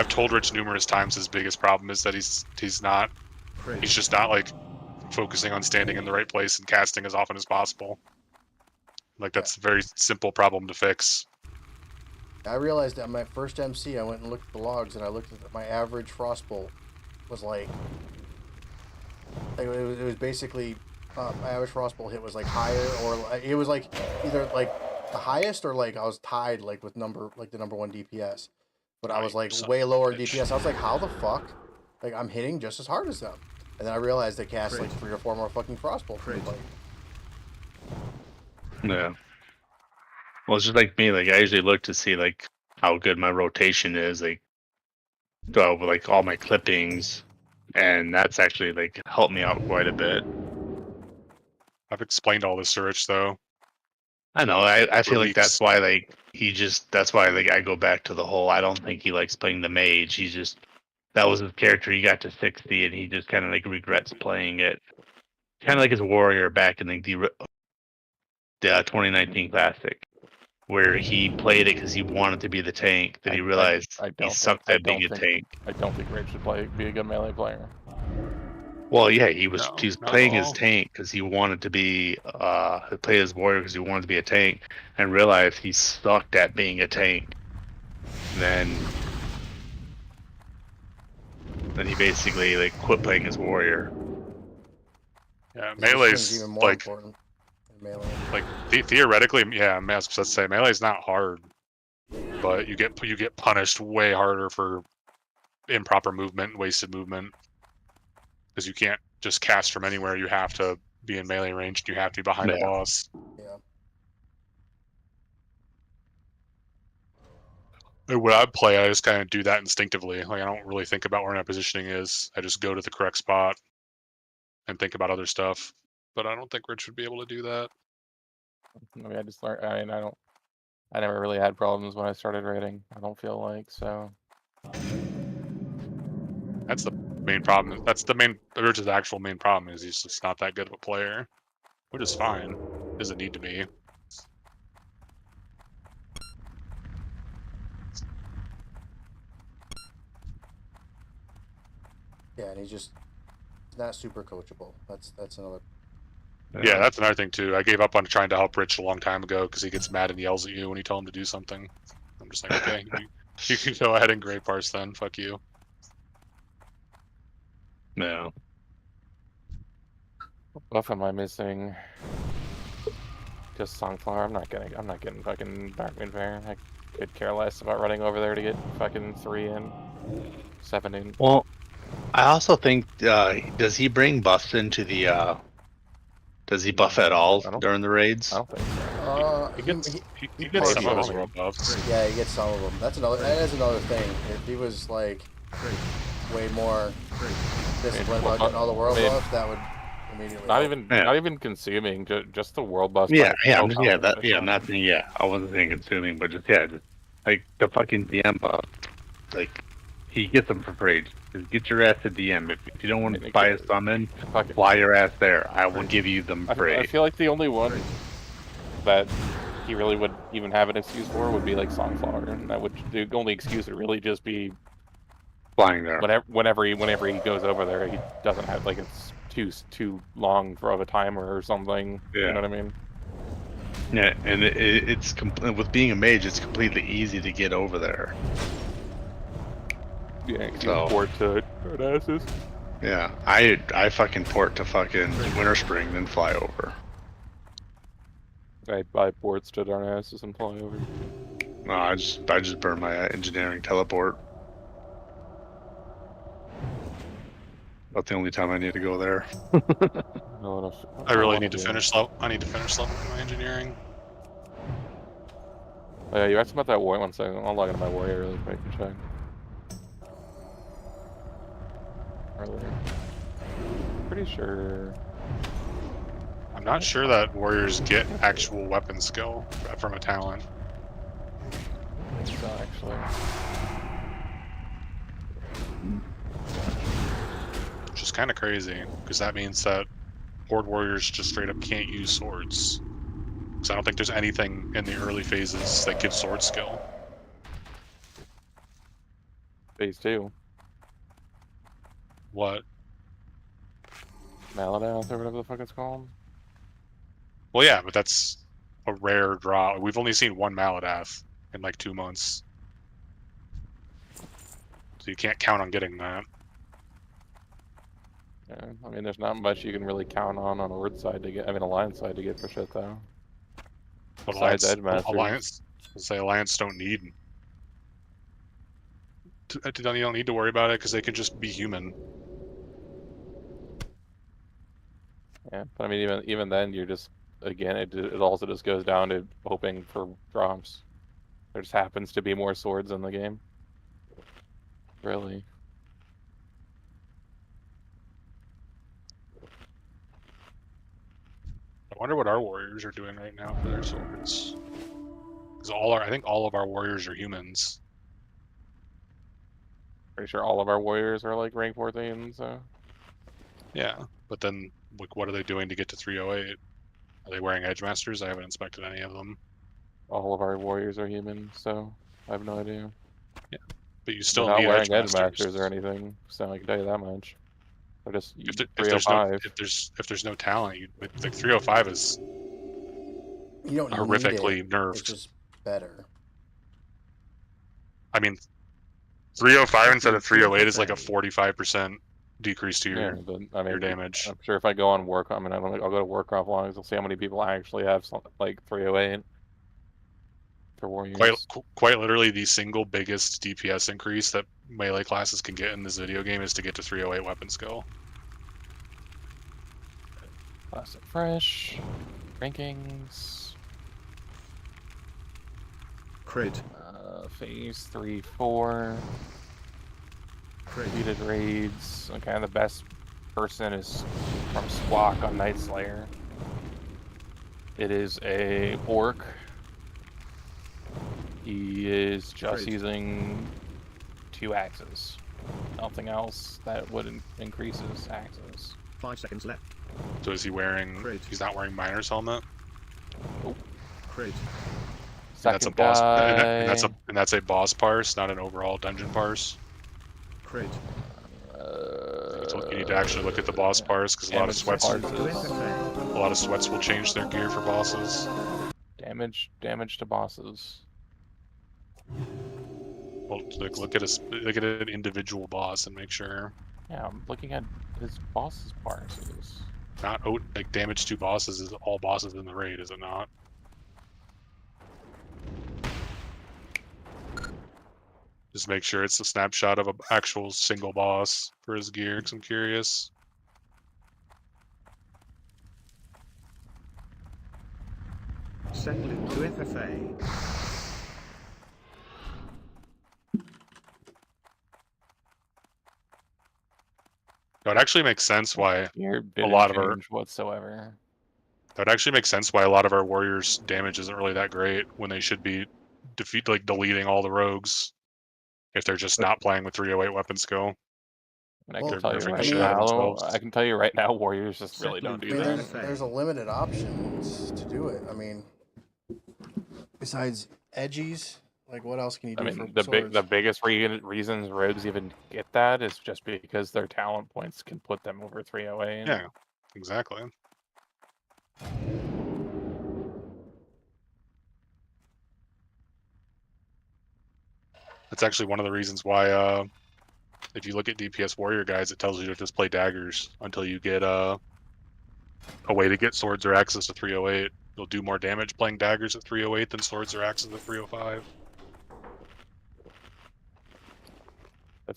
told Rich numerous times his biggest problem is that he's Crate. just not like focusing on standing in the right place and casting as often as possible. Like that's a very simple problem to fix. I realized that my first MC, I went and looked at the logs, and I looked at my average frostbolt was like it was basically my average frostbolt hit was like higher, or it was like either like the highest or like I was tied like with the number one DPS, but I was like way lower in DPS. I was like, how the fuck? Like I'm hitting just as hard as them, and then I realized they cast like 3 or 4 more fucking frostbolts. Yeah. Well, it's just like me. Like I usually look to see like how good my rotation is. Like go over like all my clippings, and that's actually like helped me out quite a bit. I've explained all this to Rich though. I know. I feel like that's Weeks. why like that's why like I go back to the whole. I don't think he likes playing the mage. He's just that was his character. He got to 60 and he just kind of like regrets playing it. Kind of like his warrior back in the 2019 classic, where he played it because he wanted to be the tank. Then he realized he sucked at being a tank. I don't think Rich should be a good melee player. Well, yeah, he was No, not playing at his all. tank because he wanted to be play his warrior because he wanted to be a tank, and realized he sucked at being a tank. Then he basically like quit playing his warrior. Yeah, Positioning's melee's even more like important than melee. like theoretically, yeah, I was supposed to say melee's not hard, but you get punished way harder for improper movement, wasted movement, because you can't just cast from anywhere. You have to be in melee range. You have to be behind the Yeah. boss. Yeah. And when I play, I just kind of do that instinctively. Like I don't really think about where my positioning is. I just go to the correct spot and think about other stuff. But I don't think Rich would be able to do that. I mean, I just learned. I mean, I never really had problems when I started raiding. I don't feel like so. That's the main problem. That's the main. Urge's actual main problem is he's just not that good of a player, which is fine. Doesn't need to be. Yeah, and he's not super coachable. That's another. Yeah, that's another thing too. I gave up on trying to help Rich a long time ago because he gets mad and yells at you when you tell him to do something. I'm just like, okay, you can go ahead and grade parse then. Fuck you. No. What buff am I missing? Just Songflower. I'm not getting fucking Darkmoon Fair. I could care less about running over there to get fucking 3 in, 7 in. Well, I also think does he bring buffs into the? Does he buff at all during the raids? I don't think so. He gets some of his world buffs. Yeah, he gets some of them. That is another thing. If he was like way more disciplined about getting all the world buffs, that would immediately. Not even consuming, just the world buffs. Yeah. I wasn't saying consuming, but just like the fucking DM buff. Like he gets them for free. Just get your ass to DM. If you don't want to buy a summon, fly your ass there. I will give you them free. I feel like the only one that he really would even have an excuse for would be like Songflower, and that would the only excuse would really just be flying there. Whenever he goes over there, he doesn't have like it's too long for of a timer or something. Yeah. You know what I mean? Yeah, and it's with being a mage, it's completely easy to get over there. Yeah, you port to Darnassus. Yeah, I fucking port to fucking Winter Spring, then fly over. I buy ports to Darnassus and fly over. No, I just burn my engineering teleport. That's the only time I need to go there. I really need to finish level. I need to finish level my engineering. Oh, yeah, you asked about that warrior. 1 second. I'll log into my warrior really quick and check. Pretty sure. I'm not sure that warriors get actual weapon skill from a talent. I think so, actually. Which is kind of crazy, because that means that horde warriors just straight up can't use swords. Because I don't think there's anything in the early phases that gives sword skill. Phase 2. What? Maladath or whatever the fuck it's called. Well, yeah, but that's a rare draw. We've only seen one Maladath in like 2 months. So you can't count on getting that. Yeah, I mean, there's not much you can really count on Horde side to get. I mean, Alliance side to get for shit though. But Besides Edgemasters. Alliance don't need. You don't need to worry about it because they can just be human. Yeah, but I mean, even then, you're just again, it also just goes down to hoping for drops. There just happens to be more swords in the game. Really. I wonder what our warriors are doing right now for their swords. Because I think all of our warriors are humans. Pretty sure all of our warriors are like rank 14, so. Yeah, but then like, what are they doing to get to 308? Are they wearing Edgemasters? I haven't inspected any of them. All of our warriors are human, so I have no idea. Yeah, but you still They're need not wearing Edgemasters or anything, so I can tell you that much. They're just if 305. if there's no talent, like 305 is You don't horrifically need it. nerfed. It's just better. I mean, 305 instead of 308 is like a 45% decrease to your, but, I mean, your damage. I'm sure if I go on I'll go to Warcraft logs, I'll see how many people actually have something like 308 for warriors. Quite literally, the single biggest DPS increase that melee classes can get in this video game is to get to 308 weapon skill. Classic fresh rankings. Crit. Phase 3, 4. Repeated raids. Okay, the best person is from Squawk on Night Slayer. It is a orc. He is just Great. using 2 axes. Nothing else that would increase his axes. 5 seconds left. So is he wearing? Great. He's not wearing miner's helmet. Crit. And that's a Second boss. guy. And that's a boss parse, not an overall dungeon parse. Crit. You need to actually look at the boss parse because a lot of damage sweats, to To bosses. FFA. a lot of sweats will change their gear for bosses. Damage to bosses. Well, look at an individual boss and make sure. Yeah, I'm looking at his boss's parses. Not like damage to bosses is all bosses in the raid, is it not? Just make sure it's a snapshot of an actual single boss for his gear, because I'm curious. Set loop to FFA. That would actually make sense why Gear a didn't lot of our change whatsoever. that would actually make sense why a lot of our warriors' damage isn't really that great when they should be deleting all the rogues if they're just not playing with 308 weapon skill. And I Well, can tell you nerfing the right shit out of now, themselves. I can tell you right now, warriors just Set really don't loop do I mean, that. there's a limited options to do it. I mean, besides edgies, like what else can you do I mean, for the swords? biggest reasons rogues even get that is just because their talent points can put them over 308. Yeah, exactly. That's actually one of the reasons why, if you look at DPS warrior guides, it tells you to just play daggers until you get a way to get swords or axes to 308. You'll do more damage playing daggers at 308 than swords or axes at 305. The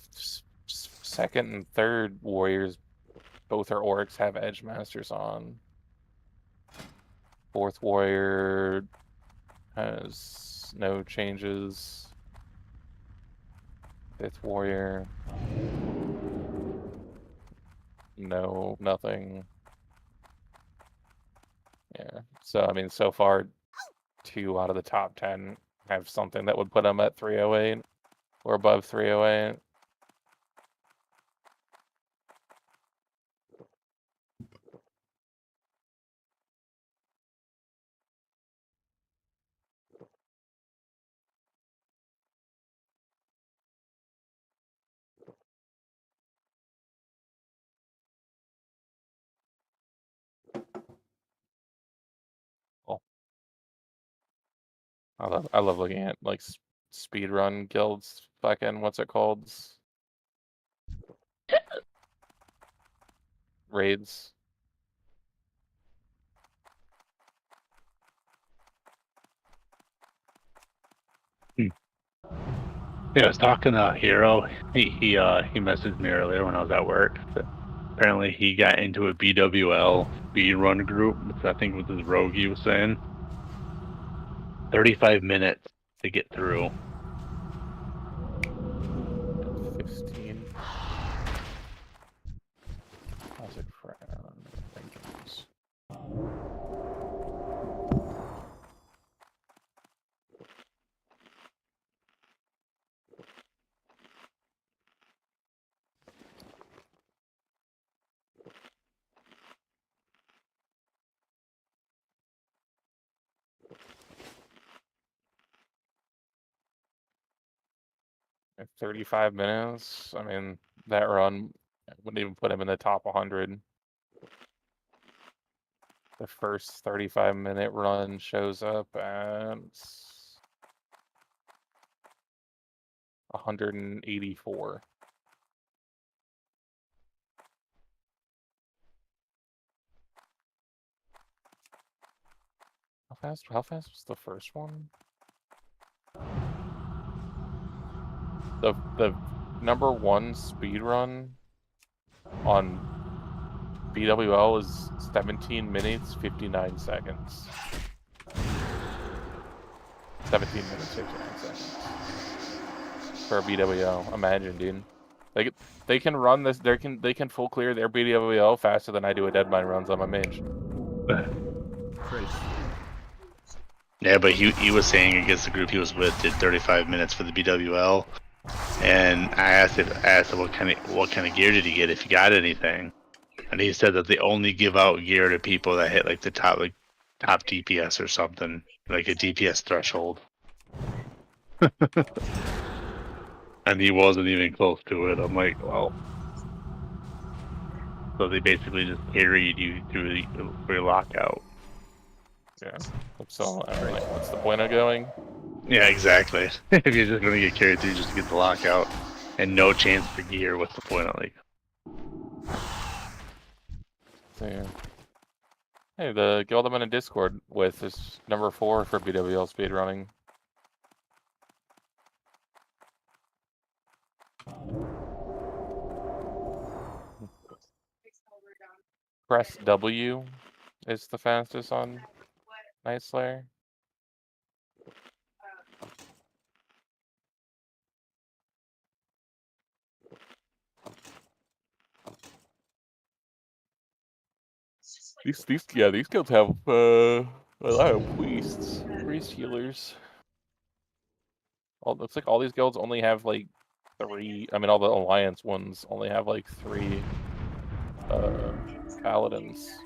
second and third warriors, both are orcs, have edge masters on. Fourth warrior has no changes. Fifth warrior, no, nothing. Yeah, so I mean, so far, 2 out of the top 10 have something that would put them at 308 or above 308. Cool. I love looking at like speedrun guilds. Fucking what's it called? Raids. Yeah, I was talking to Hero. He messaged me earlier when I was at work. Apparently, he got into a BWL speedrun group, which I think was his rogue he was saying. 35 minutes to get through. 15. Classic rankings. At 35 minutes. I mean, that run wouldn't even put him in the top 100. The first 35-minute run shows up at 184. How fast was the first one? The number 1 speed run on BWL is 17 minutes 59 seconds. 17 minutes 59 seconds for a BWL. Imagine, dude. They can run this. They can full clear their BWL faster than I do a Deadmine runs on my mage. Crit. Yeah, but he was saying against the group he was with did 35 minutes for the BWL, and I asked him what kind of gear did he get if he got anything, and he said that they only give out gear to people that hit like the top DPS or something, like a DPS threshold. And he wasn't even close to it. I'm like, well, so they basically just carried you through your lockout. Yeah. So I mean, like, what's the point of going? Yeah, exactly. If you're just gonna get carried through just to get the lockout and no chance for gear, what's the point of like? So, yeah. Hey, the guild I'm in a Discord with is number 4 for BWL speedrunning. Press W is the fastest on Night Slayer. These guilds have a lot of priest healers. Looks like all these guilds only have like 3. I mean, all the alliance ones only have like 3 paladins,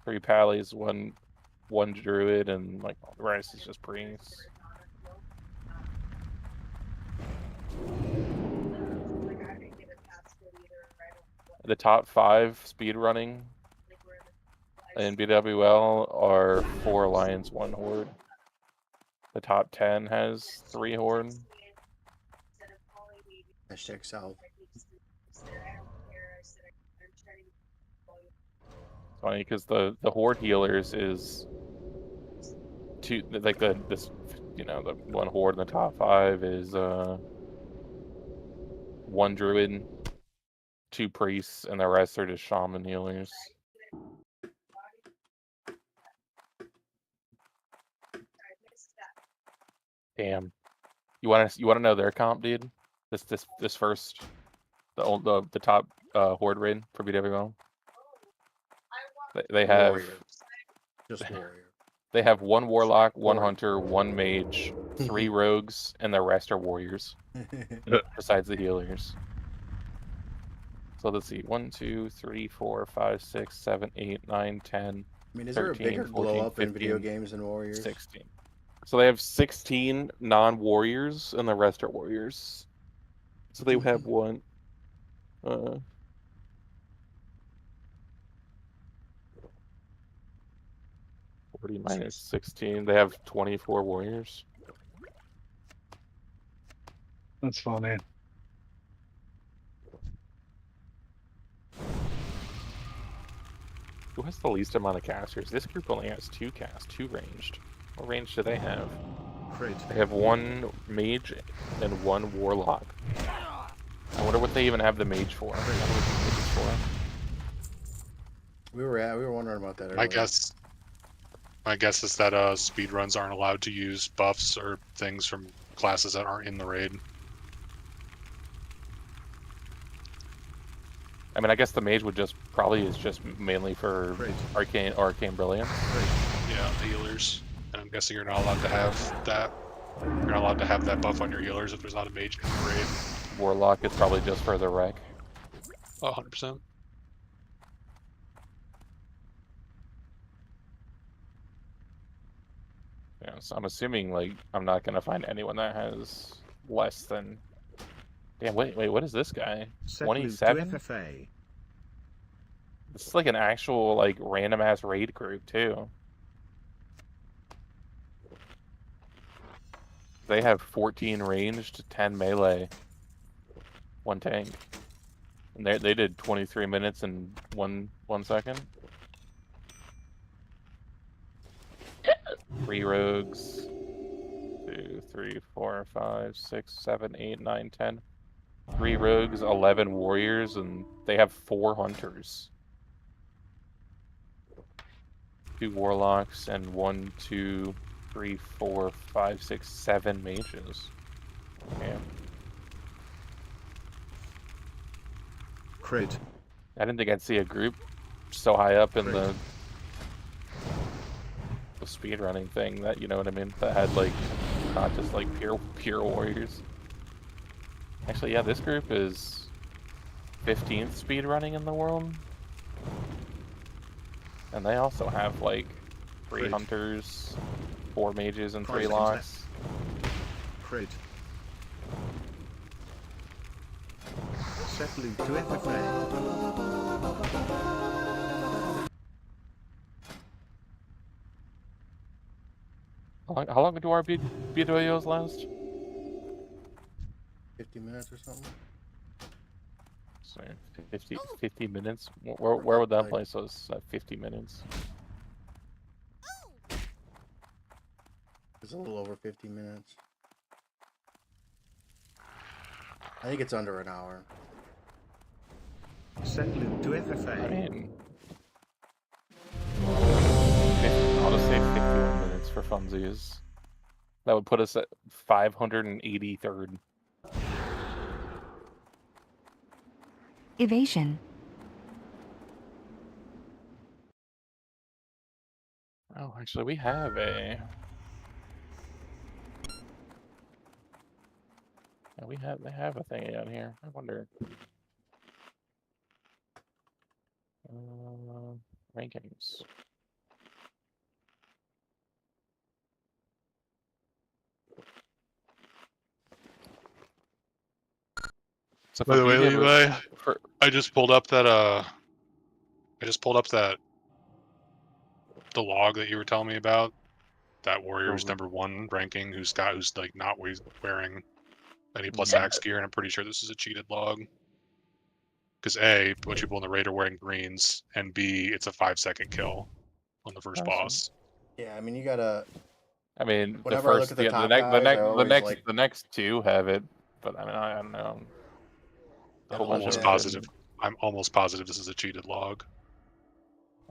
3 pallies, one druid, and like all the rest is just priests. The top 5 speedrunning in BWL are 4 alliance, 1 horde. The top 10 has 3 horde. Hashtag South. Funny because the horde healers is 2, like the 1 horde in the top 5 is 1 druid, 2 priests, and the rest are just shaman healers. Damn. You wanna know their comp, dude? This first the top horde raid for BWL. They have Warrior. Just warrior. They have 1 warlock, 1 hunter, 1 mage, 3 rogues, and the rest are warriors. Besides the healers. So let's see. 1, 2, 3, 4, 5, 6, 7, 8, 9, 10. I mean, is 13, there a bigger 14, glow up 15, in video games than Warriors? 16. So they have 16 non-warriors, and the rest are warriors. So they have 1. 40 minus 16. They have 24 warriors. That's funny. Who has the least amount of casters? This group only has 2 cast, 2 ranged. What range do they have? Crit. They have 1 mage and 1 warlock. I wonder what they even have the mage for. I wonder what the mage is for. We were wondering about that earlier. My guess is that speedruns aren't allowed to use buffs or things from classes that aren't in the raid. I mean, I guess the mage would probably is just mainly for arcane brilliance. Yeah, the healers. And I'm guessing you're not allowed to have that. You're not allowed to have that buff on your healers if there's not a mage in the raid. Warlock is probably just for the wreck. 100%. Yeah, so I'm assuming like I'm not gonna find anyone that has less than. Damn, wait, what is this guy? 27? FFA. This is like an actual like random ass raid group too. They have 14 ranged, 10 melee, 1 tank, and they did 23 minutes and 1 second. 3 rogues. 2, 3, 4, 5, 6, 7, 8, 9, 10. 3 rogues, 11 warriors, and they have 4 hunters. 2 warlocks, and 1, 2, 3, 4, 5, 6, 7 mages. Damn. Crit. I didn't think I'd see a group so high up in the speedrunning thing that, you know what I mean, that had like not just like pure warriors. Actually, yeah, this group is 15th speedrunning in the world, and they also have like 3 Great. hunters, 4 mages, and 5 3 seconds locks. Crit. Set loop to FFA. How long do our videos last? 50 minutes or something. So 50 minutes. Where would that Like- place us at 50 minutes? It's a little over 50 minutes. I think it's under an hour. Set loop to FFA. I mean, I'll just say 51 minutes for funsies. That would put us at 583rd. Evasion. Oh, actually, we have a. Yeah, they have a thingy on here. I wonder. Rankings. So By the way, BW Levi, for I just pulled up that the log that you were telling me about. That warrior's Mhm. #1 ranking who's like not wearing any plus Mhm. axe gear, and I'm pretty sure this is a cheated log. Because A, a bunch of people in the raid are wearing greens, and B, it's a 5-second kill on the first Awesome. boss. Yeah, I mean, you gotta. I mean, the Whenever I look first, at the the top next, guys, I always like. the next 2 have it, but I mean, I don't know. Yeah, Whole bunch of Almost them positive. didn't. I'm almost positive this is a cheated log.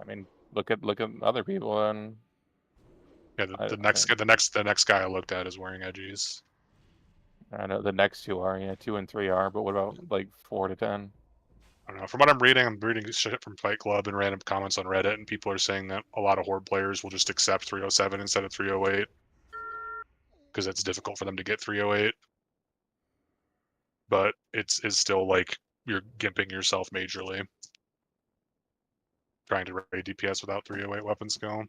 I mean, look at other people, and Yeah, the next guy I looked at is wearing edgies. I know the next 2 are, yeah, 2 and 3 are, but what about like 4 to 10? I don't know. From what I'm reading shit from Fight Club and random comments on Reddit, and people are saying that a lot of Horde players will just accept 307 instead of 308 because it's difficult for them to get 308. But it's still like you're gimping yourself majorly trying to raid DPS without 308 weapon skill.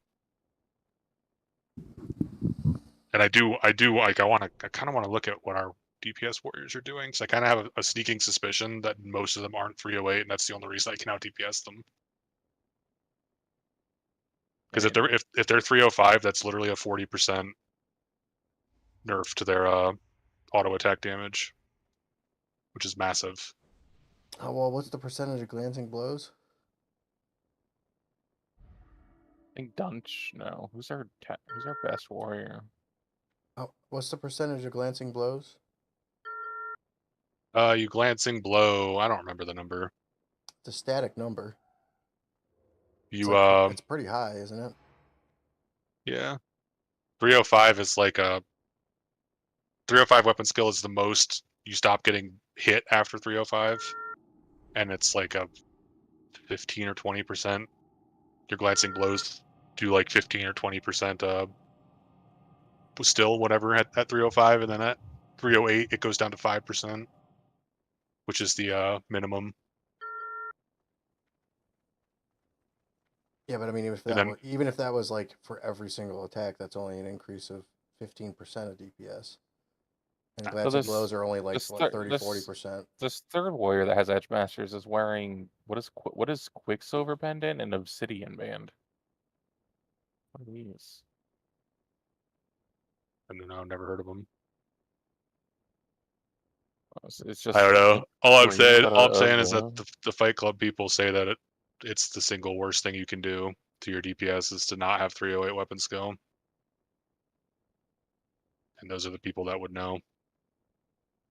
And I kind of want to look at what our DPS warriors are doing, because I kind of have a sneaking suspicion that most of them aren't 308, and that's the only reason I can out DPS them. Because if they're 305, that's literally a 40% nerf to their auto attack damage, which is massive. Oh, well, what's the percentage of glancing blows? I think Dunch. No, who's our best warrior? Oh, what's the percentage of glancing blows? You glancing blow. I don't remember the number. It's a static number. You It's pretty high, isn't it? yeah. 305 is like a 305 weapon skill is the most you stop getting hit after 305, and it's like a 15 or 20%. Your glancing blows do like 15 or 20% still whatever at 305, and then at 308 it goes down to 5%, which is the minimum. Yeah, but I mean, even if that was like for every single attack, that's only an increase of 15% of DPS. And glancing blows are only like 30-40%. This 3rd warrior that has Edge Masters is wearing what is Quicksilver Pendant and Obsidian Band. What are these? I don't know. I've never heard of them. It's just. I don't know. All I'm saying of is that the Fight Club people say that it's the single worst thing you can do to your DPS is to not have 308 weapon skill. And those are the people that would know.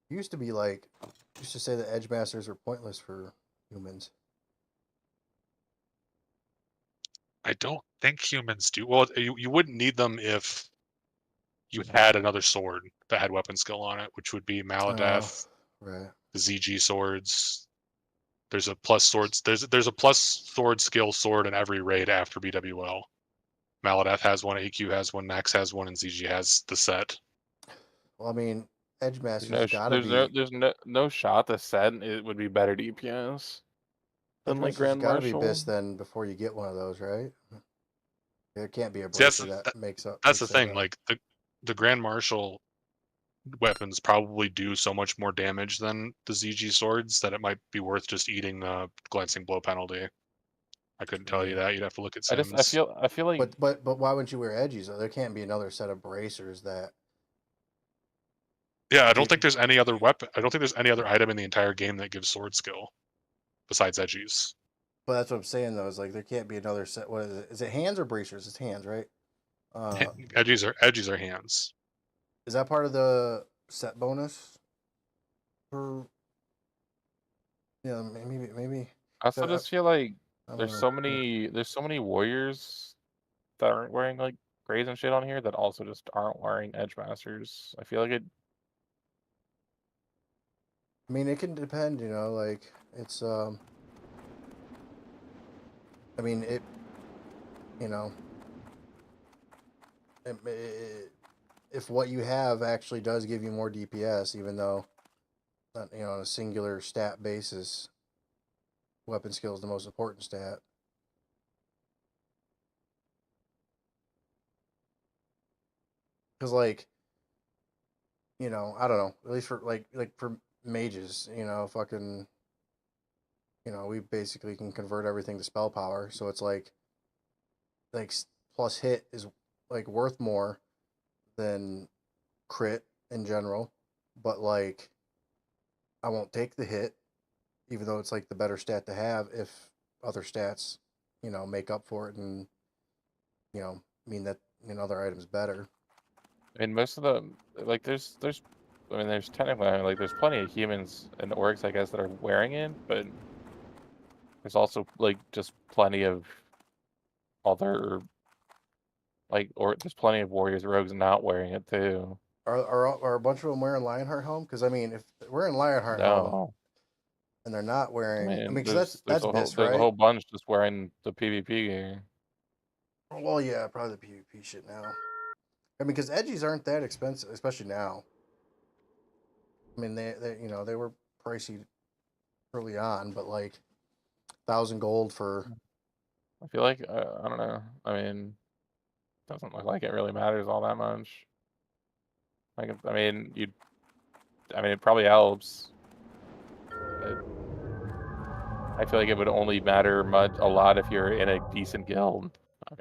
It used to say that Edge Masters are pointless for humans. I don't think humans do. Well, you wouldn't need them if you had another sword that had weapon skill on it, which would be Maladeath, Right. the ZG swords. There's a plus swords. There's a plus sword skill sword in every raid after BWL. Maladeth has one, AQ has one, Nax has one, and ZG has the set. Well, I mean, Edge There's Master's no, gotta be no shot the set it would be better DPS Edge than like Master's Grand gotta be Marshal. BIS then before you get one of those, right? There can't be a See, bracer that makes that's the that thing. up. Like the Grand Marshal weapons probably do so much more damage than the ZG swords that it might be worth just eating the glancing blow penalty. I couldn't tell you that. You'd have to look at I Sims. feel like But why wouldn't you wear edgies though? There can't be another set of bracers that. Yeah, I don't think there's any other weapon. I don't think there's any other item in the entire game that gives sword skill besides edgies. But that's what I'm saying though. Is like there can't be another set. What is it? Is it hands or bracers? It's hands, right? Edgies are hands. Is that part of the set bonus? For yeah, maybe. I also So, just feel like I don't there's know. so many warriors that aren't wearing like grays and shit on here that also just aren't wearing Edge Masters. I feel like it. I mean, it can depend. You know, like it's I mean it. You know. If what you have actually does give you more DPS, even though, you know, on a singular stat basis, weapon skill is the most important stat. Because, like, you know, I don't know. At least for like for mages, you know, fucking, you know, we basically can convert everything to spell power. So it's like plus hit is like worth more than crit in general, but like I won't take the hit, even though it's like the better stat to have if other stats, you know, make up for it and, you know, mean that, you know, other items better. I mean, most of the like there's I mean there's technically like there's plenty of humans and orcs I guess that are wearing it, but there's also like just plenty of other like or there's plenty of warriors rogues not wearing it too. Are a bunch of them wearing Lionheart helm? Because I mean, if they're wearing Lionheart helm No, and they're not I wearing, I mean, mean because that's BIS, there's a right? whole bunch just wearing the PvP gear. Well, yeah, probably the PvP shit now. I mean, because edgies aren't that expensive, especially now. I mean, they you know they were pricey early on, but like 1,000 gold for. I feel like I don't know. I mean, doesn't look like it really matters all that much. Like I mean, it probably helps. But I feel like it would only matter a lot if you're in a decent guild. I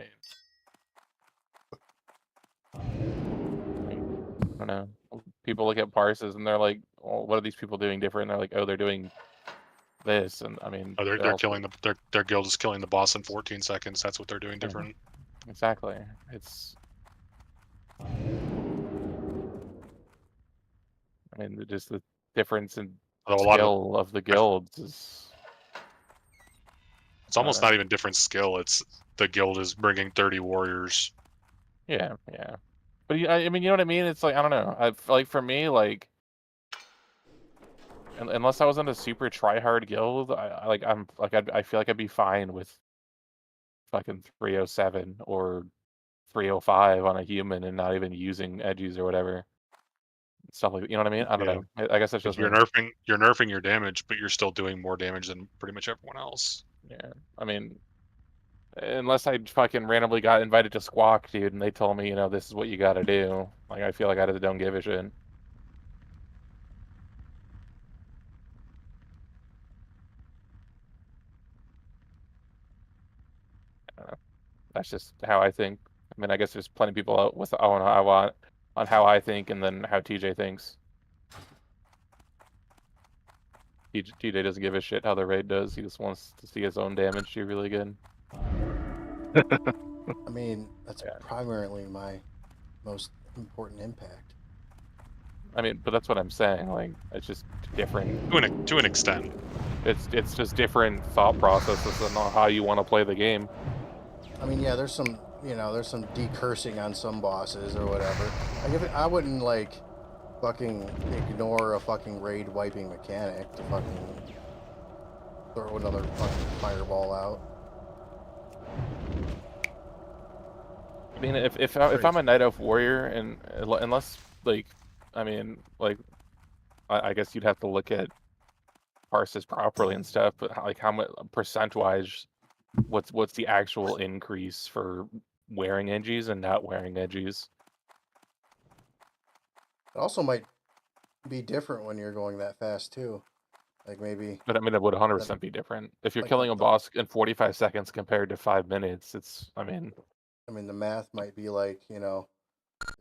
don't know. People look at parses and they're like, well, what are these people doing different? And they're like, oh, they're doing this. And I mean, Oh, they're also, killing their guild is killing the boss in 14 seconds. That's what they're doing different. Exactly. It's. I mean, just the difference in skill of the guilds is. It's almost not even different skill. It's the guild is bringing 30 warriors. Yeah, yeah. But I mean, you know what I mean? It's like I don't know. Like for me, like unless I was in a super try-hard guild, I feel like I'd be fine with fucking 307 or 305 on a human and not even using edgies or whatever. Stuff like you know what I mean? I don't know. I guess that's just you're nerfing your damage, but you're still doing more damage than pretty much everyone else. Yeah. I mean, unless I fucking randomly got invited to Squawk, dude, and they told me, you know, this is what you got to do. Like I feel like I just don't give a shit. That's just how I think. I mean, I guess there's plenty of people out with on how I think and then how TJ thinks. TJ doesn't give a shit how the raid does. He just wants to see his own damage do really good. I mean, that's primarily my most important impact. I mean, but that's what I'm saying. Like, it's just different to an extent. It's just different thought processes on how you want to play the game. I mean, yeah, there's some decursing on some bosses or whatever. Like, I wouldn't like fucking ignore a fucking raid wiping mechanic to fucking throw another fucking fireball out. I mean, if I'm a Night Elf warrior, and unless like, I mean, like, I guess you'd have to look at parses properly and stuff, but like how much percent-wise, what's the actual increase for wearing edgies and not wearing edgies? It also might be different when you're going that fast too. Like maybe But I mean, it would 100% be different. If you're like killing a boss in 45 seconds compared to 5 minutes, it's, I mean, the math might be like, the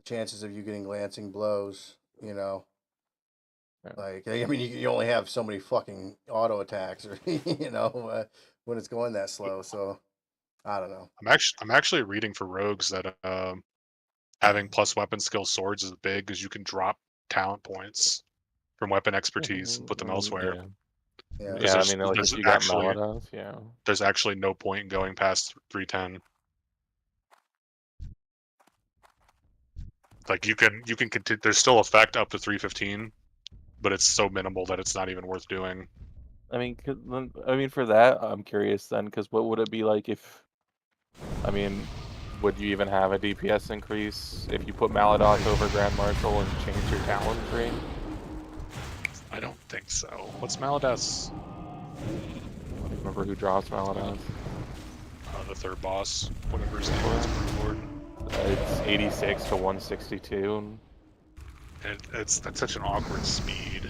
chances of you getting glancing blows, yeah. like I mean you only have so many fucking auto attacks or when it's going that slow. So I don't know. I'm actually reading for rogues that having plus weapon skill swords is big because you can drop talent points from weapon expertise and put them elsewhere. Yeah. Yeah. Because Yeah, I mean, like there's if you got Maladoth, yeah. there's actually no point in going past 310. Like you can continue. There's still effect up to 315, but it's so minimal that it's not even worth doing. I mean, for that, I'm curious then, because what would it be like if, I mean, would you even have a DPS increase if you put Maladoth over Grand Marshal and change your talent tree? I don't think so. What's Maladas? Remember who drops Maladoth? The third boss, whatever his name is, Lord. It's 86 to 162. And that's such an awkward speed.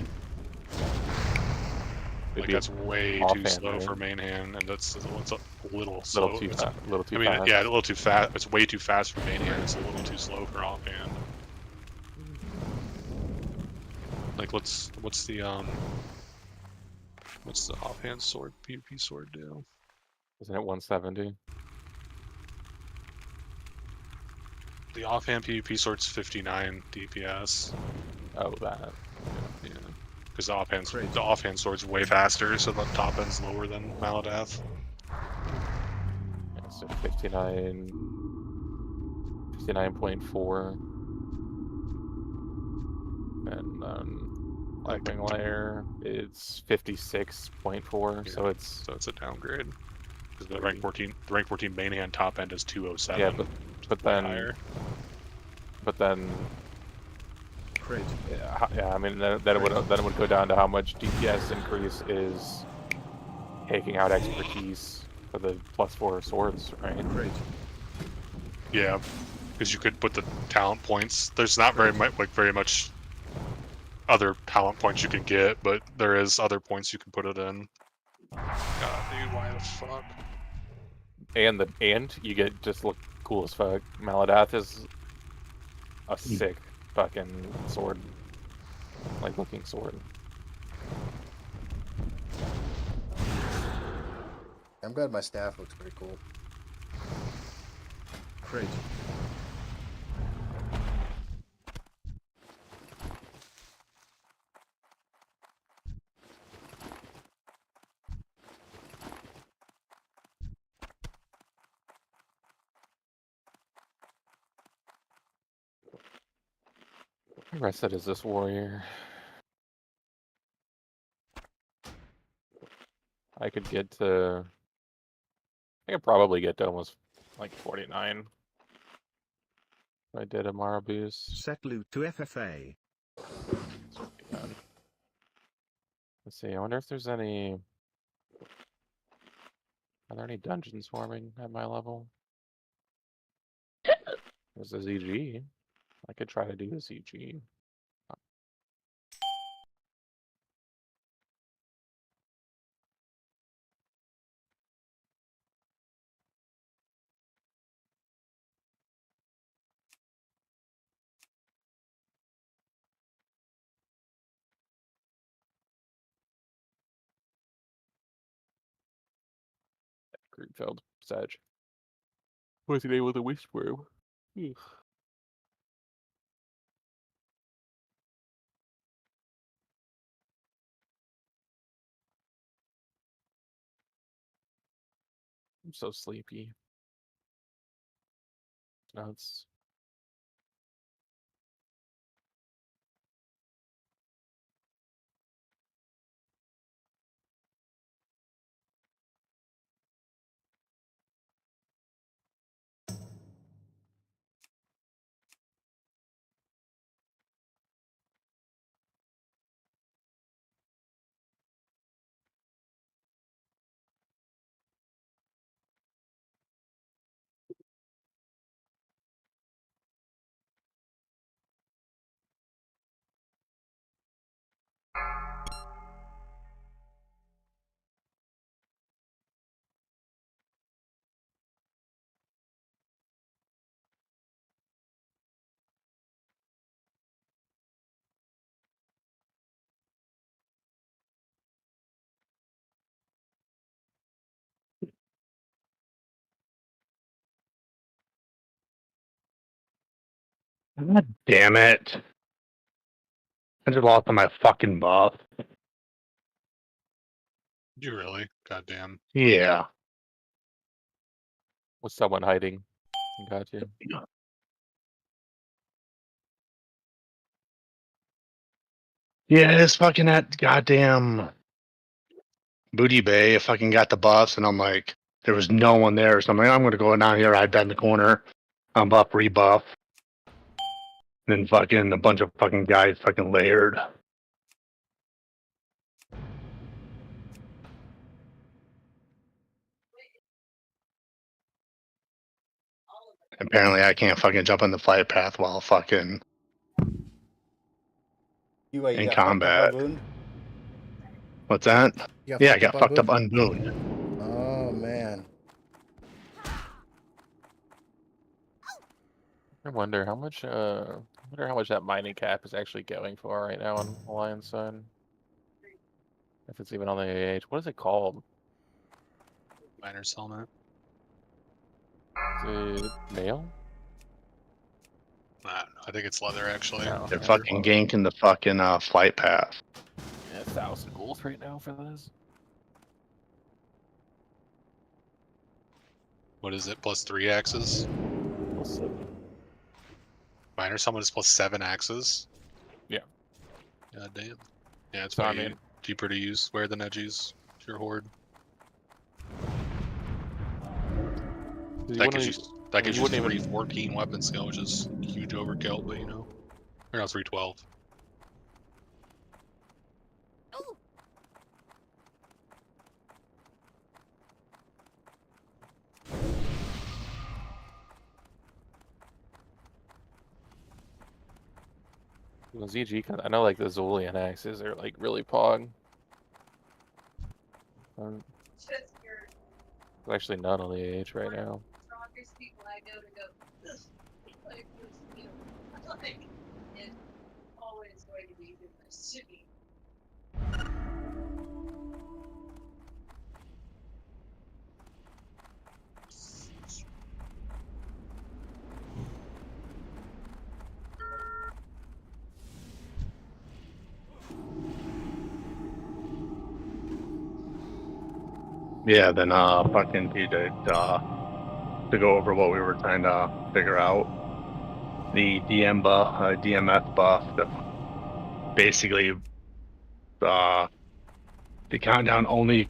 Like It'd be that's way too offhand, slow right? for main hand, and it's a little slow. Little too It's fast. Little too I mean, fast. yeah, a little too fast. It's way too fast for main hand. It's a little too slow for offhand. Like, what's the offhand sword PvP sword do? Isn't it 170? The offhand PvP sword's 59 DPS. Oh, that. Yeah, because the Great. offhand sword's way faster, so the top end's lower than Maladath. Yeah, so 59. 59.4. And Lightning Layer, it's 56.4, Yeah. so it's a downgrade. Because the rank 14 main hand top end is 207. yeah, but way then higher. Great. yeah, I mean then it would go down to how much DPS increase is taking out expertise for the +4 swords, right? Great. Yeah, because you could put the talent points. There's not very much other talent points you can get, but there is other points you can put it in. God, dude, why the fuck? And you get just look cool as fuck. Maladath is a sick fucking sword, like looking sword. I'm glad my staff looks pretty cool. Great. How rested is this warrior? I could get to. I could probably get to almost like 49. If I did a Mara boost. Set loot to FFA. Yeah. Let's see. I wonder if there's any. Are there any dungeons swarming at my level? There's a ZG. I could try to do a ZG. Greenfield, Sedge. What's the name of the Wishworm? I'm so sleepy. Nuts. God damn it. I just lost on my fucking buff. You really? Goddamn. Yeah. Was someone hiding? Got you. Yeah, it's fucking that goddamn Booty Bay. I fucking got the buffs, and I'm like, there was no one there. So I'm like, I'm going to go down here, hide in the corner. I'm buff, rebuff. Then fucking a bunch of fucking guys fucking layered. Apparently, I can't fucking jump on the flight path while fucking You in got fucked up combat. on Boone? What's that? You Yeah, I got on fucked up Boone? on Boone. Oh man. I wonder how much. I wonder how much that mining cap is actually going for right now on Alliance side. If it's even on the AH, what is it called? Miner's helmet. Is it mail? I think it's leather actually. No, They're yeah, fucking well, ganking the fucking flight path. yeah, 1,000 gold right now for this. What is it? Plus 3 axes? Also, Miner's helmet is plus 7 axes? Yeah. God damn. Yeah, it's So, why I mean, cheaper to use. Wear the Nedgies. It's your horde. you That wouldn't gives e- you that gives you you wouldn't even 314 weapon skill, which is huge overkill, but you know. Or no, 312. Ooh. the ZG. I know like the Zolian axes are like really pog. Um, there's actually none on the AH right now. Yeah, then fucking PJ to go over what we were trying to figure out. The DMF buff that basically the countdown only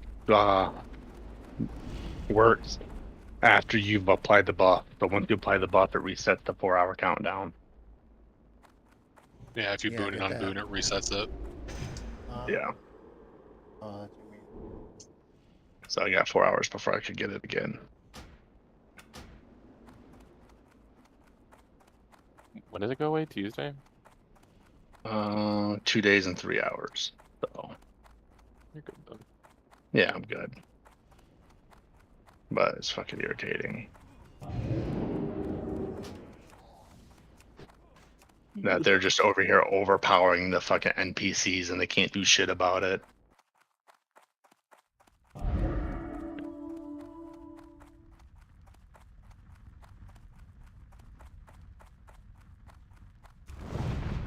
works after you've applied the buff. So once you apply the buff, it resets the 4-hour countdown. Yeah, if you Yeah, boon and get that. unboon it, resets it. Yeah. Oh, that's what you mean. So I got 4 hours before I could get it again. When does it go away? Tuesday? 2 days and 3 hours. So You're good then. yeah, I'm good. But it's fucking irritating that they're just over here overpowering the fucking NPCs and they can't do shit about it.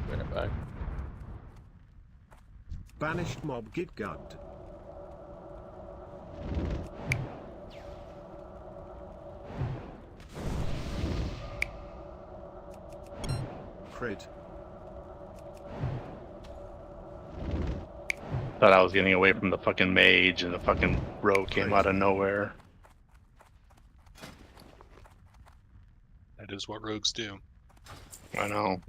Bring it back. Banished mob get gugged. Crit. Thought I was getting away from the fucking mage and the fucking rogue came out of nowhere. That is what rogues do. I know.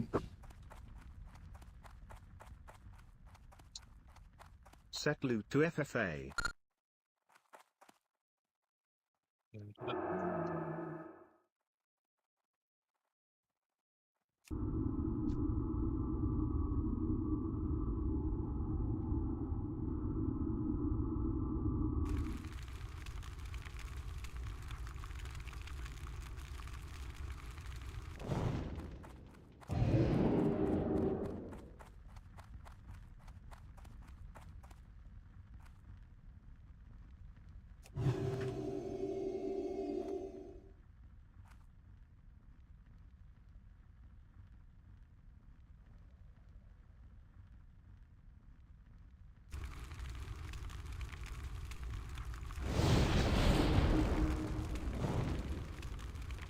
Set loot to FFA.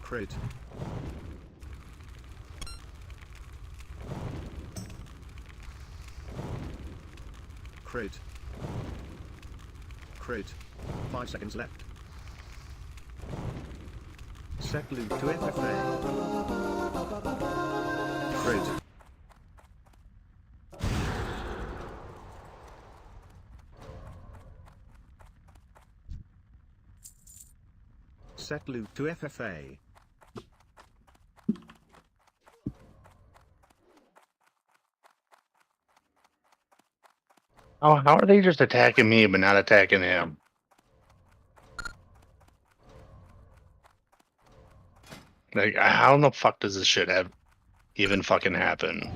Crit. Crit. Crit. 5 seconds left. Set loop to FFA. Crit. Set loop to FFA. Oh, how are they just attacking me but not attacking him? Like, how in the fuck does this shit have even fucking happen?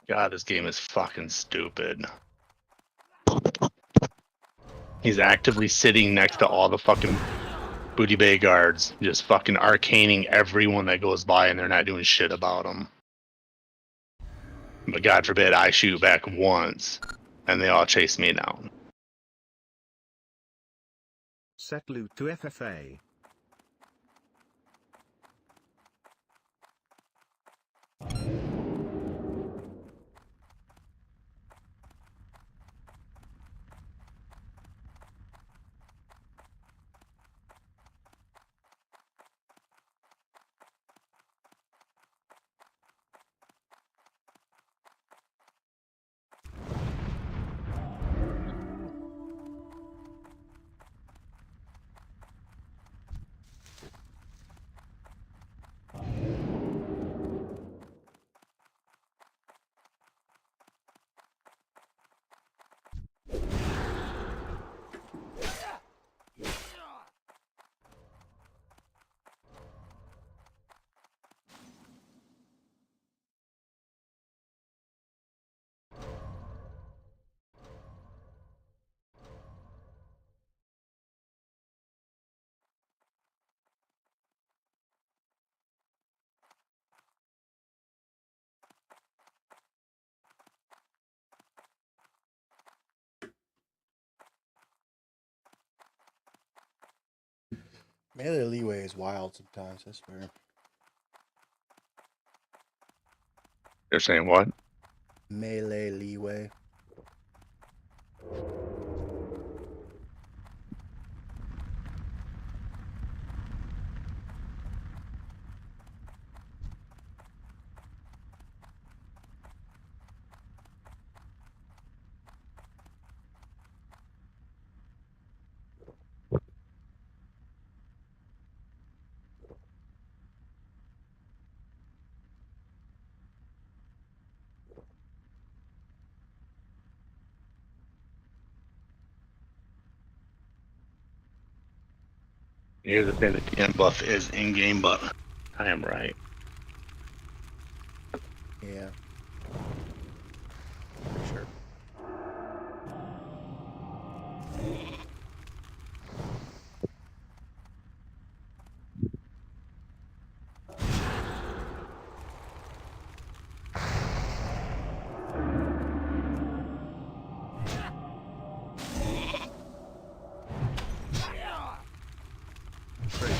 God, this game is fucking stupid. He's actively sitting next to all the fucking Booty Bay guards, just fucking arcaning everyone that goes by, and they're not doing shit about him. But God forbid I shoot back once, and they all chase me down. Set loop to FFA. Melee leeway is wild sometimes, I swear. They're saying what? Melee leeway. Here's the thing: the DM buff is in-game, but I am right. Yeah. For sure. Crit. Crit.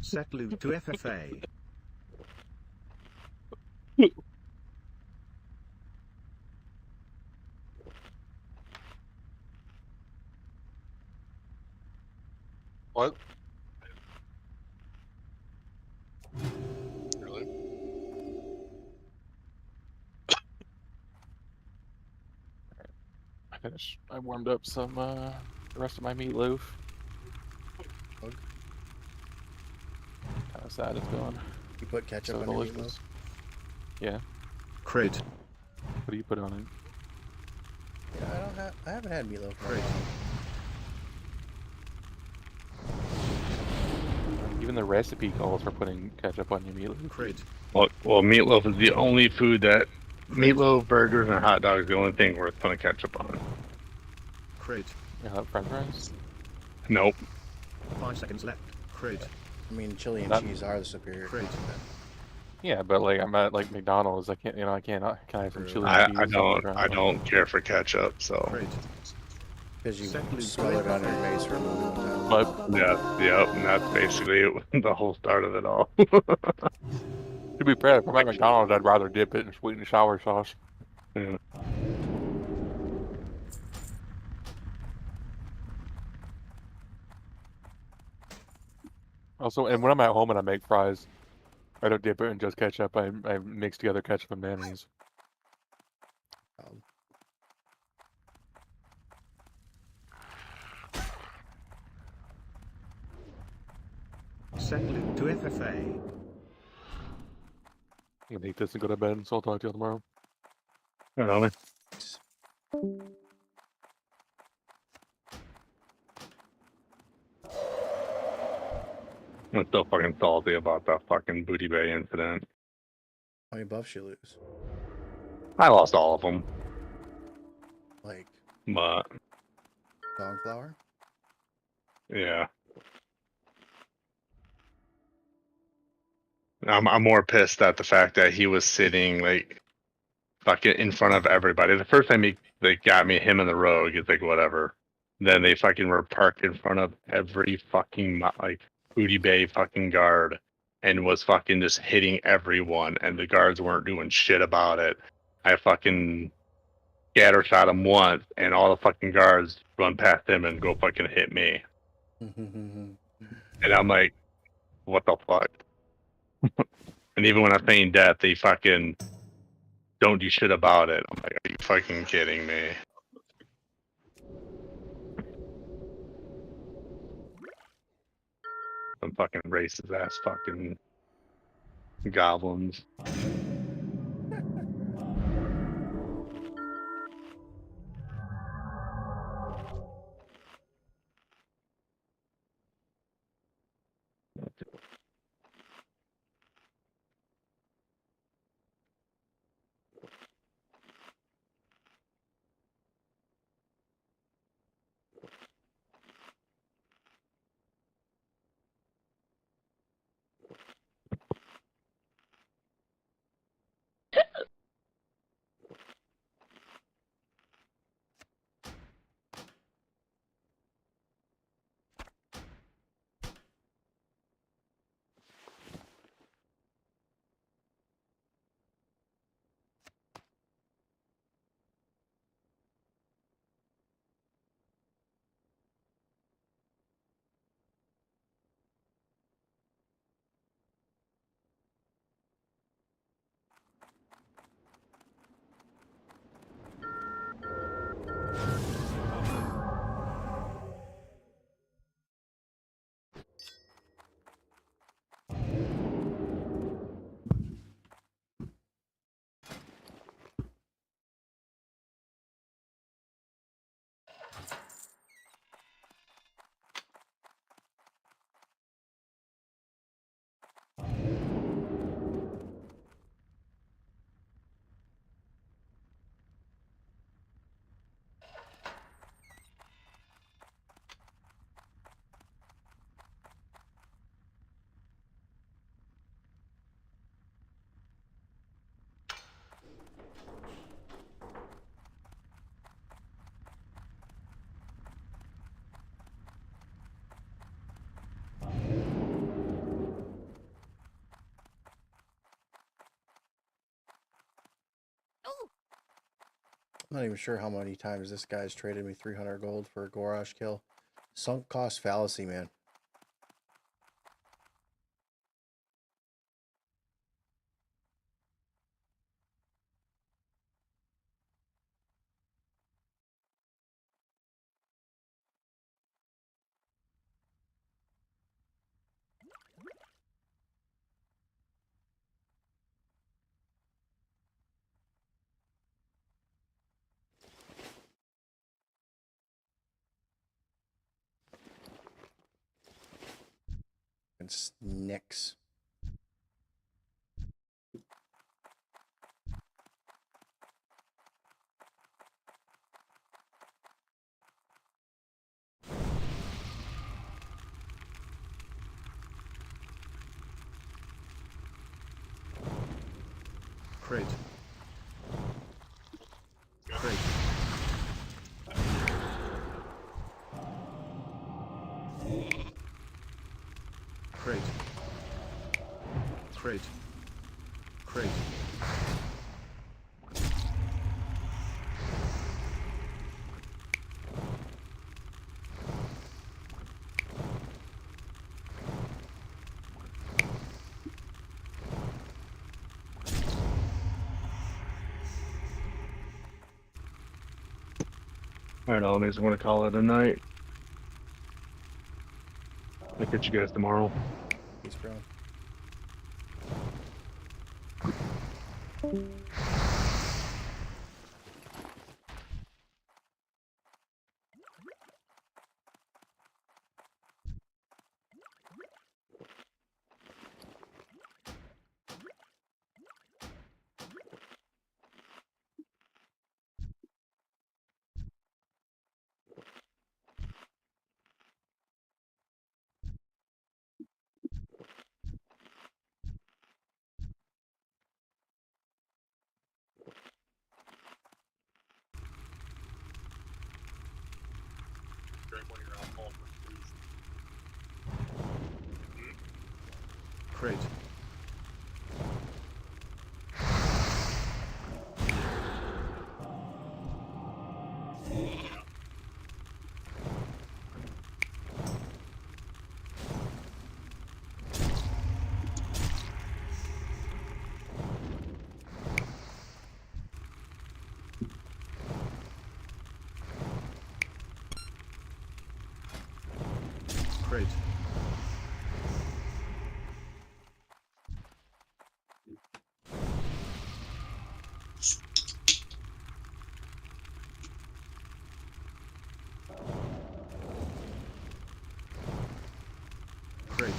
Set loop to FFA. What? Really? I warmed up some the rest of my meatloaf. Bug. That's that. It's gone. You put ketchup So on your meatloaf? delicious. Yeah. Crit. What do you put on it? Yeah, I haven't had meatloaf. in a Crit. while. Even the recipe calls for putting ketchup on your meatloaf. Crit. Well, meatloaf is the only food that Crit. meatloaf, burgers, and hot dogs. The only thing worth putting ketchup on. Crit. You know, French fries. Nope. 5 seconds left. Crit. I mean, chili and That- cheese are the superior. Crit. Yeah, but like I'm at like McDonald's. I can't. I can't. Can I have some True. chili and cheese? I don't care for ketchup. So Crit. Because you Set blue. smell it on your face for a movie one time. But yeah, and that's basically the whole start of it all. to be fair, if I'm at McDonald's, I'd rather dip it in sweet and sour sauce. Yeah. Also, and when I'm at home and I make fries, I don't dip it in just ketchup. I mix together ketchup and mayonnaise. Um, Set loop to FFA. I'm gonna eat this and go to bed. So I'll talk to you tomorrow. I don't know. I'm still fucking salty about that fucking Booty Bay incident. how many buffs you lose? I lost all of them, Like but dog flour? yeah. I'm more pissed at the fact that he was sitting like fucking in front of everybody. The first time they got me, him and the Rogue, it's like whatever. Then they fucking were parked in front of every fucking like Booty Bay fucking guard and was fucking just hitting everyone, and the guards weren't doing shit about it. I fucking scatter shot him once, and all the fucking guards run past him and go fucking hit me. And I'm like, what the fuck? And even when I'm saying death, they fucking don't do shit about it. I'm like, are you fucking kidding me? Some fucking racist ass fucking goblins. I'm not even sure how many times this guy's traded me 300 gold for a Gorosh kill. Sunk cost fallacy, man. Fucking snicks. Crit. Crit. Crit. Crit. Crit. All right, Always, I'm gonna call it a night. I'll catch you guys tomorrow. Peace, bro. Crit. Crit. Crit.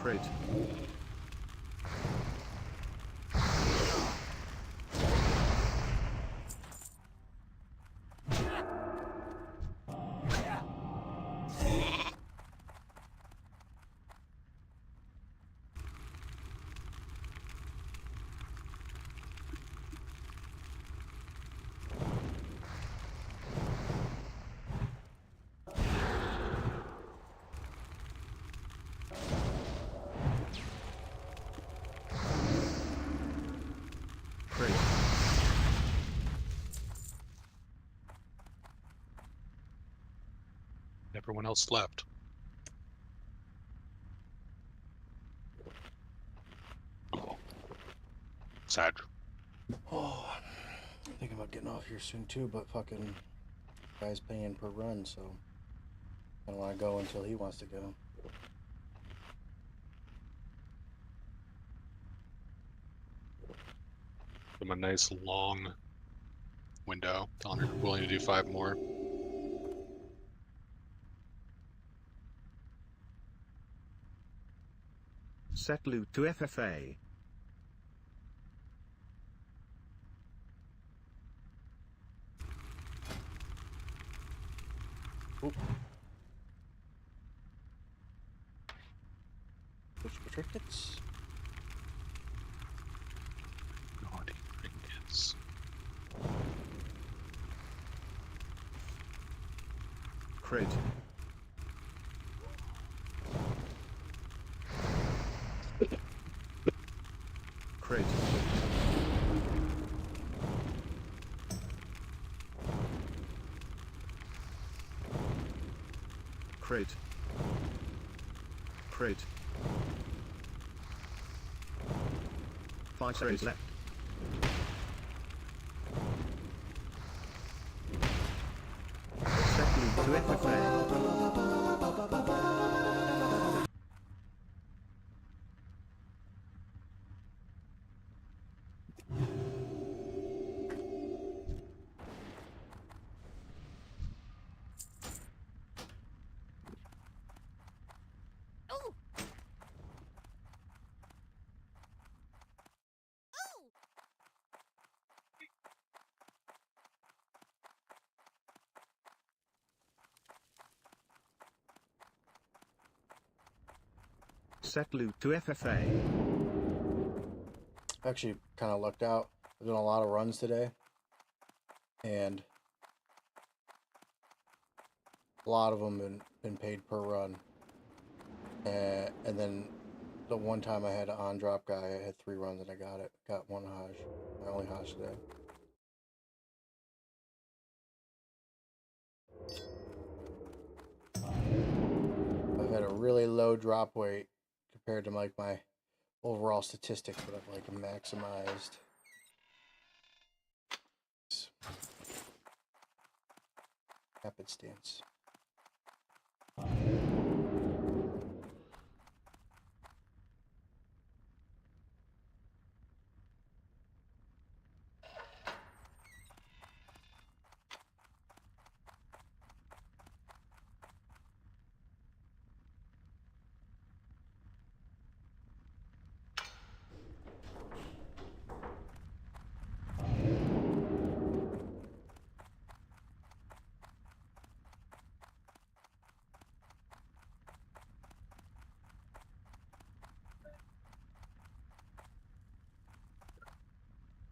Crit. Everyone else left. Oh. Sad. Oh, I'm thinking about getting off here soon too, but fucking guy's paying per run, so I don't want to go until he wants to go. Give him a nice long window. Tell him you're willing to do 5 more. Set loot to FFA. Oop. Which trinkets? Naughty trinkets. Crit. Crit. Crit. Crit. 5 seconds left. Set loot to FFA. Oh. Set loot to FFA. Actually, kind of lucked out. I've done a lot of runs today, and a lot of them been paid per run. And then the one time I had an on-drop guy, I had 3 runs and I got it. Got 1 HoJ. My only HoJ today. I've had a really low drop weight compared to like my overall statistics, but I've like maximized. Rapid stance.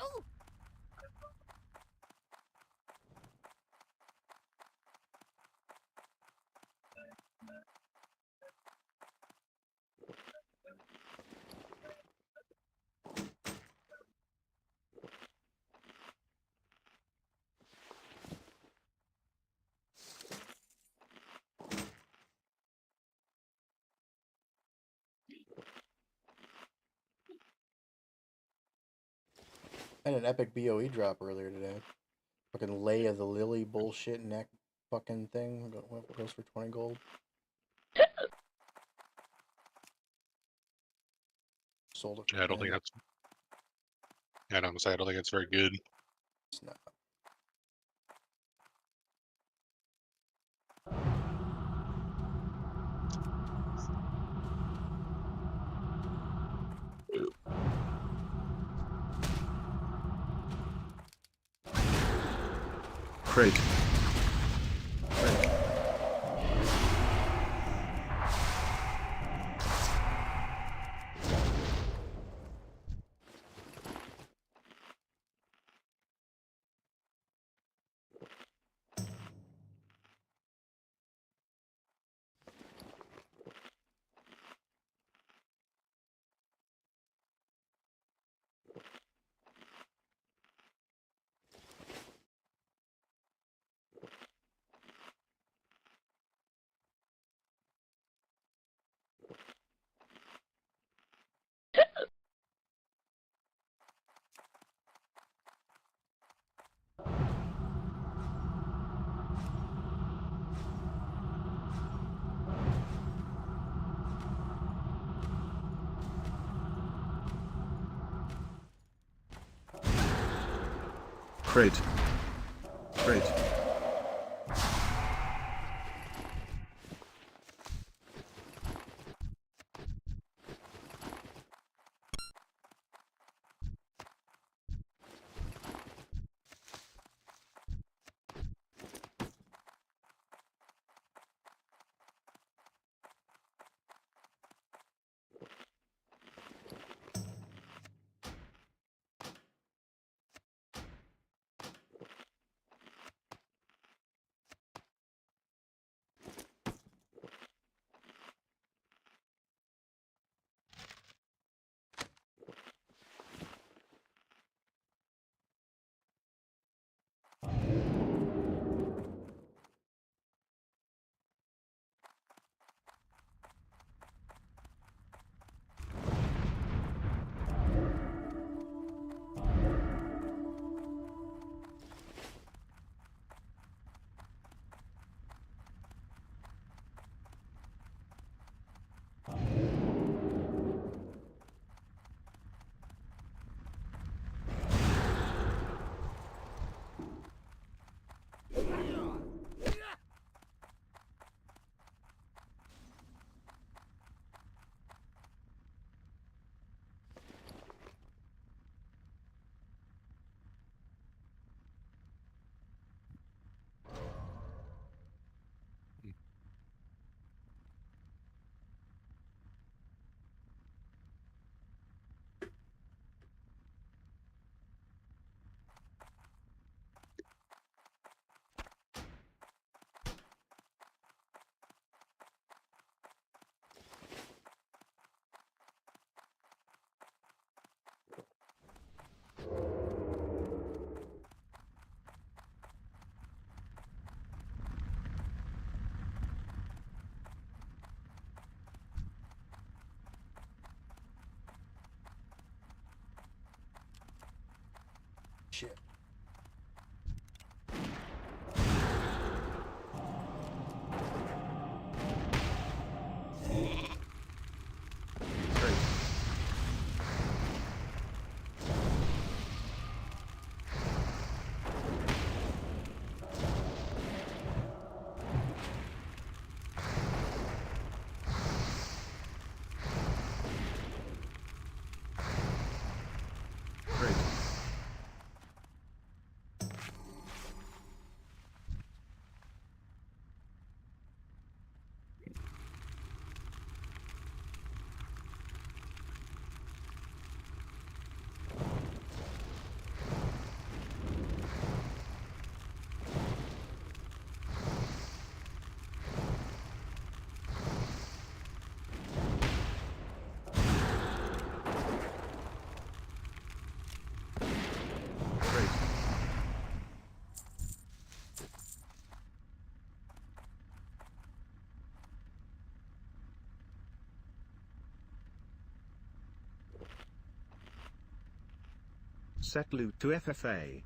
Oh. I had an epic BOE drop earlier today. Fucking Lay of the Lily bullshit neck fucking thing. Goes for 20 gold. Sold it for Yeah, I don't 10. think that's. Yeah, I don't think it's very good. It's not. Crit. Crate. Crate. Shit. Crate. Crate. Crate. Set loot to FFA.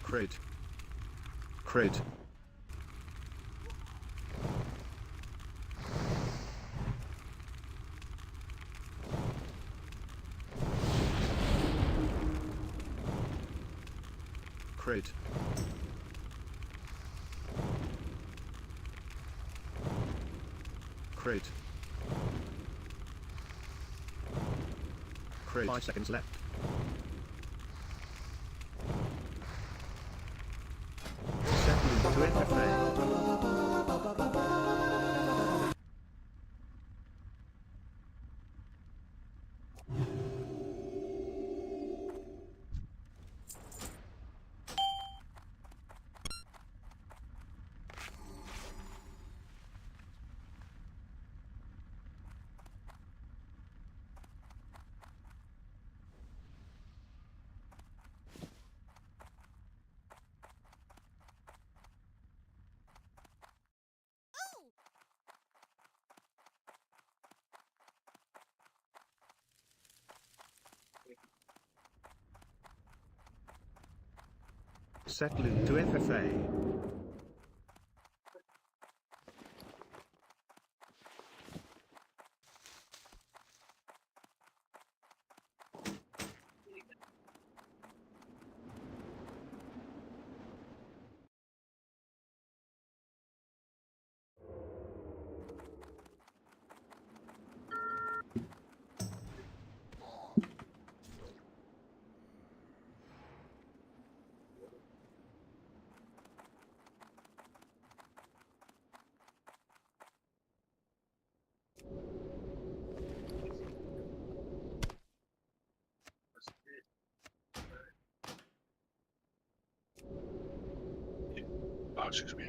Crate. Crate. Crate. Crate. Crate. 5 seconds left. Set loot to FFA. Set loot to FFA. Oh, excuse me.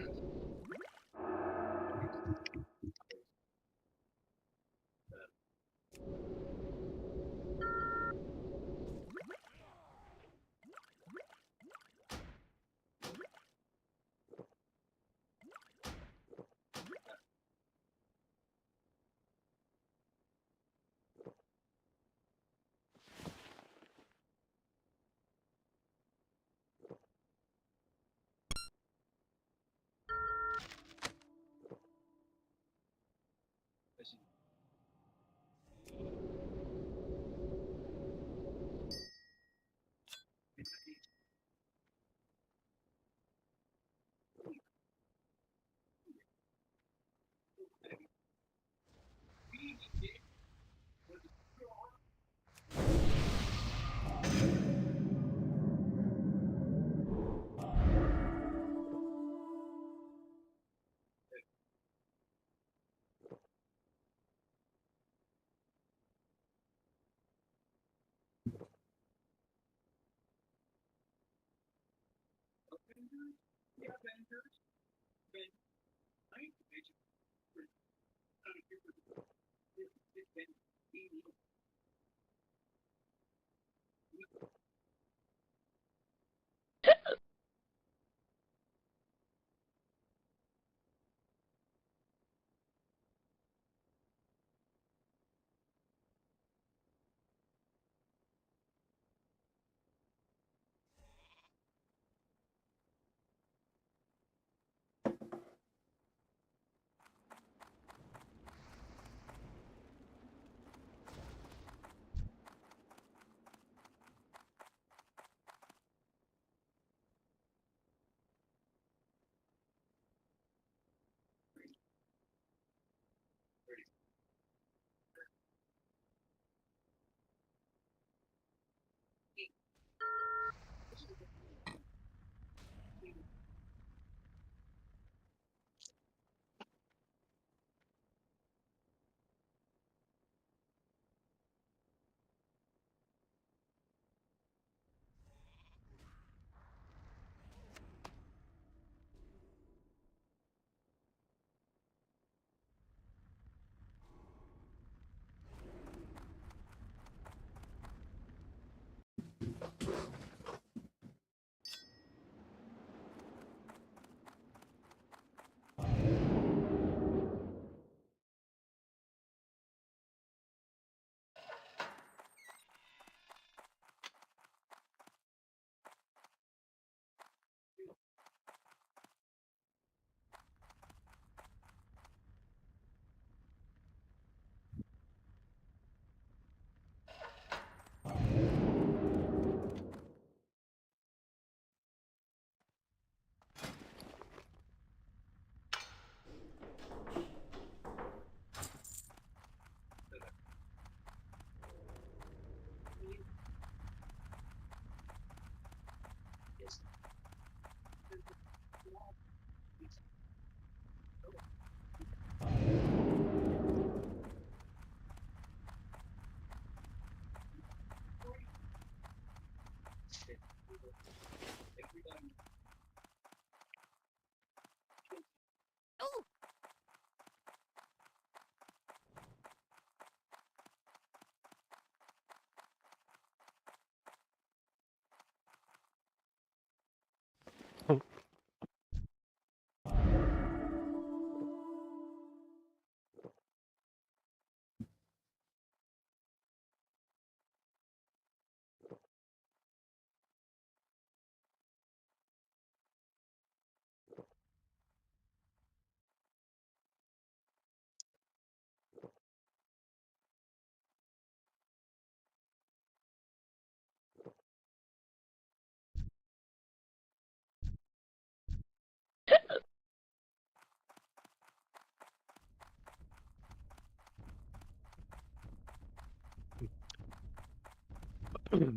Oh! Crit.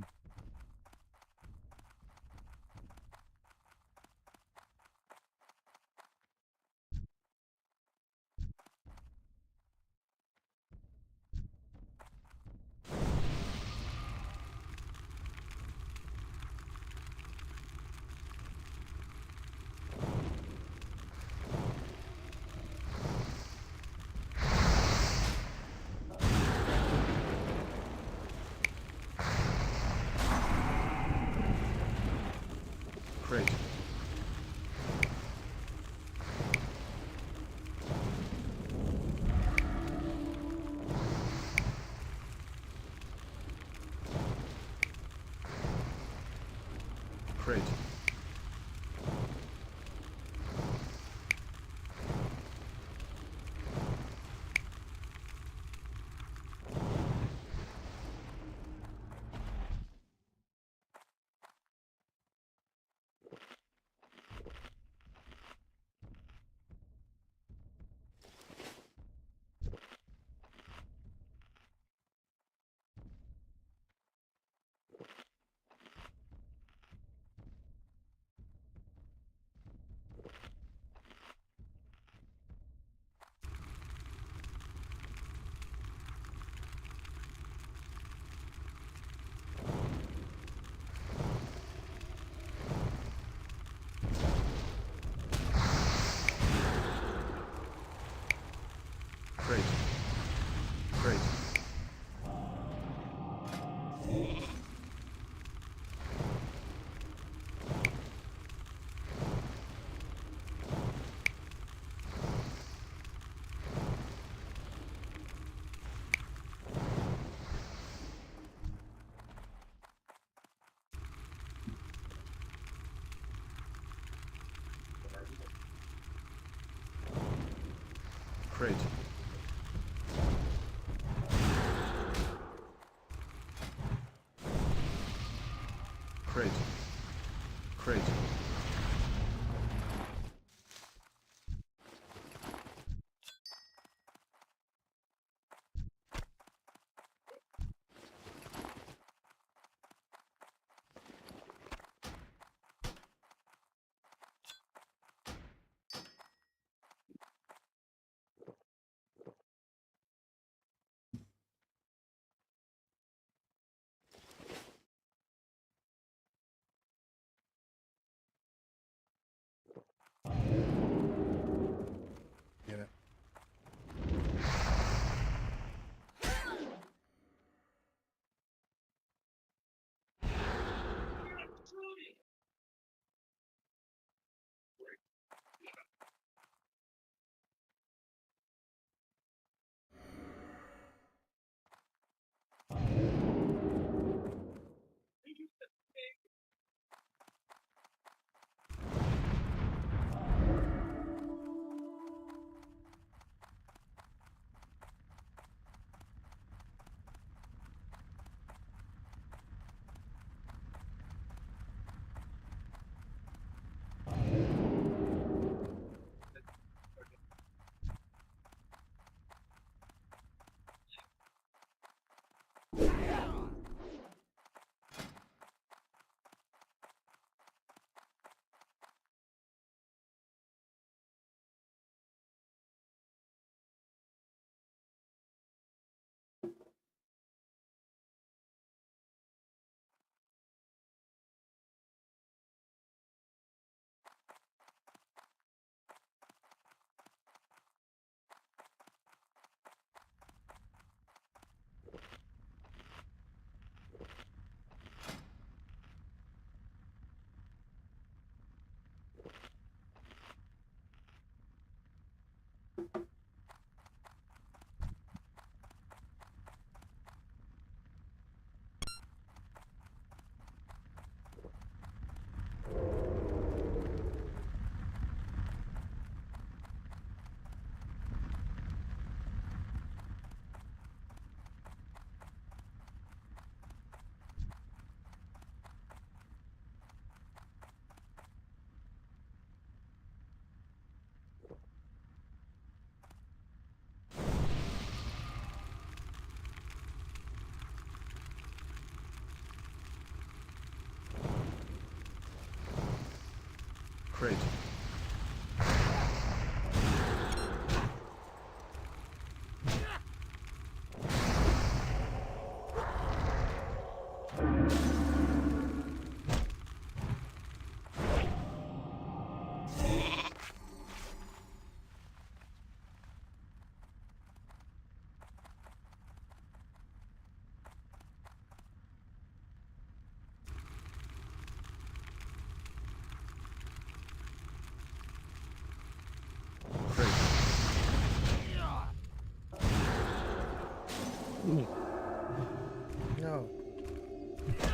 Crit. Crit. Crit. Crit. Crit. Crit.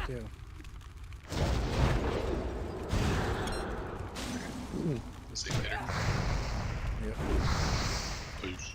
too. See you later. Yep. Peace.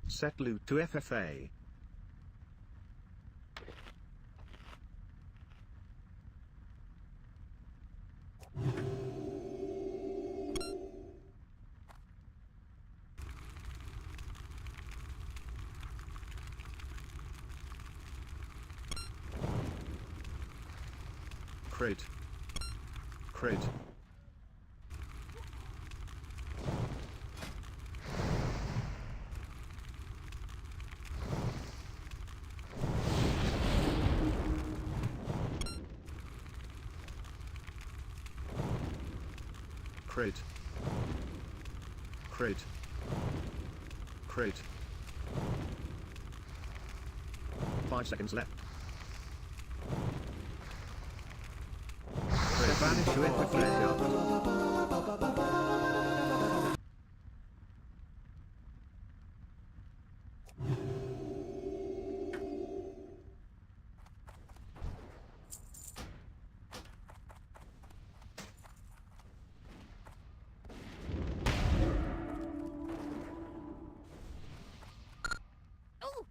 Set loot to FFA. Crate. Crate. Crate. Crate. Crate. 5 seconds left. Crate vanished to FFA yard. Oh!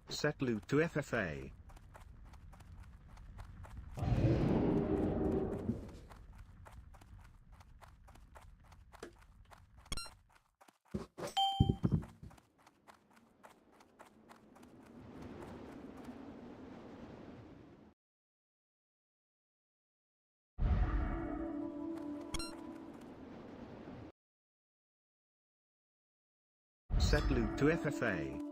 Set loot to FFA. Set loot to FFA.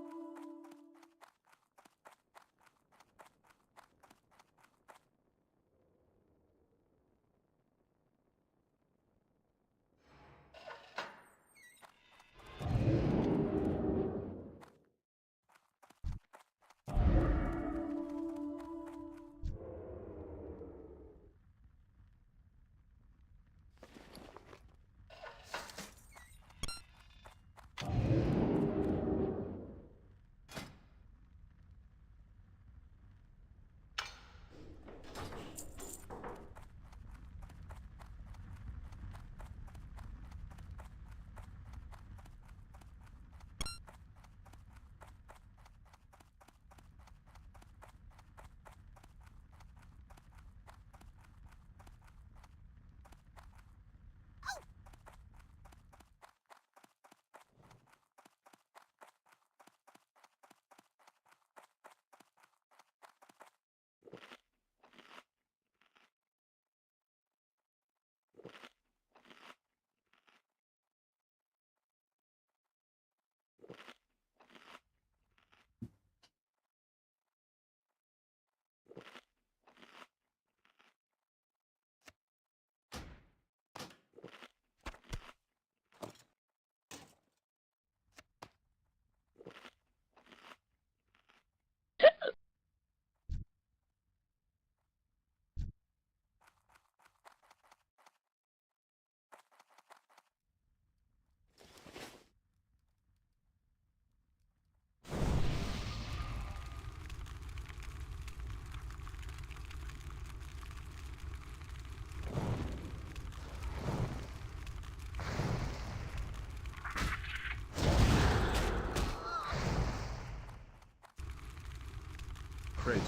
Crate.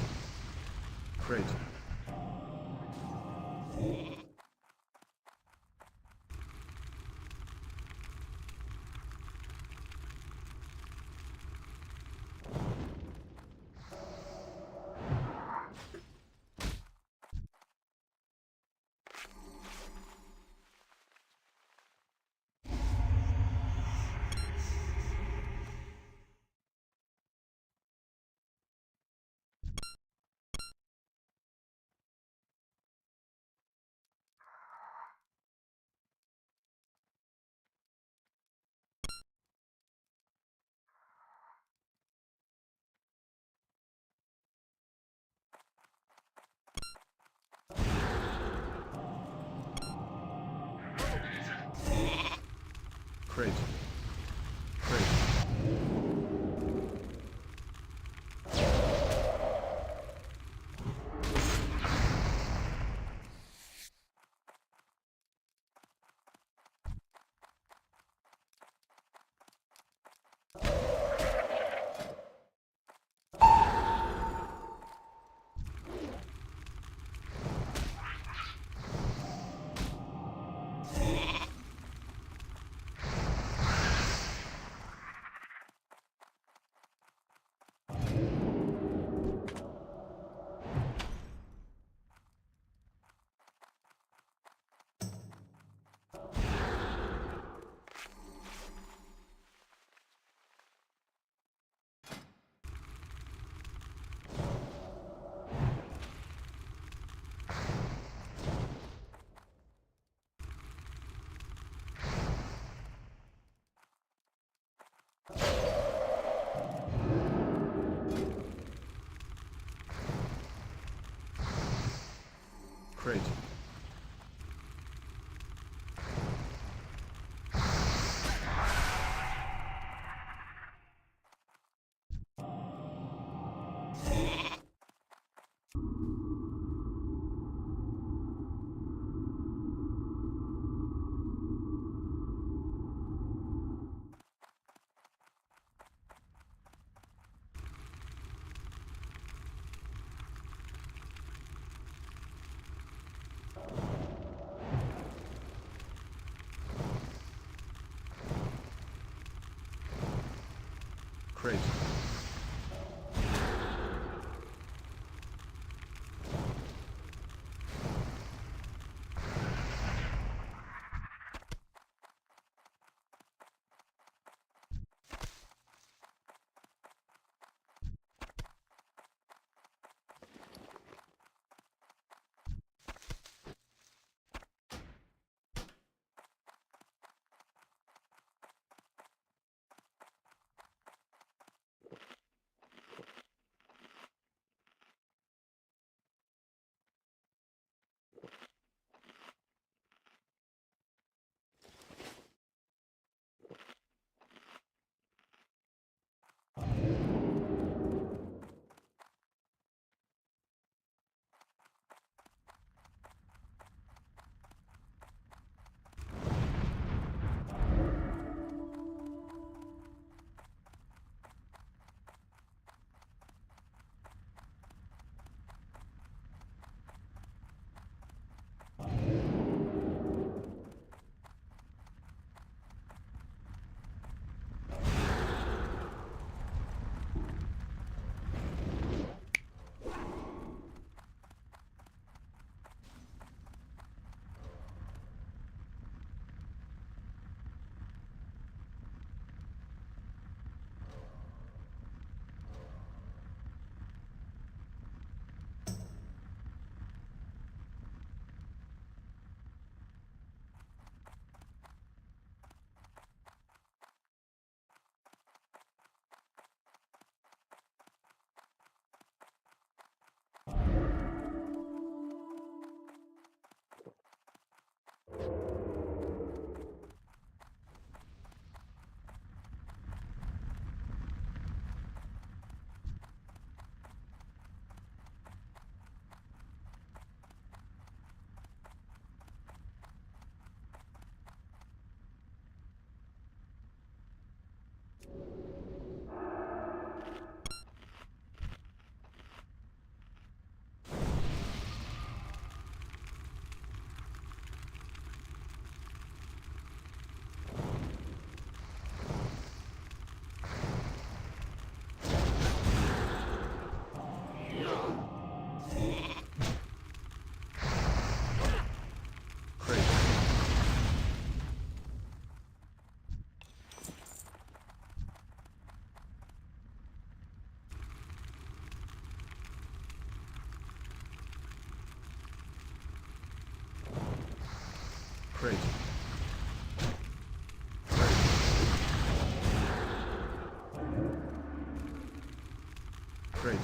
Crate. Crit. Crit. Crit. Crit. Crit. Crit.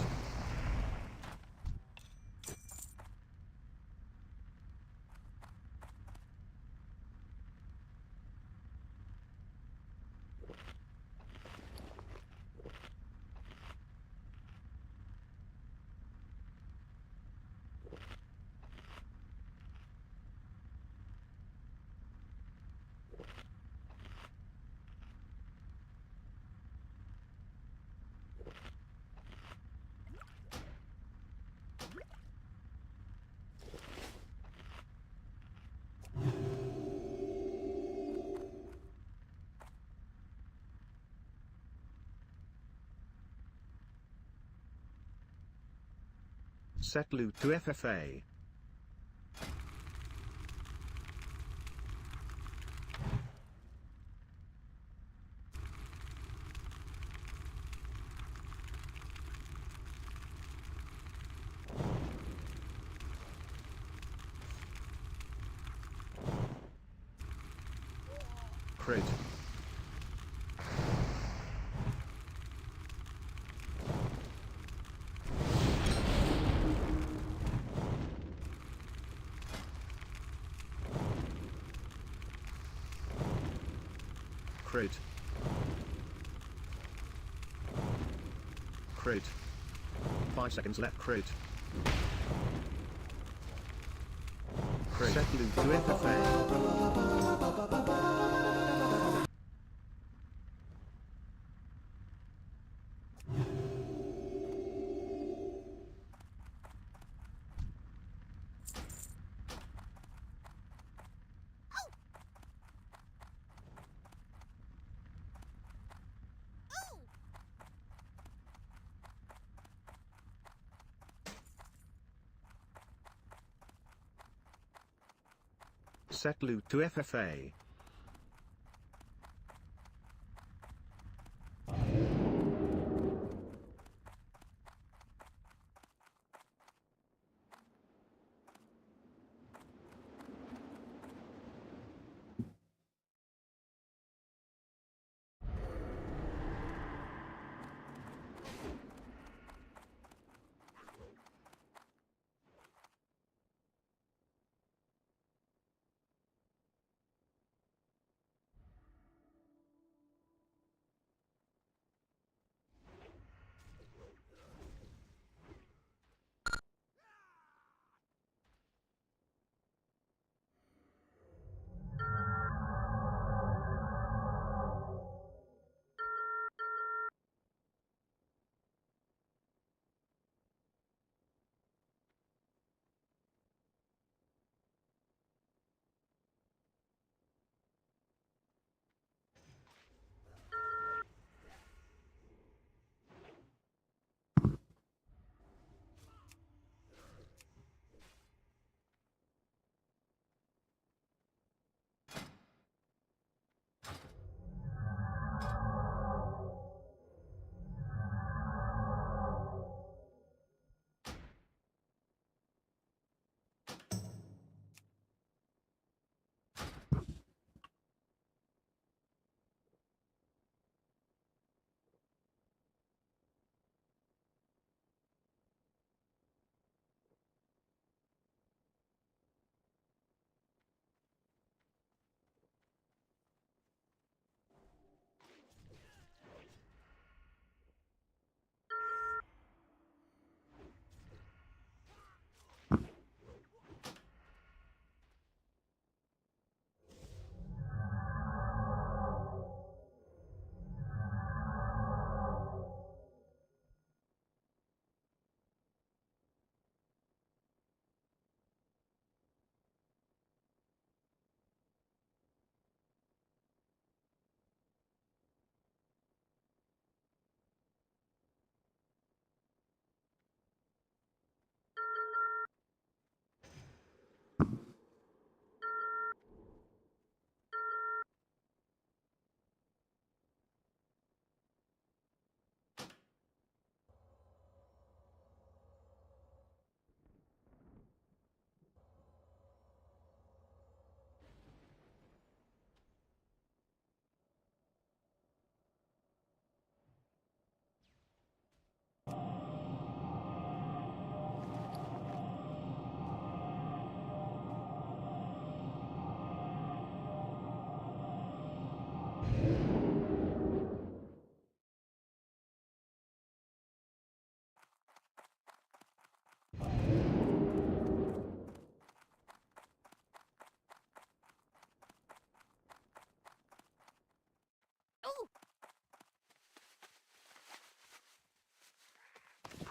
Set loot to FFA. Crate. Crate. Crate. 5 seconds left. Crate. Crate. Set loot to FFA. Set loot to FFA.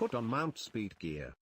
Put on mount speed gear.